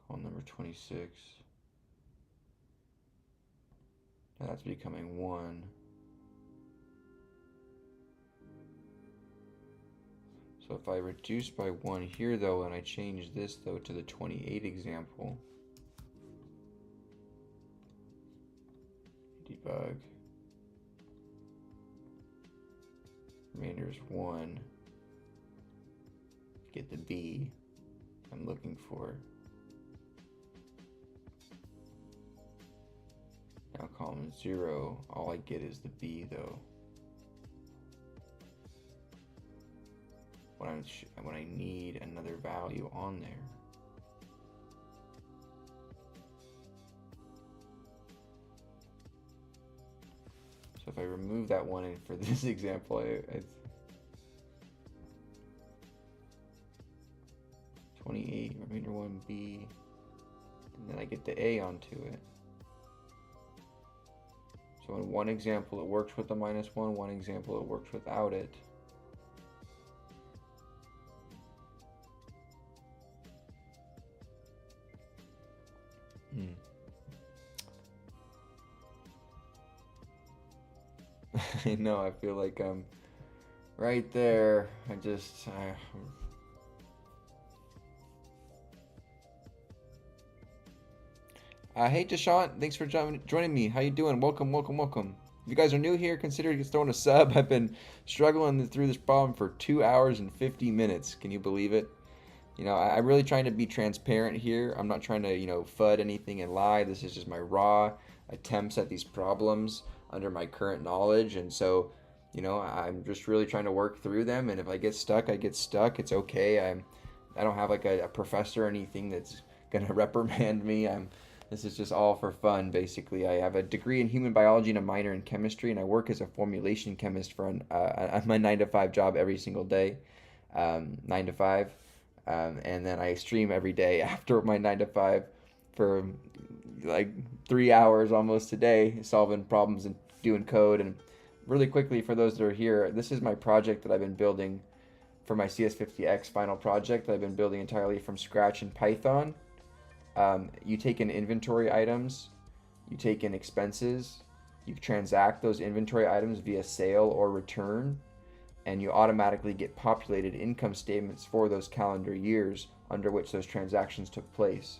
Column number 26. Now that's becoming 1. So if I reduce by 1 here though, and I change this though to the 28 example, debug, remainder is 1, get the B I'm looking for. Now column 0, all I get is the B though. When I need another value on there. So if I remove that one, and for this example, it's 28, remainder 1B, and then I get the A onto it. So in one example, it works with the -1, one example, it works without it. I know, I feel like I'm right there. Hey Deshaun, thanks for joining me. How you doing? Welcome, welcome, welcome. If you guys are new here, consider throwing a sub. I've been struggling through this problem for 2 hours and 50 minutes. Can you believe it? You know, I'm really trying to be transparent here. I'm not trying to, FUD anything and lie. This is just my raw attempts at these problems under my current knowledge. And so, I'm just really trying to work through them. And if I get stuck, I get stuck. It's okay. I don't have like a professor or anything that's going to reprimand me. This is just all for fun, basically. I have a degree in human biology and a minor in chemistry, and I work as a formulation chemist for my 9-to-5 job every single day, 9 to 5. And then I stream every day after my 9 to 5 for like 3 hours almost a day, solving problems and doing code. And really quickly, for those that are here, this is my project that I've been building for my CS50X final project that I've been building entirely from scratch in Python. You take in inventory items, you take in expenses, you transact those inventory items via sale or return, and you automatically get populated income statements for those calendar years under which those transactions took place,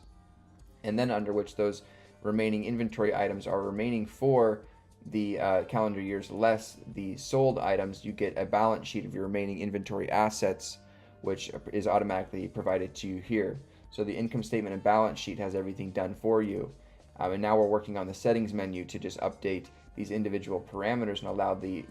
and then under which those remaining inventory items are remaining for the calendar years less the sold items. You get a balance sheet of your remaining inventory assets, which is automatically provided to you here. So the income statement and balance sheet has everything done for you. And now we're working on the settings menu to just update these individual parameters and allow the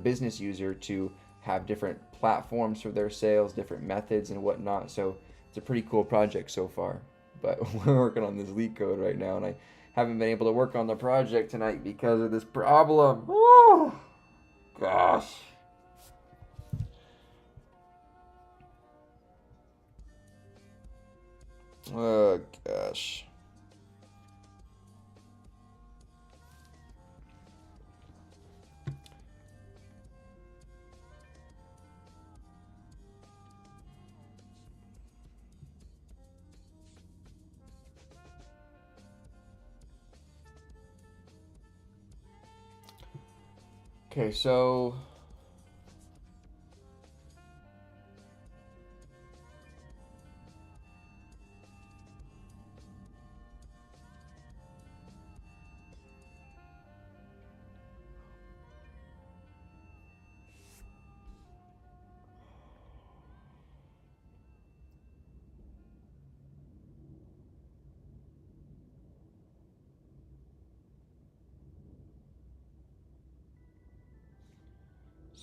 business user to have different platforms for their sales, different methods and whatnot. So it's a pretty cool project so far. But we're working on this LeetCode right now, and I haven't been able to work on the project tonight because of this problem. Oh, gosh. Oh, gosh. Okay, so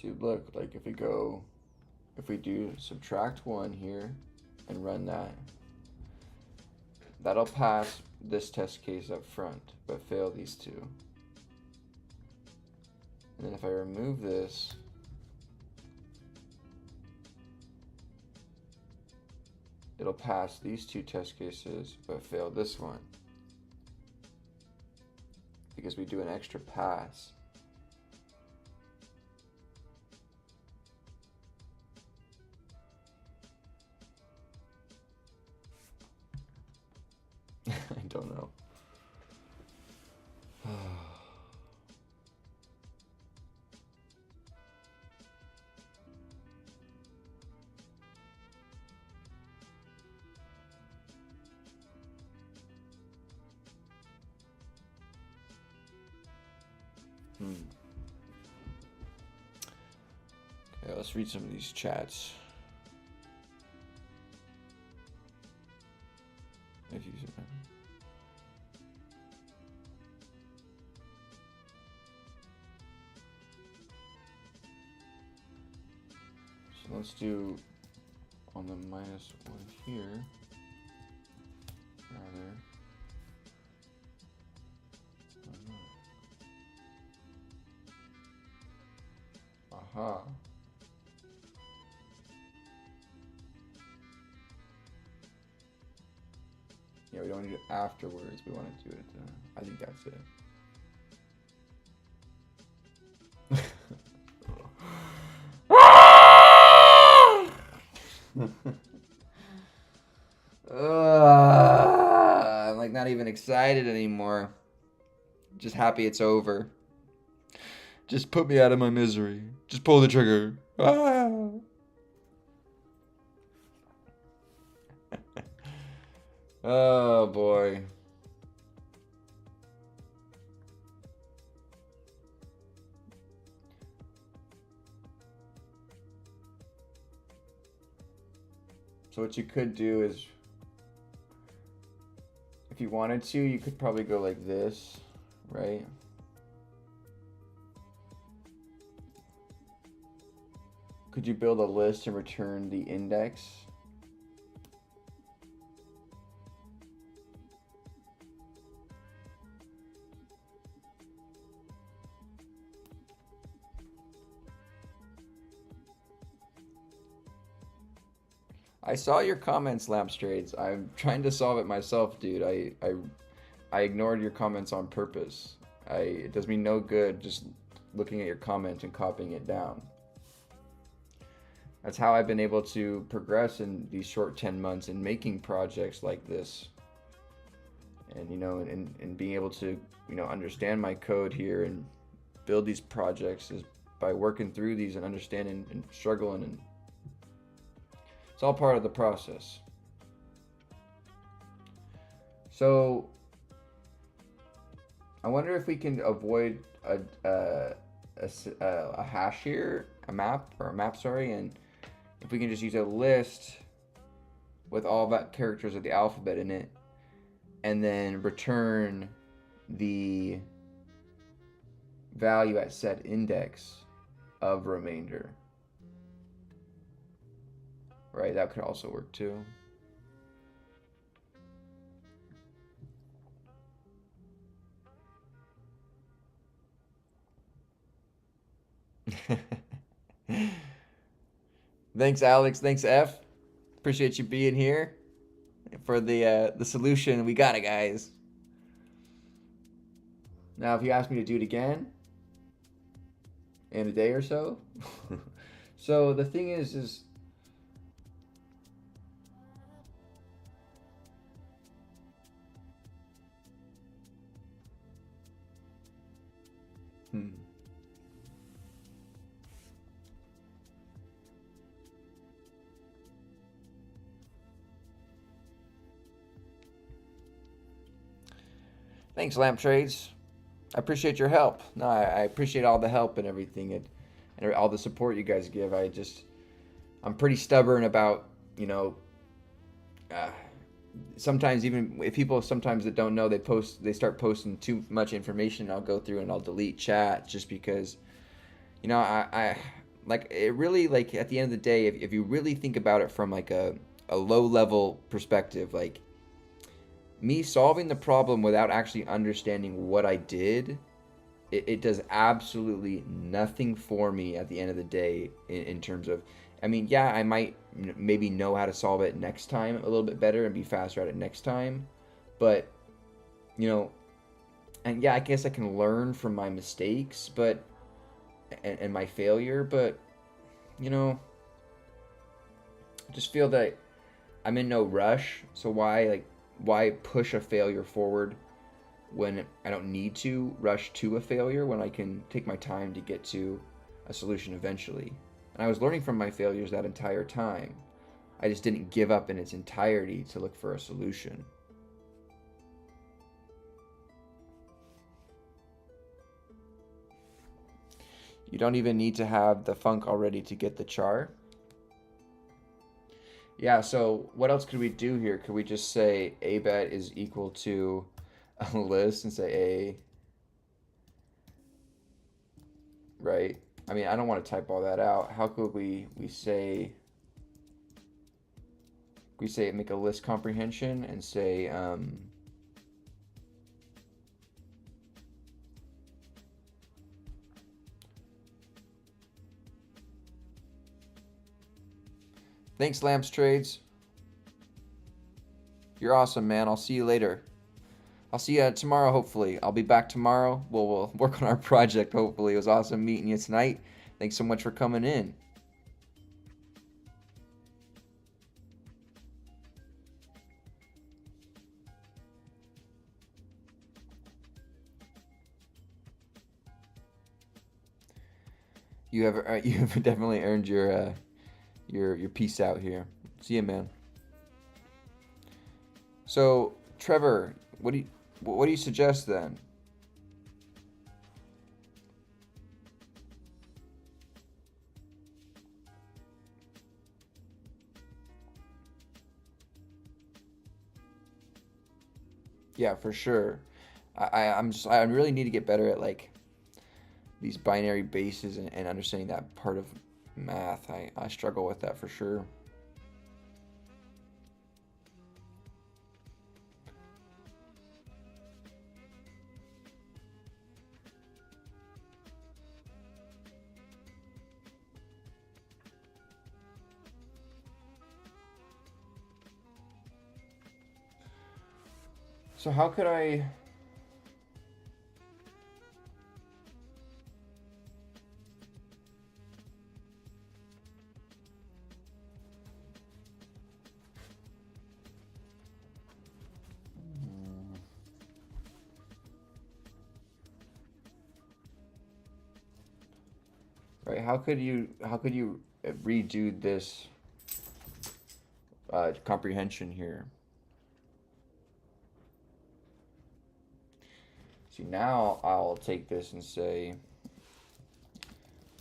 See, look, like if we do subtract 1 here and run that, that'll pass this test case up front, but fail these two. And then if I remove this, it'll pass these 2 test cases, but fail this one. Because we do an extra pass. I don't know. Okay, let's read some of these chats. If you so let's do on the -1 here, rather. Aha. Yeah, we don't need it afterwards. We want to do it. I think that's it. I'm like not even excited anymore. Just happy it's over. Just put me out of my misery. Just pull the trigger. Oh boy. So what you could do is, if you wanted to, you could probably go like this, right? Could you build a list and return the index? I saw your comments, Lampstrades. I'm trying to solve it myself, dude. I ignored your comments on purpose. It does me no good just looking at your comment and copying it down. That's how I've been able to progress in these short 10 months in making projects like this. And, you know, and being able to, you know, understand my code here and build these projects is by working through these and understanding and struggling, and it's all part of the process. So I wonder if we can avoid a hash here, a map, and if we can just use a list with all that characters of the alphabet in it, and then return the value at set index of remainder. Right, that could also work too. Thanks, Alex. Thanks, F. Appreciate you being here for the solution. We got it, guys. Now, if you ask me to do it again in a day or so, so the thing is. Thanks, Lamptrades. I appreciate your help. No, I appreciate all the help and everything, and all the support you guys give. I'm pretty stubborn about, you know, sometimes even if people sometimes that don't know, they start posting too much information. I'll go through and I'll delete chat just because, you know, like it really, like at the end of the day, if you really think about it from like a low level perspective, like me solving the problem without actually understanding what I did, it does absolutely nothing for me at the end of the day in terms of, I mean, yeah, I might maybe know how to solve it next time a little bit better and be faster at it next time, but you know, and yeah, I guess I can learn from my mistakes, but and my failure, but you know, I just feel that I'm in no rush, so why push a failure forward when I don't need to rush to a failure when I can take my time to get to a solution eventually. And I was learning from my failures that entire time. I just didn't give up in its entirety to look for a solution. You don't even need to have the func already to get the char. Yeah, so what else could we do here? Could we just say a bet is equal to a list and say a, right? I mean, I don't want to type all that out. How could we say make a list comprehension and say thanks, Lamps Trades. You're awesome, man. I'll see you later. I'll see you tomorrow, hopefully. I'll be back tomorrow. We'll work on our project, hopefully. It was awesome meeting you tonight. Thanks so much for coming in. You have definitely earned your peace out here. See you, man. So, Trevor, what do you suggest then? Yeah, for sure. I really need to get better at like these binary bases and understanding that part of math. I struggle with that for sure. So how could I? Right, how could you redo this comprehension here? See, now I'll take this and say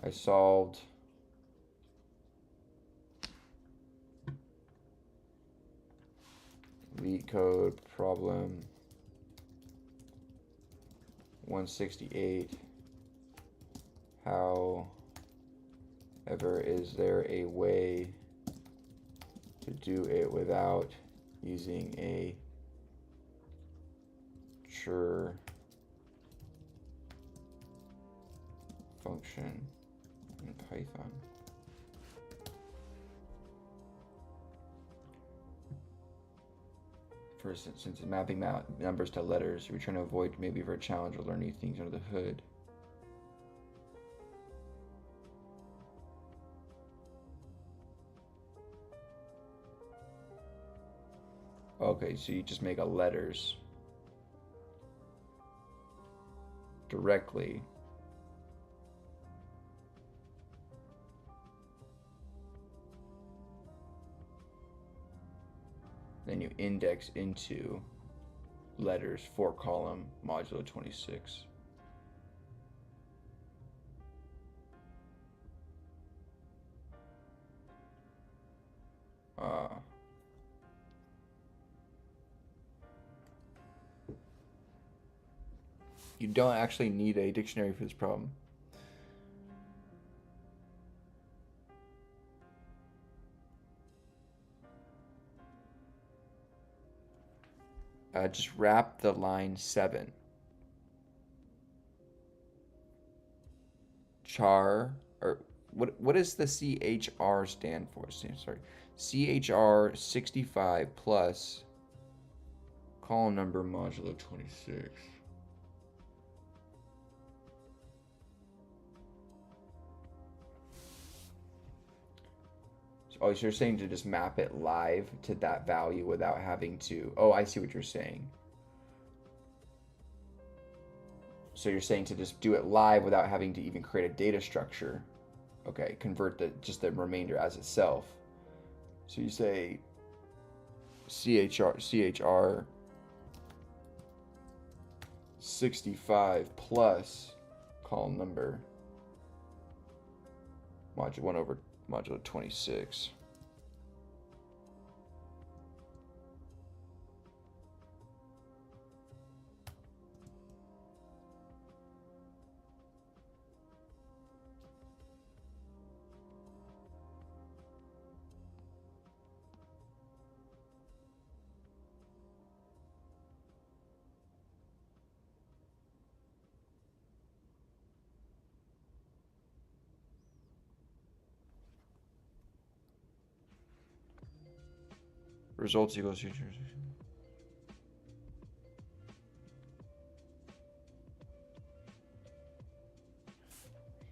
I solved LeetCode problem 168. However, is there a way to do it without using a char function in Python? For instance, since mapping numbers to letters, we're trying to avoid maybe for a challenge or learn new things under the hood. Okay, so you just make a letters directly. Then you index into letters 4-column modulo 26. You don't actually need a dictionary for this problem. Just wrap the line 7. Char, or what does the CHR stand for? Sorry. CHR65 plus column number modulo 26. Oh, so you're saying to just map it live to that value without having to... Oh, I see what you're saying. So you're saying to just do it live without having to even create a data structure. Okay, convert just the remainder as itself. So you say CHR 65 plus column number modulo 1 over modulo 26. Results equals future.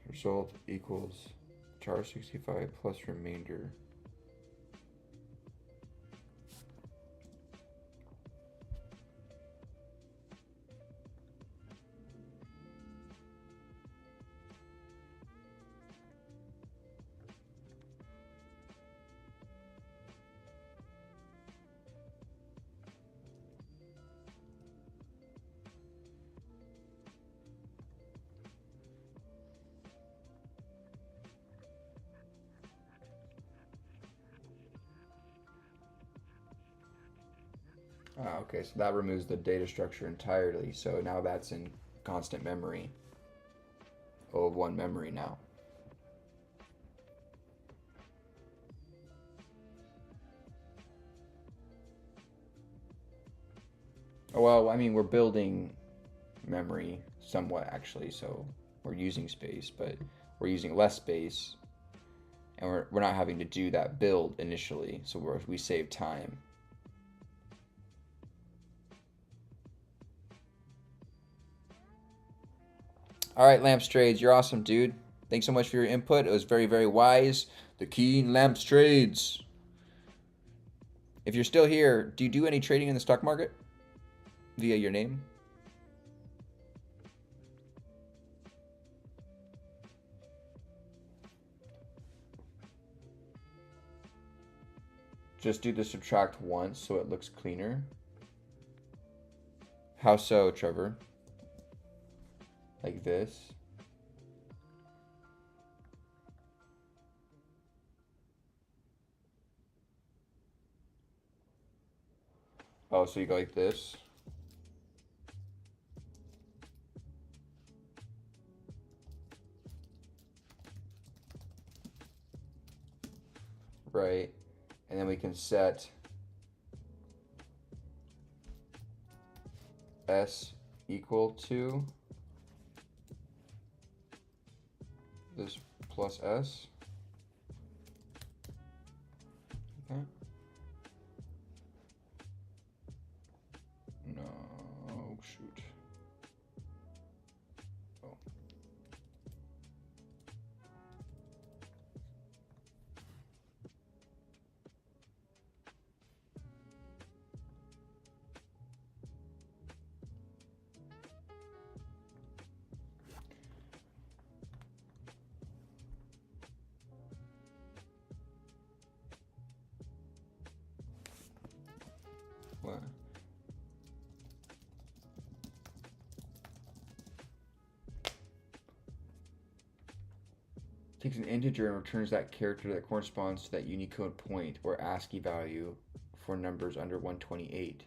Result equals char 65 plus remainder. Okay, so that removes the data structure entirely. So now that's in constant memory. Of one memory now. Oh, well, I mean, we're building memory somewhat actually, so we're using space, but we're using less space, and we're not having to do that build initially, so we save time. All right, Lamps Trades, you're awesome, dude. Thanks so much for your input. It was very, very wise. The Keen Lamps Trades. If you're still here, do you do any trading in the stock market via your name? Just do the subtract once so it looks cleaner. How so, Trevor? Like this. Oh, so you go like this. Right. And then we can set S equal to this plus S. Okay. No, shoot. Oh. What? Takes an integer and returns that character that corresponds to that Unicode point or ASCII value for numbers under 128.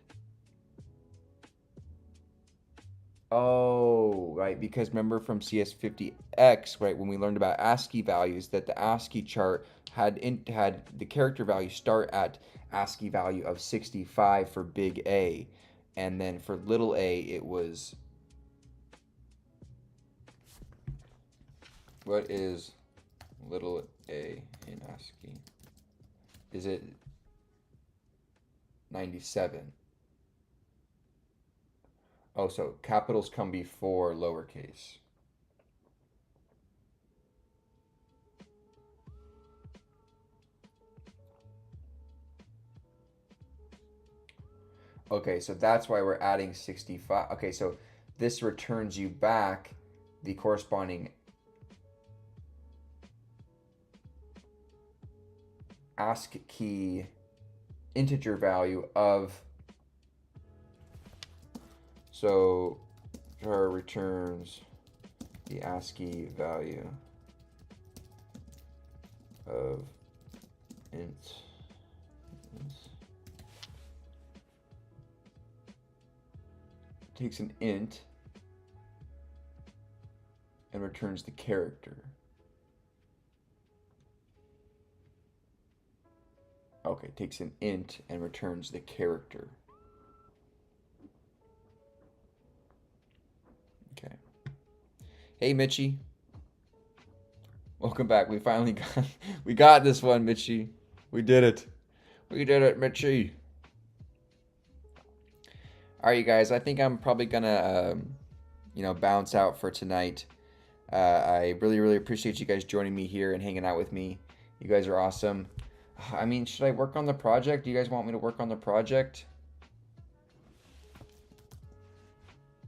Oh, right, because remember from CS50X, right, when we learned about ASCII values, that the ASCII chart had the character value start at ASCII value of 65 for big A, And then for little a, it was, what is little a in ASCII? Is it 97? Oh, so capitals come before lowercase. Okay, so that's why we're adding 65. Okay, so this returns you back the corresponding ASCII integer value of, so jar returns the ASCII value of int. Takes an int and returns the character. Okay, takes an int and returns the character. Okay. Hey, Mitchie. Welcome back. We got this one, Mitchie. We did it. We did it, Mitchie. All right, you guys. I think I'm probably gonna, bounce out for tonight. I really appreciate you guys joining me here and hanging out with me. You guys are awesome. I mean, should I work on the project? Do you guys want me to work on the project?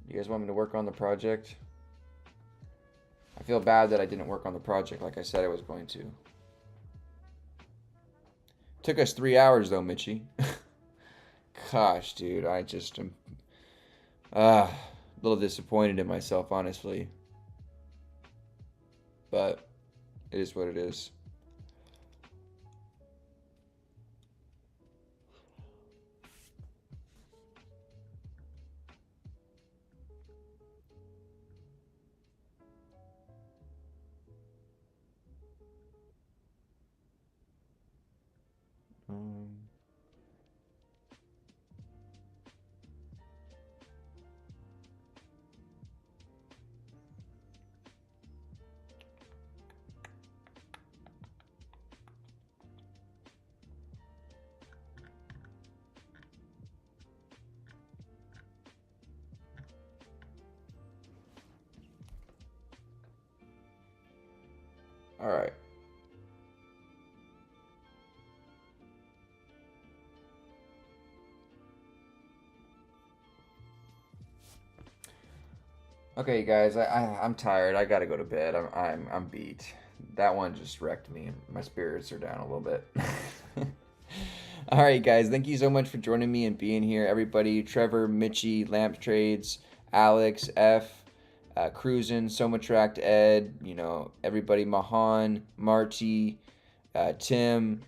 You guys want me to work on the project? I feel bad that I didn't work on the project like I said I was going to. Took us 3 hours though, Mitchie. Gosh, dude, I just am a little disappointed in myself, honestly. But it is what it is. All right. Okay, guys, I'm tired. I gotta go to bed. I'm beat. That one just wrecked me. My spirits are down a little bit. All right, guys, thank you so much for joining me and being here, everybody. Trevor, Mitchie, Lamp Trades, Alex, F, Cruisin, Somatract, Ed, everybody, Mahan, Marty, Tim,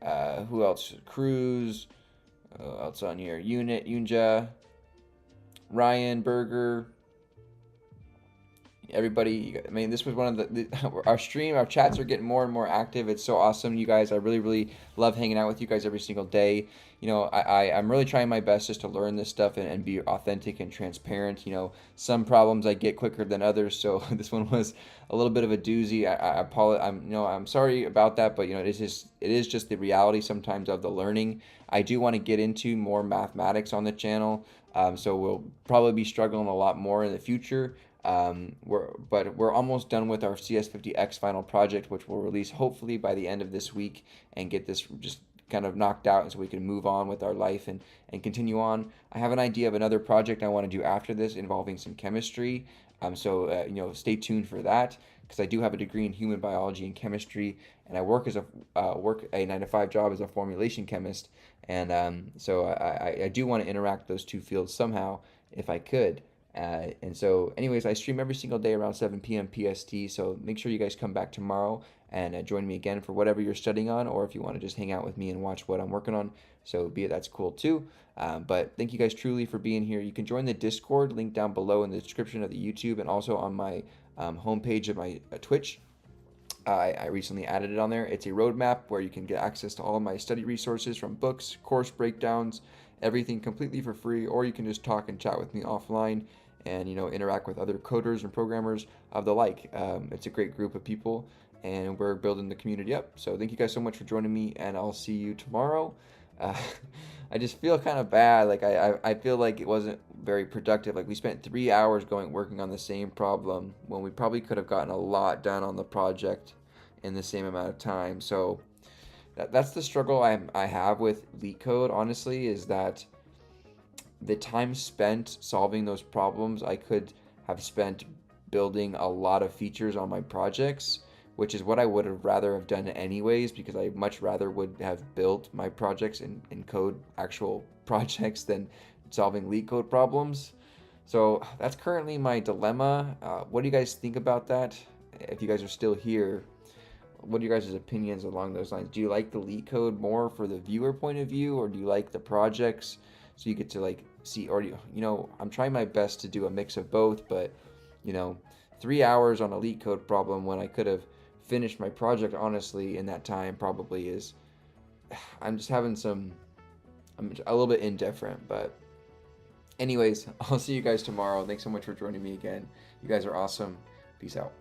who else? Cruz, else on here? Unit, Yunja, Ryan, Berger. Everybody, I mean, this was one of our chats are getting more and more active. It's so awesome, you guys. I really love hanging out with you guys every single day. I'm really trying my best just to learn this stuff and be authentic and transparent. Some problems I get quicker than others, so this one was a little bit of a doozy. I apologize. I'm sorry about that, but it is just the reality sometimes of the learning. I do want to get into more mathematics on the channel, so we'll probably be struggling a lot more in the future. We're almost done with our CS50X final project, which we'll release hopefully by the end of this week and get this just kind of knocked out, and so we can move on with our life and continue on. I have an idea of another project I want to do after this involving some chemistry. So stay tuned for that, because I do have a degree in human biology and chemistry, and I work a 9-to-5 job as a formulation chemist, and so I do want to interact those two fields somehow if I could. And so, anyways, I stream every single day around 7 p.m. PST, so make sure you guys come back tomorrow and join me again for whatever you're studying on, or if you want to just hang out with me and watch what I'm working on, so that's cool too. But thank you guys truly for being here. You can join the Discord, link down below in the description of the YouTube, and also on my homepage of my Twitch. I recently added it on there. It's a roadmap where you can get access to all of my study resources, from books, course breakdowns, everything completely for free, or you can just talk and chat with me offline and interact with other coders and programmers of the like. It's a great group of people, and we're building the community up. So thank you guys so much for joining me, and I'll see you tomorrow. uh, I just feel kind of bad. Like I feel like it wasn't very productive. Like we spent 3 hours working on the same problem when we probably could have gotten a lot done on the project in the same amount of time. So that's the struggle I have with LeetCode, honestly, is that the time spent solving those problems I could have spent building a lot of features on my projects, which is what I would have rather have done anyways, because I much rather would have built my projects in code, actual projects, than solving LeetCode problems. So that's currently my dilemma. What do you guys think about that? If you guys are still here, what are you guys' opinions along those lines? Do you like the LeetCode more for the viewer point of view, or do you like the projects so you get to like see, or I'm trying my best to do a mix of both, but you know 3 hours on a LeetCode problem when I could have finished my project honestly in that time probably is, I'm just having I'm a little bit indifferent. But anyways, I'll see you guys tomorrow. Thanks so much for joining me again. You guys are awesome. Peace out.